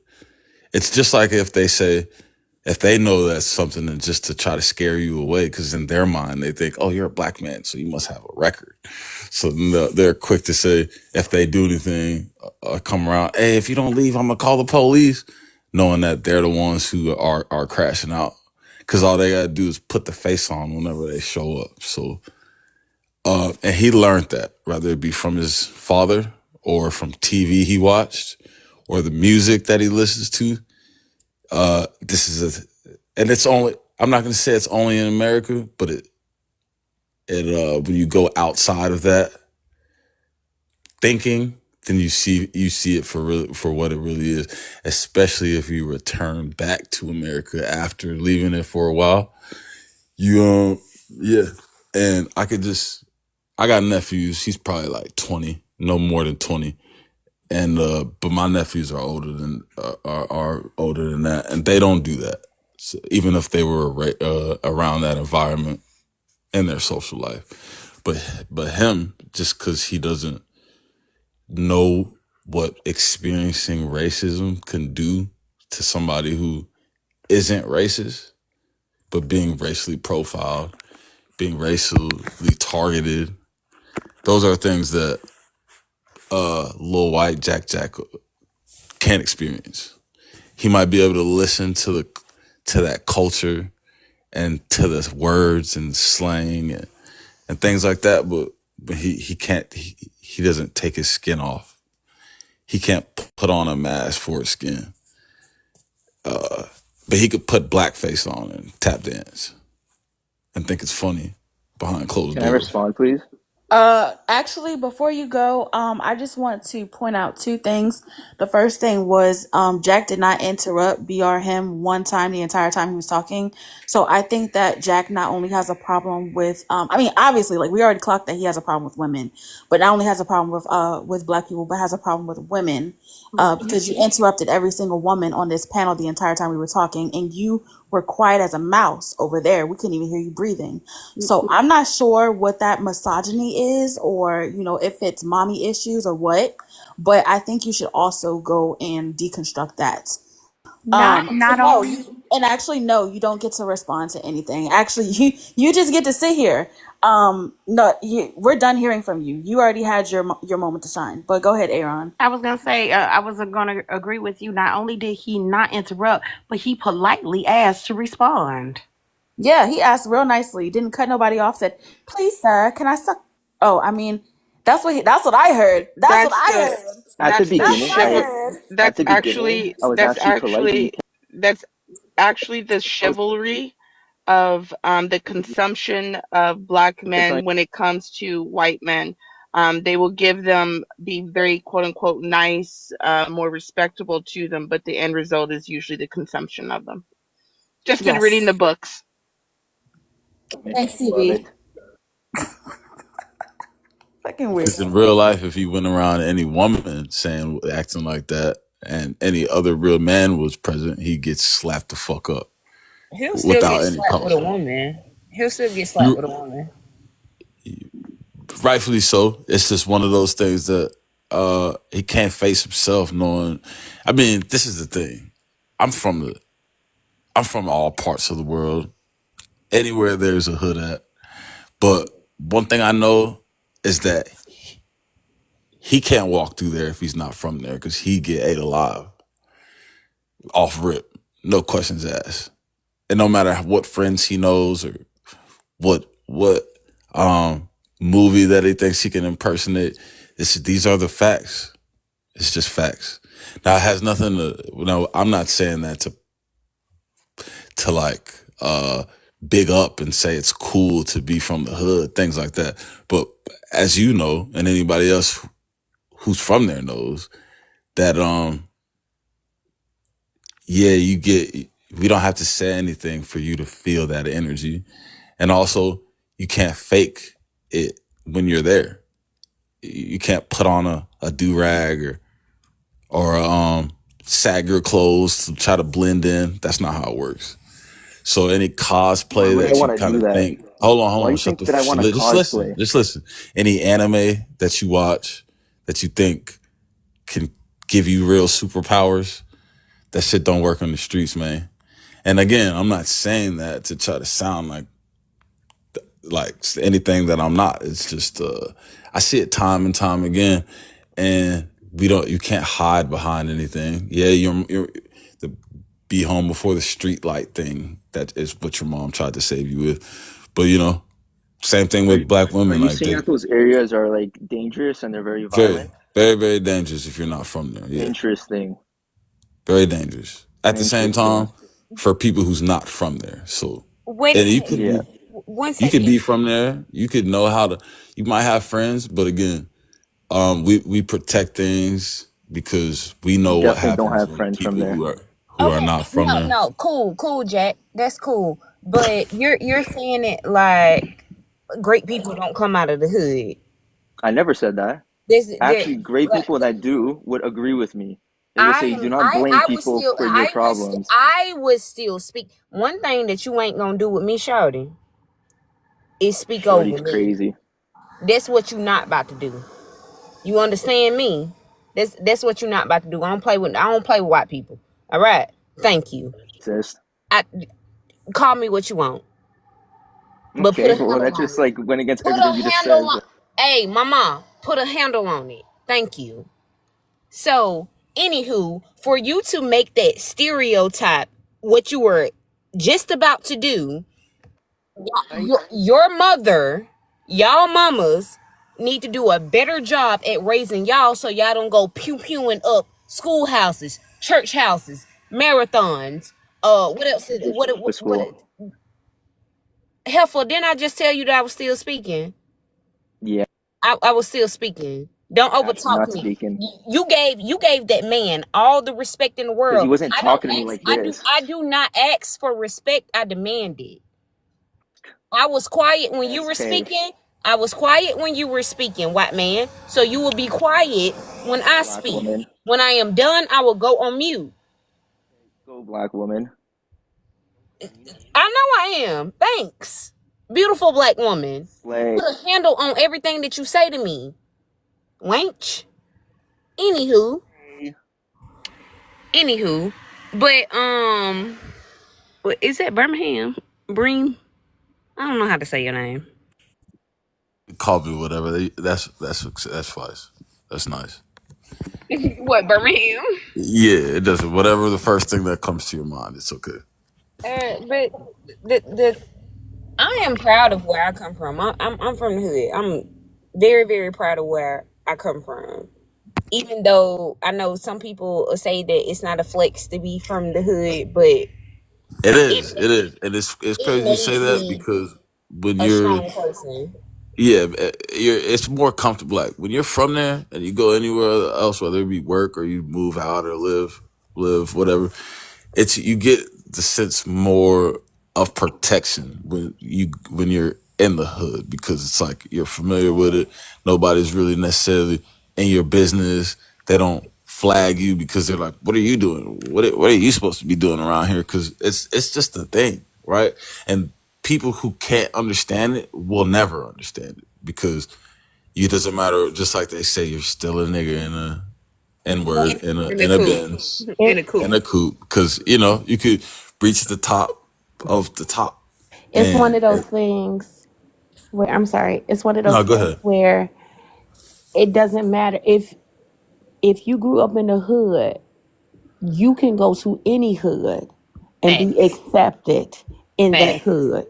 It's just like if they know that's something and just to try to scare you away, because in their mind, they think, oh, you're a black man, so you must have a record. So they're quick to say, if they do anything, come around, hey, if you don't leave, I'm going to call the police, knowing that they're the ones who are crashing out. Because all they got to do is put the face on whenever they show up. So, and he learned that, whether it be from his father or from TV he watched or the music that he listens to. And it's only, I'm not going to say it's only in America, but when you go outside of that thinking, then you see it for what it really is, especially if you return back to America after leaving it for a while. Yeah. And I got nephews. He's probably like 20, no more than 20. And but my nephews are older than are older than that, and they don't do that. So even if they were around that environment in their social life, but him, just because he doesn't know what experiencing racism can do to somebody who isn't racist, but being racially profiled, being racially targeted, those are things that Lil White Jack can't experience. He might be able to listen to that culture and to the words and slang and things like that, but he can't he doesn't take his skin off. He can't put on a mask for his skin. But he could put blackface on and tap dance and think it's funny behind closed Can I doors. respond, please? Actually, before you go, I just want to point out two things. The first thing was, Jack did not interrupt BR him one time the entire time he was talking. So I think that Jack not only has a problem with, I mean, obviously, like we already clocked that he has a problem with women, but not only has a problem with black people, but has a problem with women, because you interrupted every single woman on this panel the entire time we were talking, and you were quiet as a mouse over there. We couldn't even hear you breathing. So I'm not sure what that misogyny is, or, you know, if it's mommy issues or what, but I think you should also go and deconstruct that. So Not no, only and actually, no, you don't get to respond to anything. Actually, you just get to sit here. No, we're done hearing from you. You already had your moment to shine, but go ahead, Aaron. I was gonna say, I was gonna agree with you. Not only did he not interrupt, but he politely asked to respond. Yeah, he asked real nicely. Didn't cut nobody off. Said, "Please, sir, can I suck?" Oh, I mean, that's what I heard. That's what That's I the heard. At the that's the That's what beginning, I chival heard. at the beginning, I was that's actually politely. actually that's actually the I was. chivalry of the consumption of black It's men like when it comes to white men. They will give them, be very quote unquote nice, more respectable to them, but the end result is usually the consumption of them. Just been reading Yes. the books. Thanks, love CB. it. Fucking Because in weirdo. real life, if he went around any woman acting like that, and any other real man was present, he gets slapped the fuck up He'll still without get any slapped with a cause. woman. He'll still get slapped You with a woman. rightfully so. It's just one of those things that he can't face himself knowing. I mean, this is the thing. I'm from the I'm from all parts of the world. Anywhere there's a hood at. But one thing I know is that he can't walk through there if he's not from there because he get ate alive off rip, no questions asked. And no matter what friends he knows or what movie that he thinks he can impersonate, these are the facts. It's just facts. Now it has nothing to. No, I'm not saying that to like big up and say it's cool to be from the hood, things like that. But as you know, and anybody else who's from there knows that yeah, we don't have to say anything for you to feel that energy. And also you can't fake it when you're there. You can't put on a do-rag or sag your clothes to try to blend in. That's not how it works. So any Why cosplay would I that you want to kind do of that? think, hold Why do on, you shut think the, that I want to cosplay? just listen. Any anime that you watch that you think can give you real superpowers, that shit don't work on the streets, man. And again, I'm not saying that to try to sound like anything that I'm not. It's just I see it time and time again, and you can't hide behind anything. Yeah, you're the be home before the street light thing. That is what your mom tried to save you with. But same thing Are with black are women. you Like saying they that those areas are like dangerous and they're very very, violent? very, very dangerous if you're not from there. Yeah, Interesting. very dangerous. At the same Interesting. time, for people who's not from there. So, Wait a and minute. Yeah. One you could second. be from there. You could know how to. You might have friends, but again, we protect things because we know what Definitely don't happens have when friends from people there. who are Okay, not from no, there. no, cool, Jack. That's cool. But you're saying it like great people don't come out of the hood. I never said that. This, Actually, great like, people that do would agree with me. They would say, do not blame people for your problems. I would still speak. One thing that you ain't gonna do with me, shouting, is speak over Shorty's me. crazy. That's what you not about to do. You understand me? That's what you're not about to do. I don't play with white people. All right. Thank you. Sis. I call me what you want, but put Okay, a well, handle that on just it. like went against Put everything a you just handle said. on. Hey, mama, put a handle on it. Thank you. So, anywho, for you to make that stereotype what you were just about to do, your mother, y'all mamas need to do a better job at raising y'all so y'all don't go pew pewing up schoolhouses, church houses, marathons. What else? School. Helpful? Didn't I just tell you that I was still speaking? Yeah, I was still speaking. Don't actually overtalk not me. speaking. You gave that man all the respect in the Because he world. wasn't I don't talking to me ask. like this. I do not ask for respect. I demand it. I was quiet when you were SK. speaking. I was quiet when you were speaking, white man. So you will be quiet when I Black speak. woman. When I am done, I will go on mute. Go, black woman. I know I am. Thanks. Beautiful black woman. Slay. Put a handle on everything that you say to me. Wench. Anywho. Anywho. But is that Birmingham? Bream? I don't know how to say your name. Call me whatever. That's fine. That's nice. What, Birmingham? Yeah, it doesn't. Whatever the first thing that comes to your mind, it's okay. But the I am proud of where I come from. I'm from the hood. I'm very, very proud of where I come from. Even though I know some people say that it's not a flex to be from the hood, but It it is. It is, and it's it crazy you say made that me because when a you're strong person. yeah, it's more comfortable. Like when you're from there and you go anywhere else, whether it be work or you move out or live whatever, it's you get the sense more of protection when you're in the hood because it's like you're familiar with it. Nobody's really necessarily in your business. They don't flag you because they're like, "What are you doing? What are you supposed to be doing around here?" Because it's just a thing, right? And people who can't understand it will never understand it because it doesn't matter. Just like they say, you're still a nigga in a N word In the in a coop. Benz In the It in coop. a coupe because you could reach the top of the top It's one of those and things where I'm sorry. It's one of those no, go things ahead. where it doesn't matter if you grew up in the hood, you can go to any hood and be Facts. accepted in that Facts. hood.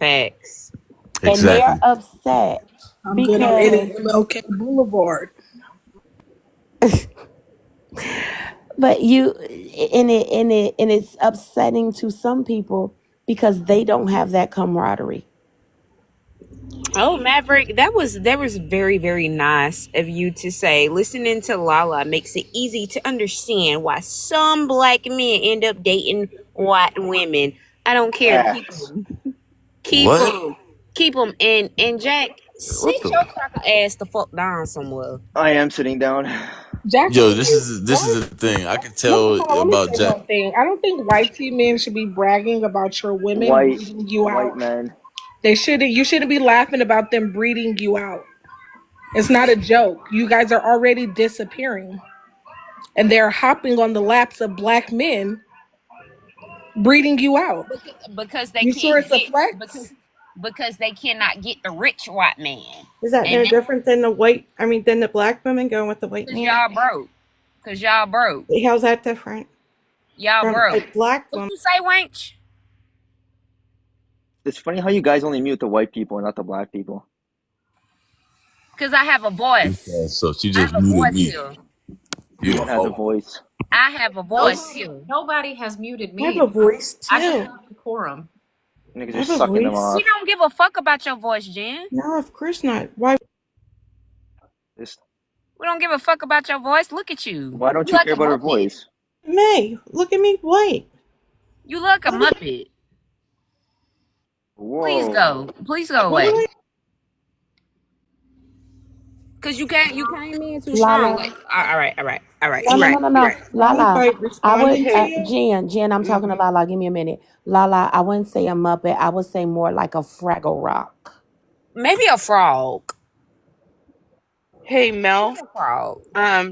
Facts. And they're Exactly. upset I'm good on because any MLK Boulevard. but it's upsetting to some people because they don't have that camaraderie. Oh, Maverick, that was very, very nice of you to say. Listening to Lala makes it easy to understand why some black men end up dating white women. I don't care. Facts. Keep What? them, keep them. And Jack, What sit the? your cracker ass the fuck down somewhere. I am sitting down. Jackie, Yo, this is the thing. I can let me, tell hold on, let me about say Jack. one thing. I don't think white tea men should be bragging about your women White, breeding you white out. men. They shouldn't. You shouldn't be laughing about them breeding you out. It's not a joke. You guys are already disappearing, and they're hopping on the laps of black men breeding you out. Because they You sure can't it's a get flex? because they cannot get the rich white man, Is that and no different than the white? I mean, than the black women going with the white because man? y'all broke. Because y'all broke. How's that different Y'all from a broke. black What woman? you say, Wench? It's funny how you guys only mute the white people and not the black people. Because I have a voice. So she I just have a muted voice me. here. You a Man has a hoe. voice. I have a voice Nobody, here. nobody has muted I have me. a voice I just too. have decorum. Niggas I have just a sucking them voice. We off. don't give a fuck about your voice, Jen. No, of course not. Why? This, We don't give a fuck about your voice. Look at you. why don't You you like care a about her Muppet. voice? May look at me white. You look a What? Muppet. Please Whoa. go. Please go What do away. I? Cause you came in too strong. Lala. Like, all right. No, You no, right. no, no, You no. right. Lala. Anybody I would, responding to Hey, you? Jen, I'm talking to hmm Lala. Give me a minute. Lala, I wouldn't say a Muppet. I would say more like a Fraggle Rock. Maybe a frog. hey, Maybe Mel. a frog.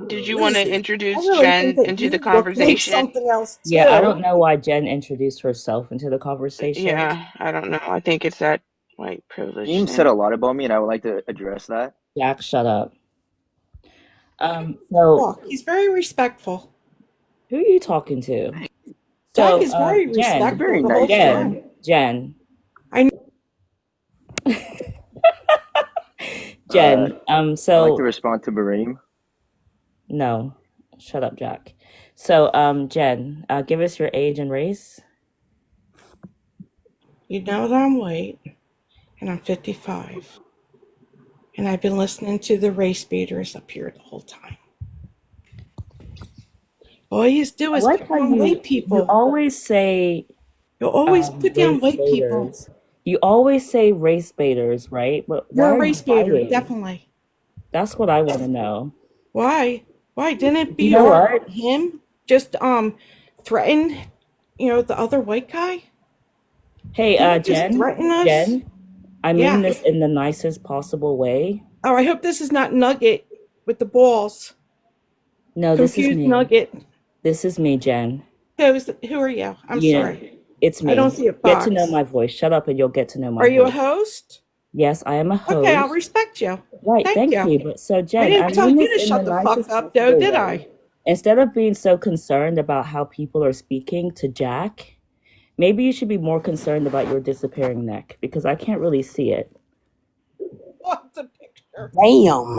Did you want to Lizzie, I introduce really think Jen that into the you look like conversation? something else Yeah, I too. don't know why Jen introduced herself into the conversation. Yeah, I don't know. I think it's that white privilege Reem said thing. a lot about me, and I would like to address that. Jack, shut up. So Look, he's very respectful. who are you talking to? Jack So, is very He's a Jen, respectful very the whole nice man. time. Jen, I know. Uh, Jen. I'd like to So respond to Bareem. no, shut up, Jack. So, Jen, give us your age and race. You know that I'm white, and I'm 55, and I've been listening to the race baiters up here the whole time. All you do I is like put how down white you people. always say You always put down race white people. baiters. You always say race baiters, right? But why You're a are you race baiter, fighting? definitely. That's what I want to know. Why? Why didn't You know BR what? him just threaten, the other white guy? Hey, Didn't he just Jen, threaten us? Jen, I mean Yeah. this in the nicest possible way. Oh, I hope this is not Nugget with the balls. No, this is Confused me. Nugget. This is me, Jen. Who are you? I'm You know, sorry. it's I don't me. see a Get to know box. my voice. Shut up and you'll get to know my Are you a voice. host? Yes, I am a Okay, I'll host. respect you. Right, Thank thank you. you. But so, I Jen, I didn't tell mean you this to in the shut the fuck nicest up, though, possible did way. I? Instead of being so concerned about how people are speaking to Jack, maybe you should be more concerned about your disappearing neck because I can't really see it. What's a picture? Damn.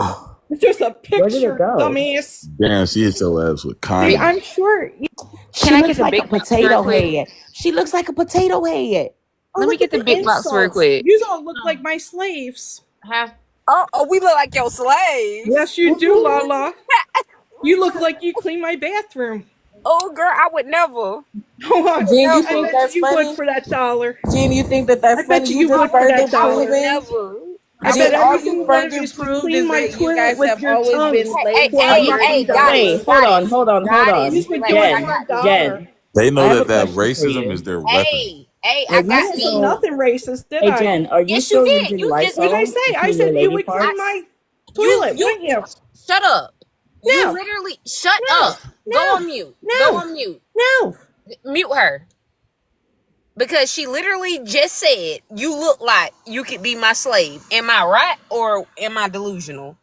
It's just a Where did it picture, go? dumbass. Damn, she hit your ass with See, Hey, kindness. I'm sure. can She I get looks the like a big box real potato quick? head. She looks like a potato head. Oh, Let me look get at the the big box real insults. quick. You all look like my slaves. Huh? Oh, we look like your slaves. Yes, you do, Lala. You look like you clean my bathroom. Oh, girl, I would never. I would Jen, you I think never. bet you that's you would funny? for that dollar. Jen, you think that I that's bet funny? you You you just would for further that I dollar. would proving. never. I I bet would Jen, all everything you you never. want to further do is to proved clean is my that you toilet guys with have your always tongue been Hey, slaves for to a hey, your hey, fucking goddess, dollar. oppressors. Wait, goddess, hold You on. goddess. would Relax. do it I for Jen, a got this. dollar. Jen, They I know have a that that question for racism is you. their weapon. I Are I you got didn't say this. still, nothing racist, did hey I? Jen, are you Yes, you still did. using You just What did I Lysol say? to I clean your said you lady would clean I parts? my toilet, wouldn't you? shut up. You No, literally shut no, up. Go no, on mute. Go no, on mute. no. Mute her. Because she literally just said you look like you could be my slave. Am I right or am I delusional?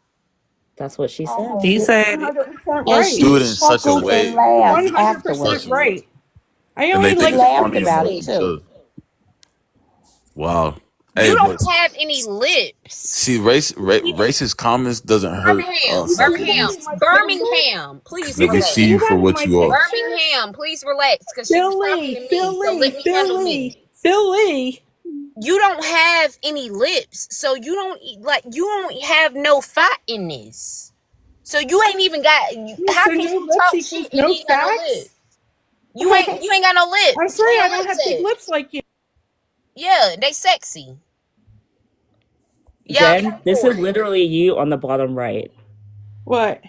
That's what she said. He You're said, 100% and right. Do it she in such a chuckled and way You're laughed 100% afterwards. right. I and they only She think like it's to laughed funny about amongst it participate. each too. other. Wow. You Hey, don't but have any lips. see, racist comments doesn't hurt Birmingham, You some see that people. Birmingham, in my picture? Birmingham. Please Let You me can relax. see see you for that in what my you are. picture? Birmingham, please relax. Because she was talking Philly, to me. So let Philly, me handle me. Philly, Philly. You don't have any lips. So you don't you don't have no fat in this. So you ain't even got how So can no you lips talk shit equals and no you ain't got no lips? facts? You ain't got no I'm lips. sorry Where I your don't lips have big at? lips like you. Yeah, they sexy. Y'all Jen, go this for is it. literally you on the bottom right. What?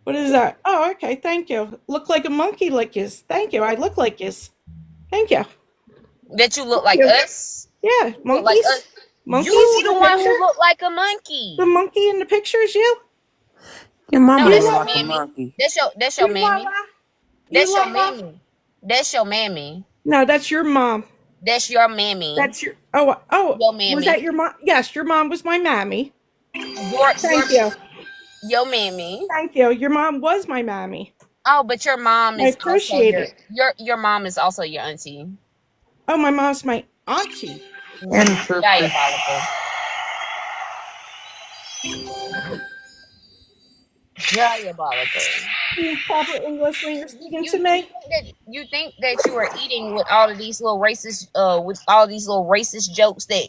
What is that? Oh, okay. Thank you. Look like a monkey like this. Thank you. I look like this. Thank you. That you look Thank like you. us. Yeah, You look like us. monkeys. Monkeys You in the the one picture. who look like a The monkey. monkey in the picture is you. Your No, mama You that's look your like a Lala. mammy. monkey. That's your You mammy. Lala. You That's your Lala. mammy. That's your mammy. No, that's your mom. That's your mammy. That's your. Oh. Your Was that mammy. your mom? Yes, your mom was my mammy. Your Thank you. your mammy. Thank you. Your mom was my mammy. Oh, but your mom I is also appreciate it. your mom is also your auntie. Oh, my mom's my auntie. And sister. Diabolical. Diabolical. Use proper English when you're speaking to me. You think that you are eating with all of these little racist jokes that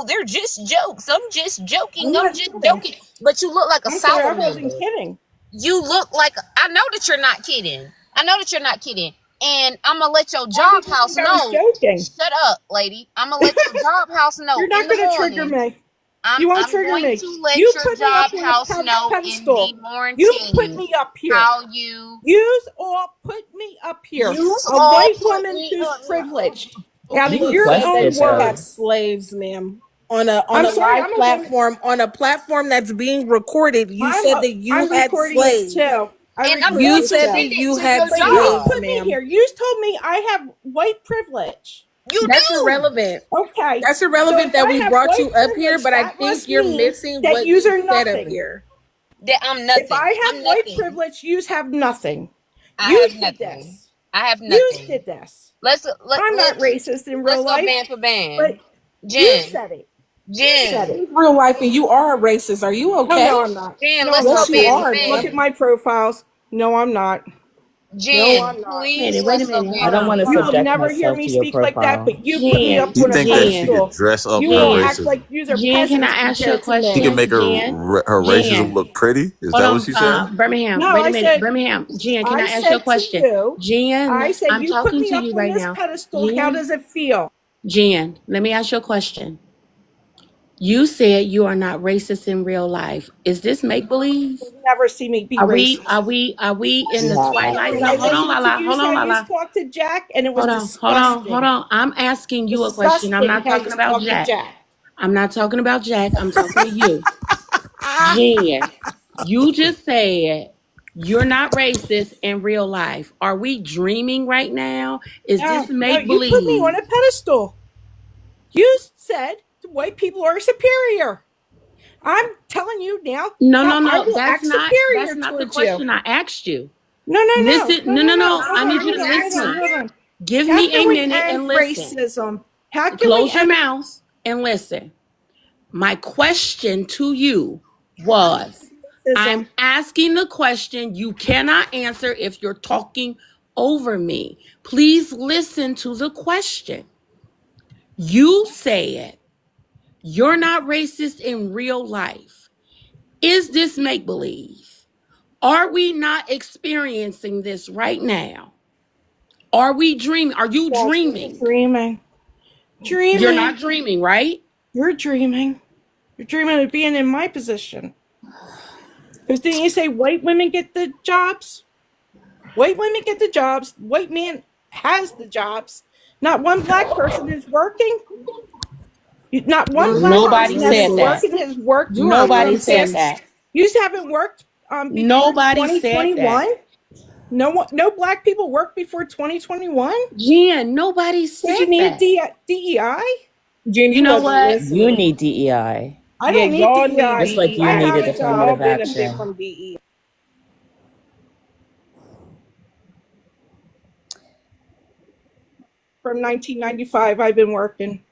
they're just jokes. I'm just joking. I'm I'm not just kidding. joking. But you look like a I'm sorry, I wasn't salamander. kidding. You look like I know that you're not kidding. I know that you're not kidding. And I'm gonna let your Why did job you house think I was know. joking? Shut up, lady. I'm gonna let your job house know You're in not the going to trigger morning. me. You won't I'm trigger going me. to let You your put me up job on a house know in the pedestal. You put morning me up here. how you Yous all put me up here. use A all white put woman me who's up. privileged. Out of You You your said own requested that you have those. words. slaves, ma'am, on I'm a sorry, live I'm a woman. platform that's being recorded. You said that you I'm had recording this slaves. too. I And I'm recorded You going this to said too. that send it you to had your But yous job. slaves, put me ma'am. here. Yous told me I have white privilege. You That's do. irrelevant. Okay. That's So irrelevant if that I we have brought you white up here, privilege, but I that think must you're mean missing that what yous you are said up nothing. here. That I'm If I nothing. have I'm white nothing. privilege, yous have nothing. I You have did nothing. this. I have Yous nothing. did this. Let's let I'm not let's racist in real let's go life, band for band. but you Jen, said it. You This said Jen, it. is real life, and you are a racist. Are you No, okay? no, I'm not. Jen. No, Let's I'm go Yes, not. you band for are. Look at band. my profiles. No, I'm not. No, Jen, I'm not. please Wait a let's go minute. I band Hold don't for on. want to Hold You will on. subject never hear myself me to your speak like that, profile. but you put me up Jen, You on a think that she Jen, could pedestal. dress up You her all Jen, act like racism? yous are Jen, can peasants I ask you a compared to She men. can question? make Jen, her racism Jen. look pretty. Is Hold that what on, she said? Birmingham. No, Wait a I minute, said, Birmingham. Jen, can I I ask you a said to question? you, I Jen, said, I'm you put talking me to up you on right this now. pedestal. How Jen, does it feel? Jen, let me ask you a question. You said you are not racist in real life. Is this make believe? You'll never see me be Are we racist. are we are we in You the haven't. twilight And zone? I Hold on, listened to Lala. you Hold on, how you Lala. talked to Jack, and it was Hold disgusting. on. I'm asking you a question. I'm Disgusting not how talking you about talked to Jack. Jack. I'm not talking about Jack. I'm talking to you. Jen, you just said you're not racist in real life. Are we dreaming right now? Is No, this no, make you put me on believe? a pedestal. You said white people are superior. I'm telling you now No, how no, I no. will act That's superior not the towards you. question I asked you. No, no, no, Listen, no, no, no, no, no. no. Hold I on, need you hold to on, hold on, listen. hold on. Give How me a can we minute end and listen. racism? How can we Close your end? mouth and listen. My question to you was I'm Racism? asking the question. You cannot answer if you're talking over me. Please listen to the question. You said you're not racist in real life. Is this make believe? Are we not experiencing this right now? Are we dreaming? Are you Yes, we're dreaming? dreaming. You're Dreaming. not dreaming, right? You're dreaming. You're dreaming of being in my position. Because didn't you say white women get the jobs? White women get the jobs. White man has the jobs. Not one black person is working. Not one black You are Nobody person that said is that. working racist. has worked You are Nobody said past. racist. that. You haven't worked before Nobody said that. 2021. No one, no black people worked before 2021. Jen, nobody Did said you need that. DEI? Jen, You you know wasn't what? You listening. need DEI. I Yeah, don't need y'all need DEI. Just like you I have needed a DEI. We all job affirmative benefit action. from DEI. from 1995. I've been working.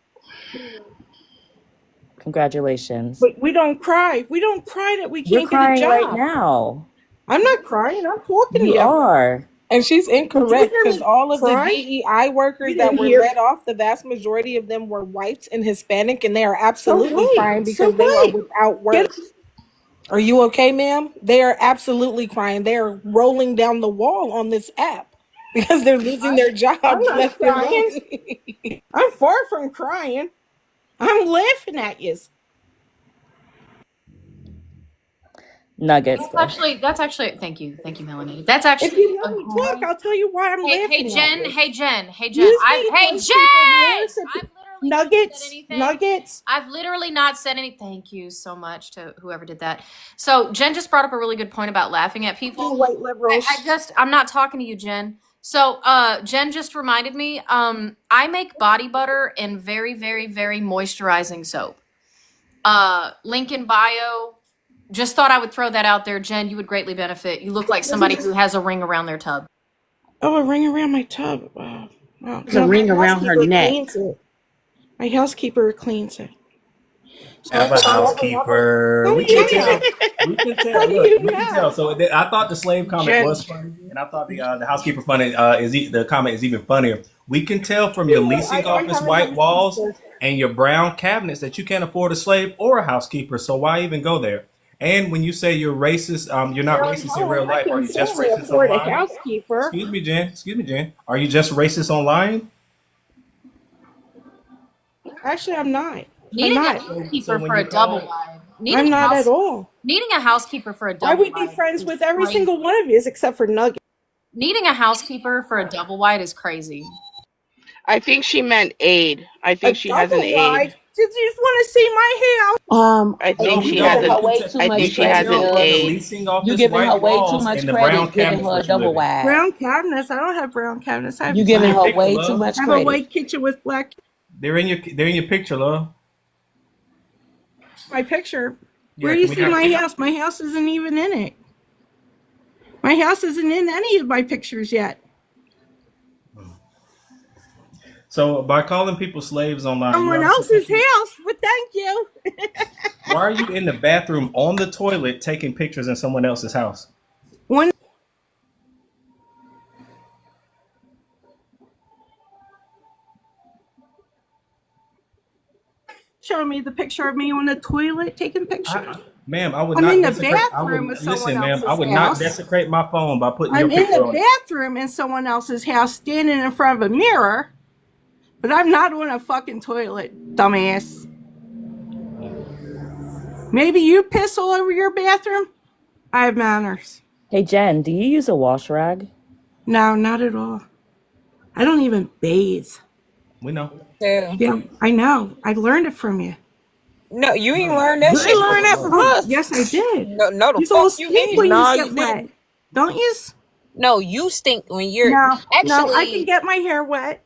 Congratulations. But we don't cry. We don't cry that we You're can't get a crying right job. now. I'm not crying. I'm talking to You you. are. And she's Did you incorrect hear because me all of the cry? DEI You workers that didn't were hear. let off, the vast majority of them were white and Hispanic, and they are So absolutely what? crying So because they are what? without Get work. Are you okay, ma'am? They are absolutely crying. They are rolling down the wall on this app because they're losing their I'm jobs not left and crying. right. I'm far from crying. I'm laughing at you. Nuggets, though. That's actually thank you, Melanie. That's actually If you a let me talk, great I'll tell you why I'm Hey laughing at Jen, you. hey Jen. You I made Hey white people more Jen! I've literally not said nuggets, anything. nuggets. I've literally not said any thank you so much to whoever did that. So Jen just brought up a really good point about laughing at You people. white liberals. I'm not talking to you, Jen. So Jen just reminded me, I make body butter and very, very, very moisturizing soap. Link in bio. Just thought I would throw that out there, Jen. You would greatly benefit. You look like somebody who has a ring around their tub. Oh, a ring around my tub. Wow. Wow. There's a No, my ring around her housekeeper neck. cleans it. My housekeeper cleans it. So Have a housekeeper. how do We can you tell. know? We can How tell. do Look, you we can tell. know? So I thought the slave comment Jen, was funny, and I thought the housekeeper funny the comment is even funnier. We can tell from your You know, leasing I office have a white walls housekeeper. and your brown cabinets that you can't afford a slave or a housekeeper. So why even go there? And when you say you're racist, you're not Well, racist in home. real I life. Are can you just certainly racist afford a online? housekeeper. Excuse me, Jen. Excuse me, Jen. Are you just racist online? Actually, I'm not. I'm Needing a not. So housekeeper when for you a double call, wide. I'm not at all. Needing a housekeeper for a I double would be wide friends is with every crazy. single one of you except for Nugget. Needing a housekeeper for a double wide is crazy. I think she meant aid. I A think she has an double aid. wide? Did you just want to see my house? I no, think we she don't. has But an. you can tell. I We think she can has an tell by the aid. leasing office white walls and the brown cabinets that you live in. Brown cabinets? I don't have brown cabinets. I have It's in your black. picture, love. I have a white kitchen with black. They're in your picture, love. My picture. Where Yeah, do you can we see have? my house? My house isn't even in it. My house isn't in any of my pictures yet. So by calling people slaves online, you Someone obviously else's think you. house. But thank you. Why are you in the bathroom on the toilet taking pictures in someone else's house? One. Showing me the picture of me on the toilet taking pictures. Ma'am, I would I'm not in the desecrate. I bathroom of would someone listen, ma'am. I else's would not house. desecrate my phone by putting your I'm in picture the on it. bathroom in someone else's house standing in front of a mirror, but I'm not on a fucking toilet, dumbass. Maybe you piss all over your bathroom? I have manners. Hey, Jen, do you use a wash rag? No, not at all. I don't even bathe. We know. Yeah. Yeah, I know. I learned it from you. No, you ain't No, learned that you shit ain't from never us. learned. Oh, yes, I did. No, the You all fuck you stink when ain't. you No, get you wet, didn't. don't you? No, you stink when you're No, no, I can actually get my hair wet.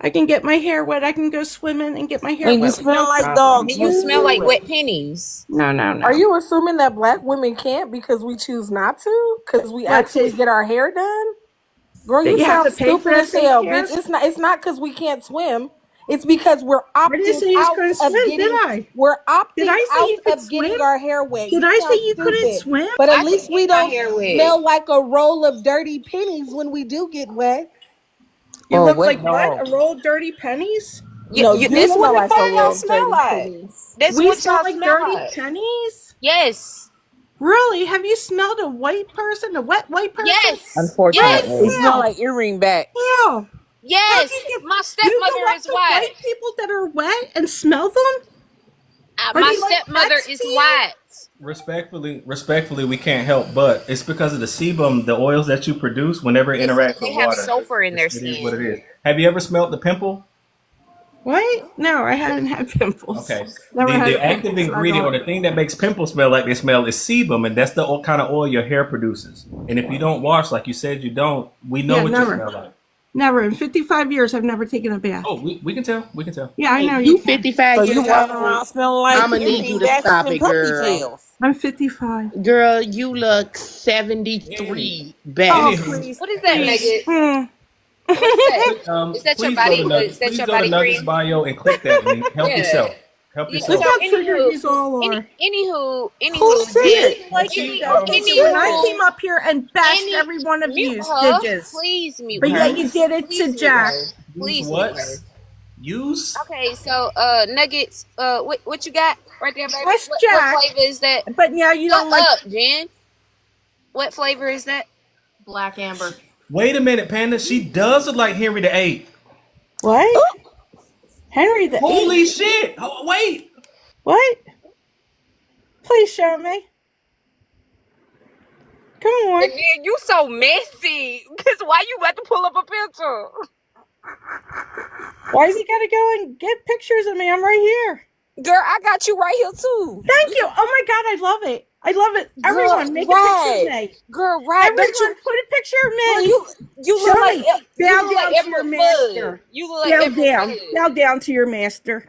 I can get my hair wet. I can go swimming and get my hair when you wet with no smell like problem. dog. You smell like wet pennies. No, no, no. Are you assuming that black women can't because we choose not to? Because we actually get our hair done? Girl, you sound stupid as hell, bitch. It's not because we can't swim. It's because we're I didn't opting say you out couldn't of swim, did getting. I? We're Did opting I say out you could of getting swim? our hair wet. Did You I say sound you couldn't stupid. swim? But at I can least we get my don't hair wet. smell like a roll of dirty pennies when we do get wet. You Oh, look wet like what? dog. A roll of dirty pennies? No, this smell what like a y'all roll of smell dirty like. pennies. That's We what smell y'all like smell dirty like. pennies? Yes. Really? Have you smelled a white person? A wet white person? Yes. How do Yes. you Unfortunately. They smell smell? like earring backs. How? How do Yes. you get? My You stepmother go up is to white. white people that are wet and smell them? Are My they like stepmother pets is to you? white. Respectfully, we can't help, but it's because of the sebum, the oils that you produce, whenever it Listen, interacts with they have water, sulfur in their it is what it skin. is. Have you ever smelled the pimple? What? No, I haven't had pimples. Okay. Never had The a pimple, active so I ingredient or don't. the thing that makes pimples smell like they smell is sebum, and that's the kind of oil your hair produces. And if you don't wash, like you said you don't, we know Yeah, what you smell never. like. Never. In 55 years, I've never taken a bath. Oh, we can tell. We can tell. Yeah, I Hey, know you you can. 55 So you years walking old. around smelling like I'm gonna need you earring to backs stop and it, puppy girl. tails. I'm 55. Girl, you look Any, 73 Oh, best. anywho, please, What is that, please. Nugget? What is that? Is that your please go to body? Nuggets. Is that Please your go to body Nuggets cream? bio and click that link. Help Yeah. yourself. Help Look yourself. how So triggered anywho, you all are. anywho, You Jen, didn't like it, did you? When I anywho, came up here and bashed every one of mute you, her. did you? Please mute But yet her. you did it to Please mute Jack. her. Use Please mute her. what? Use? Okay, so Nuggets, what you got right there, baby? That's What Jack. flavor is that? But yeah, you Shut don't like. up, Jen. What flavor is that? Black Amber. Wait a minute, Panda. She does look like Henry VIII. What? Henry the Holy Eighth? shit. Oh, wait. What? Please show me. Come on. And then you so messy. Cause why you about to pull up a picture? Why is he gotta go and get pictures of me? I'm right here. Girl, I got you right here too. Thank you. Oh my god, I love it. I love it. Everyone, make a picture of me. Girl, right. Everyone, put a picture of Girl, me. you Show look like me. you Bow look like down to your Edward master. Mudd. You look like Bow Edward down. Mudd. Bow down to your master.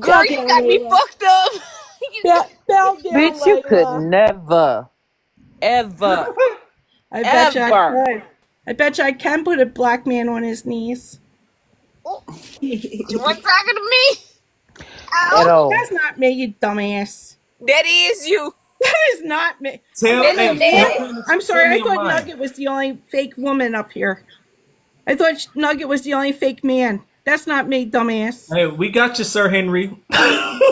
Girl, Bow you down, got me Layla. fucked up. Bow down, Bitch, you could Layla. never, ever, I bet you I ever. could. I bet you I can put a black man on his knees. You want talking to me? At Ow. all. That's not me, you dumbass. That is you. That is not me. Tell, Wait a hey, minute. tell, I'm tell sorry. me I your thought mind. Nugget was the only fake woman up here. I thought Nugget was the only fake man. That's not me, dumbass. Hey, we got you, Sir Henry.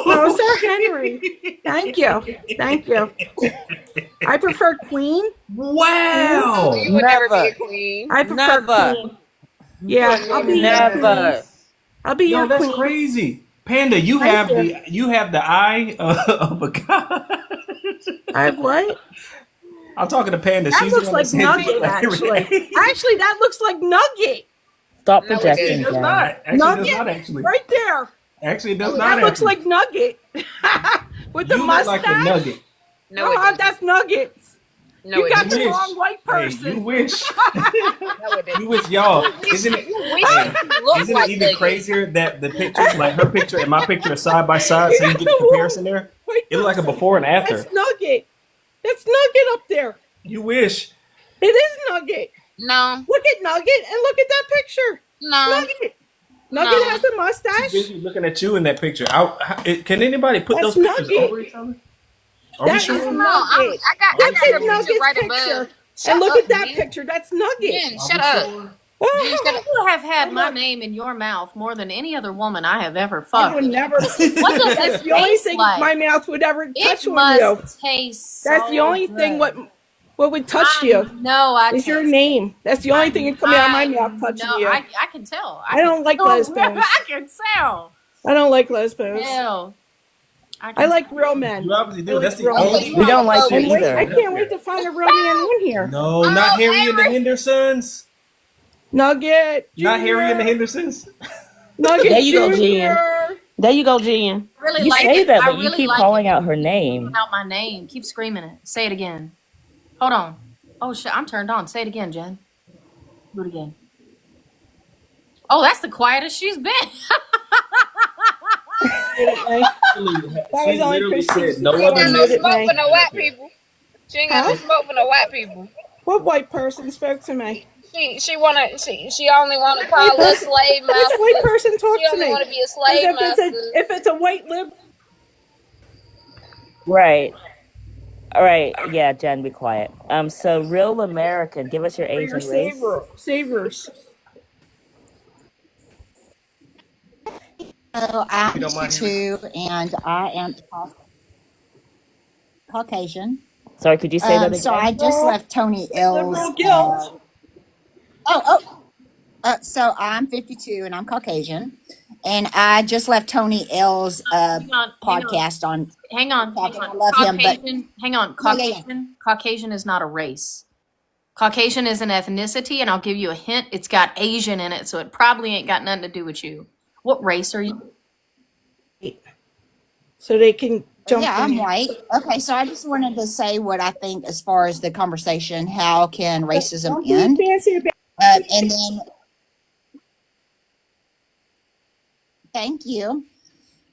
Oh, Sir Henry. Thank you. Thank you. I prefer Queen. Wow. You would never be Never, a queen. I prefer never, Queen. Yeah, I'll be your queen. never. I'll be Yo, your that's queen. crazy. Panda, you Thank have you. the eye of a god. I have what? I'm talking to Panda. That She's the looks one that like said you look Nugget, like actually. Harry. Actually, that looks like Nugget. Stop No, it Actually, it projecting, does doesn't. Jen. not. Actually, it does not. Nugget, Actually, right there. actually, it does No, it not. That looks Actually, like Nugget with the you look like the mustache. Nugget. no, it doesn't. That's Nuggets. No, You it got You the doesn't. wish. wrong white Hey, person. you wish. No, it doesn't. You wish, y'all. You wish Isn't it? you wish Hey, that you look isn't it like even Nugget. crazier that the pictures, like her picture and my picture, are side by side, You so you got get the the wrong comparison there? white It look like a person. before and after. That's Nugget. That's Nugget up there. You wish. It is Nugget. No, Look at Nugget and look at that picture. no, Nugget. Nugget no. has a She's mustache. busy looking at you in that picture. Can anybody put That's those pictures Nugget. over each other? Are we That is sure? I don't know. Nugget. I Look got at her picture Nugget's right picture. above. Shut And look up, at that Jen. picture. That's Nugget. Jen, Are shut we up. sure? Jen, shut up. You have had my Look, name in your mouth more than any other woman I have ever I fucked. would never. What does That's it the only taste thing like? my mouth would ever It touch on you. must taste That's the so only thing good. what would touch I you know I is your taste. name. That's the only thing that come out of my mouth touching No, you. I can tell. I don't like lesbos. I can tell. I don't like lesbos. Hell, I like real men. You obviously I do. like That's the real only. men. We don't like you And wait, either. I can't wait to find a real man on here. No, not Harry and the Hendersons. Nugget. Not Harry and the Junior. Hendersons. Nugget There you go, Jen. Junior. There you go, Jen. I really You like say it. that, I but you really keep like calling it. out her Keep name. out my name. Keep screaming it. Say it again. Hold on. Oh shit, I'm turned on. Say it again, Jen. Do it again. Oh, that's the quietest she's been. That was only Literally because said she no She ain't other got no man. smoke for no white people. She ain't got no Huh? smoke for no white people. What white person spoke to me? She only wanna White call us person. slave Which white masters. person talk She to only me? wanna be a 'Cause slave master. if it's a white liberal Right. All right. Yeah, Jen, be quiet. So real American, give us your or age your and race. savers. So You I'm don't mind hearing? 52 and I am Caucasian. Sorry, could you say that So I again? just left Tony Liberal L's. guilt. So I'm 52 and I'm Caucasian, and I just left Tony L's Hang on. podcast on Hang on. TikTok, and I love him. But Hang on. yeah. Caucasian is not a race. Caucasian is an ethnicity, and I'll give you a hint. It's got Asian in it, so it probably ain't got nothing to do with you. What race are you? So they can jump Yeah, in. I'm white. Okay, so I just wanted to say what I think as far as the conversation. How can racism Don't be end? fancy about And then, thank you.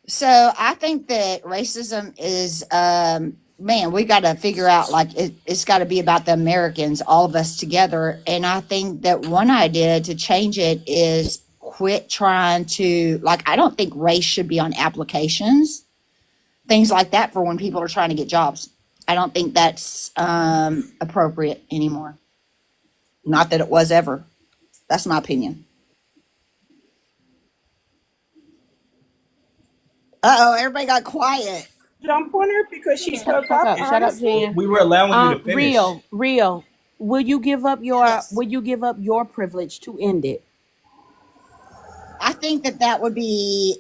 So I think that racism is, man, we got to figure out like it's got to be about the Americans, all of us together. And I think that one idea to change it is quit trying to, like, I don't think race should be on applications, things like that, for when people are trying to get jobs. I don't think that's appropriate anymore. Not that it was ever. That's my opinion. Everybody got quiet. jump on her because she spoke Shut up. up. Shut up, Honestly, Jen. We were allowing you to finish. Real. Will you give up Yes. your privilege to end it? I think that would be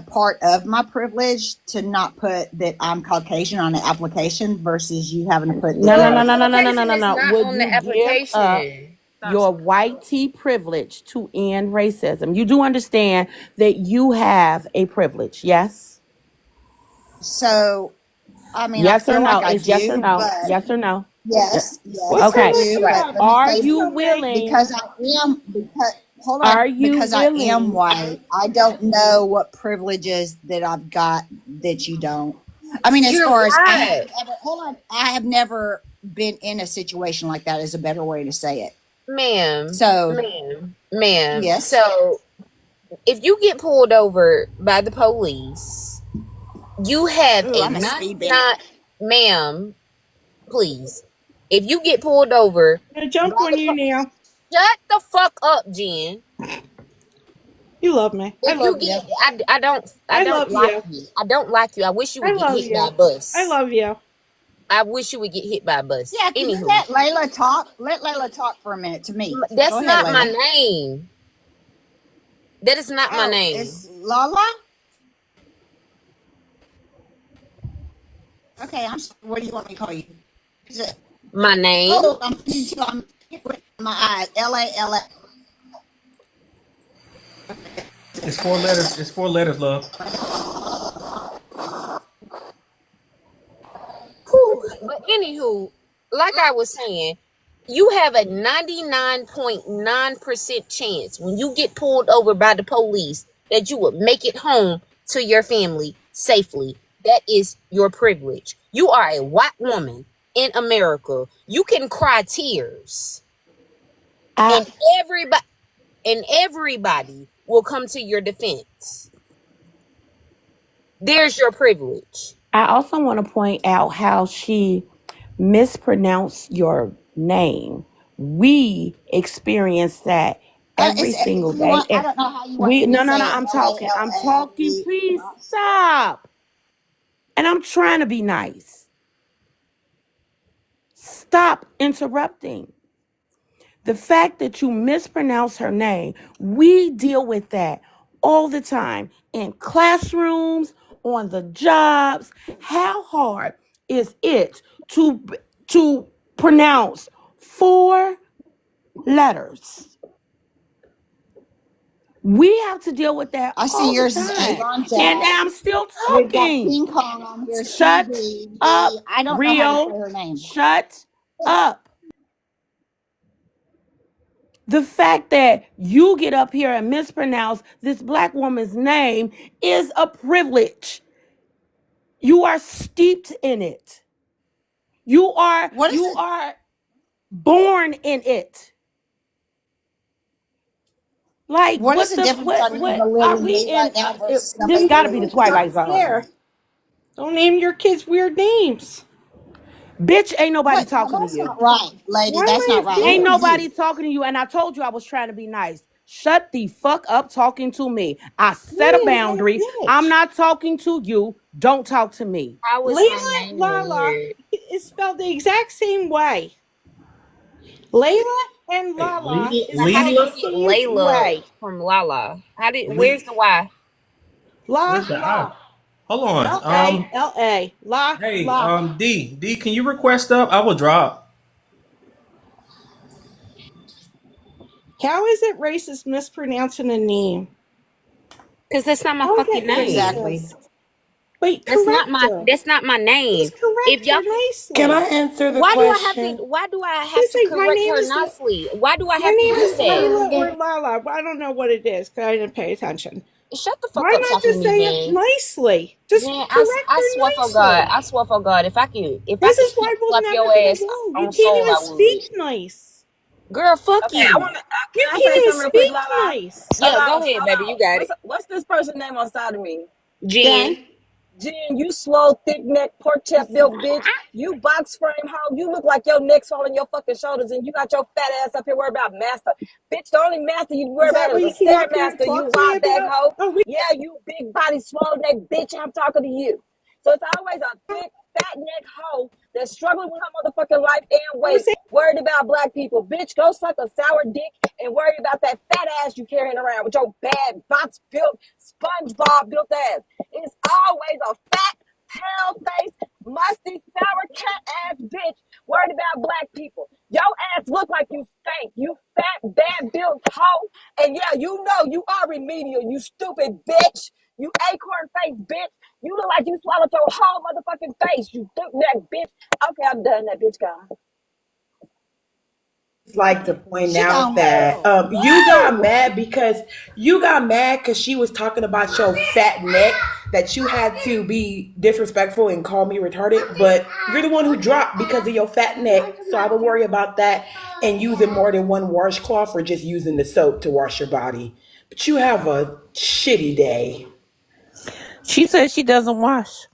part of my privilege to not put that I'm Caucasian on an application versus you having to put No. Caucasian is not Will on the you give up application. your white tea privilege to end racism? You do understand that you have a privilege, yes? So, I mean, Yes I or feel no? like I It's yes or do, no. but Yes or no? yes, what Okay. I privilege do. you But have? let me Are tell you Tell me. willing? because hold Are on, you because I am willing? white, I don't know what privileges that I've got that you don't. I mean, as You're far as white. I have never been in a situation like that is a better way to say it. Ma'am. So, yes. So if you get pulled over by the police, you have Ooh, a I'm a speed bump. not, ma'am, please. If you get pulled over, I'm gonna jump on you now. shut the fuck up, Jen. You love me. I If you love you. get, I don't love like you. I don't like you. I wish you I would get love hit by you. a bus. I love you. I wish you would get hit by a bus. Yeah, can you Anywho, let Layla talk? Let Layla talk for a minute to me. that's Go ahead, not my Layla. name. That is not my Oh, name. it's Lala? Okay, I'm sorry. What do you want me to call you? Is it? My name. Oh, I'm my eyes. L-A. It's 4 letters. It's 4 letters, love. Whew. But anywho, like I was saying, you have a 99.9% chance when you get pulled over by the police that you will make it home to your family safely. That is your privilege. You are a white woman in America. You can cry tears, I and everybody will come to your defense. There's your privilege. I also want to point out how she mispronounced your name. We experience that every It's single you day. want. I And don't know how you want we me to no, say it. I'm talking. I'm talking. L-A-L-A-V. Please stop. And I'm trying to be nice. Stop interrupting. The fact that you mispronounce her name, we deal with that all the time in classrooms, on the jobs. How hard is it to pronounce 4 letters? We have to deal with that I see all the yours is time. Avon And Jack. I'm still We've got talking. King Kong on here. Shut CBD. up, I don't know how to say Rio. her name. Shut up. The fact that you get up here and mispronounce this black woman's name is a privilege. You are steeped in it. You are What is you it? are born in it. Like What is what the the difference on naming a what are little we me right in? now versus This somebody got to be the really Twilight young? Zone. Fair. Don't name your kids weird names. Bitch, ain't nobody What? No, talking to that's you. not right, lady. Why That's not would right. it Ain't Who are be? nobody you? talking to you. And I told you I was trying to be nice. Shut the fuck up talking to me. I set a Leia ain't no boundary. I'm bitch. not talking to you. Don't talk to me. How is my Layla and name Lala weird? is spelled the exact same way. Layla and Hey, Lala is Now, how did spelled the you Leela. get same Layla way. from Lala? Le- Where's the Y? La Where's the I? la. Hold on. Lala. La Hey, la. D, can you request up? I will drop. How is it racist mispronouncing a name? Because that's not my How is fucking that name. Exactly. racist? Wait, correct her. That's not my name. Just If correct her y'all Can I nicely. answer the question? why do I have Just to like correct her nicely? Why do I my have to name do is that? Layla or Lala. But I don't know what it is because I didn't pay attention. Shut the fuck Why up not talking to just me, say it Jen. nicely? Just Jen, correct I her swear for God, nicely. if I This could is keep why we'll slap never your get ass along. You on can't soul, even I would. speak nice. Girl, fuck Okay, I you. want to. You Can I can't say even something real quick, speak Lala? nice. Yeah, go Slow ahead, baby. You down. got it. What's this person's name on side of me? Jen. Jen. Jen, you slow, thick neck, pork chop built bitch. You box frame hoe. You look like your neck's all on your fucking shoulders, and you got your fat ass up here worried about master. Bitch, the only master you worry Is that about what is you a came up here to stairmaster. You talk to me wide bag about? hoe. Oh, we Yeah, you big body, swallow neck bitch. I'm talking to you. So it's always a thick, fat neck hoe that's struggling with her motherfucking life and I was weight, worried about black people. Bitch, go suck a sour dick and worry about that fat ass you carrying around with your bad box built, SpongeBob built ass. It's always a fat, pale face, musty, sour cat ass bitch worried about black people. Your ass look like you stink. You fat, bad built hoe. And yeah, you know you are remedial, you stupid bitch. You acorn face bitch. You look like you swallowed your whole motherfucking face, you thick neck bitch. Okay, I'm done. That bitch gone. like to point She out gone. that you got mad because she was talking about your fat neck that you had to be disrespectful and call me retarded, but you're the one who dropped because of your fat neck. So I would worry about that and using more than one washcloth or just using the soap to wash your body. But you have a shitty day. She says she doesn't wash.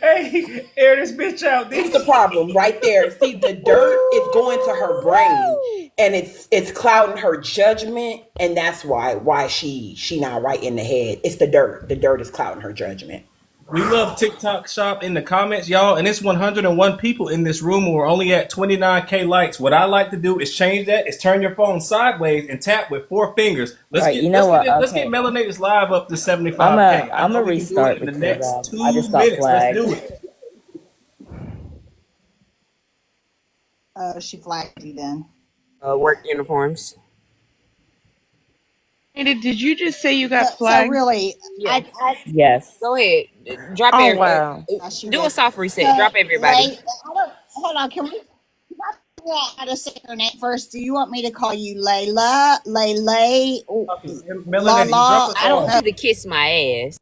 Hey, air this bitch out, That's D. the problem right there. See, the dirt is going to her brain and it's clouding her judgment, and that's why she not right in the head. It's the dirt. The dirt is clouding her judgment. We love TikTok shop in the comments, y'all, and it's 101 people in this room. We're only at 29K likes. What I like to do is change that. Is turn your phone sideways and tap with 4 fingers. All right, you know what? Let's get Okay, Melanators live up to I'm 75K. a I I'm know a we can do it restart in the because next I just two got minutes. Let's flagged. do it. She flagged you then. Work uniforms. Andy, did you just say you got So flagged? really, Yeah. Yes. Go ahead. Drop Oh, every. wow. she Do a did. soft reset. So Drop everybody. Lay, I don't, hold on. Can I figure out how to say her name first? Do you want me to call you Layla, Lay, Okay, La Melanated, drop La? us I don't off. know. You to kiss my ass.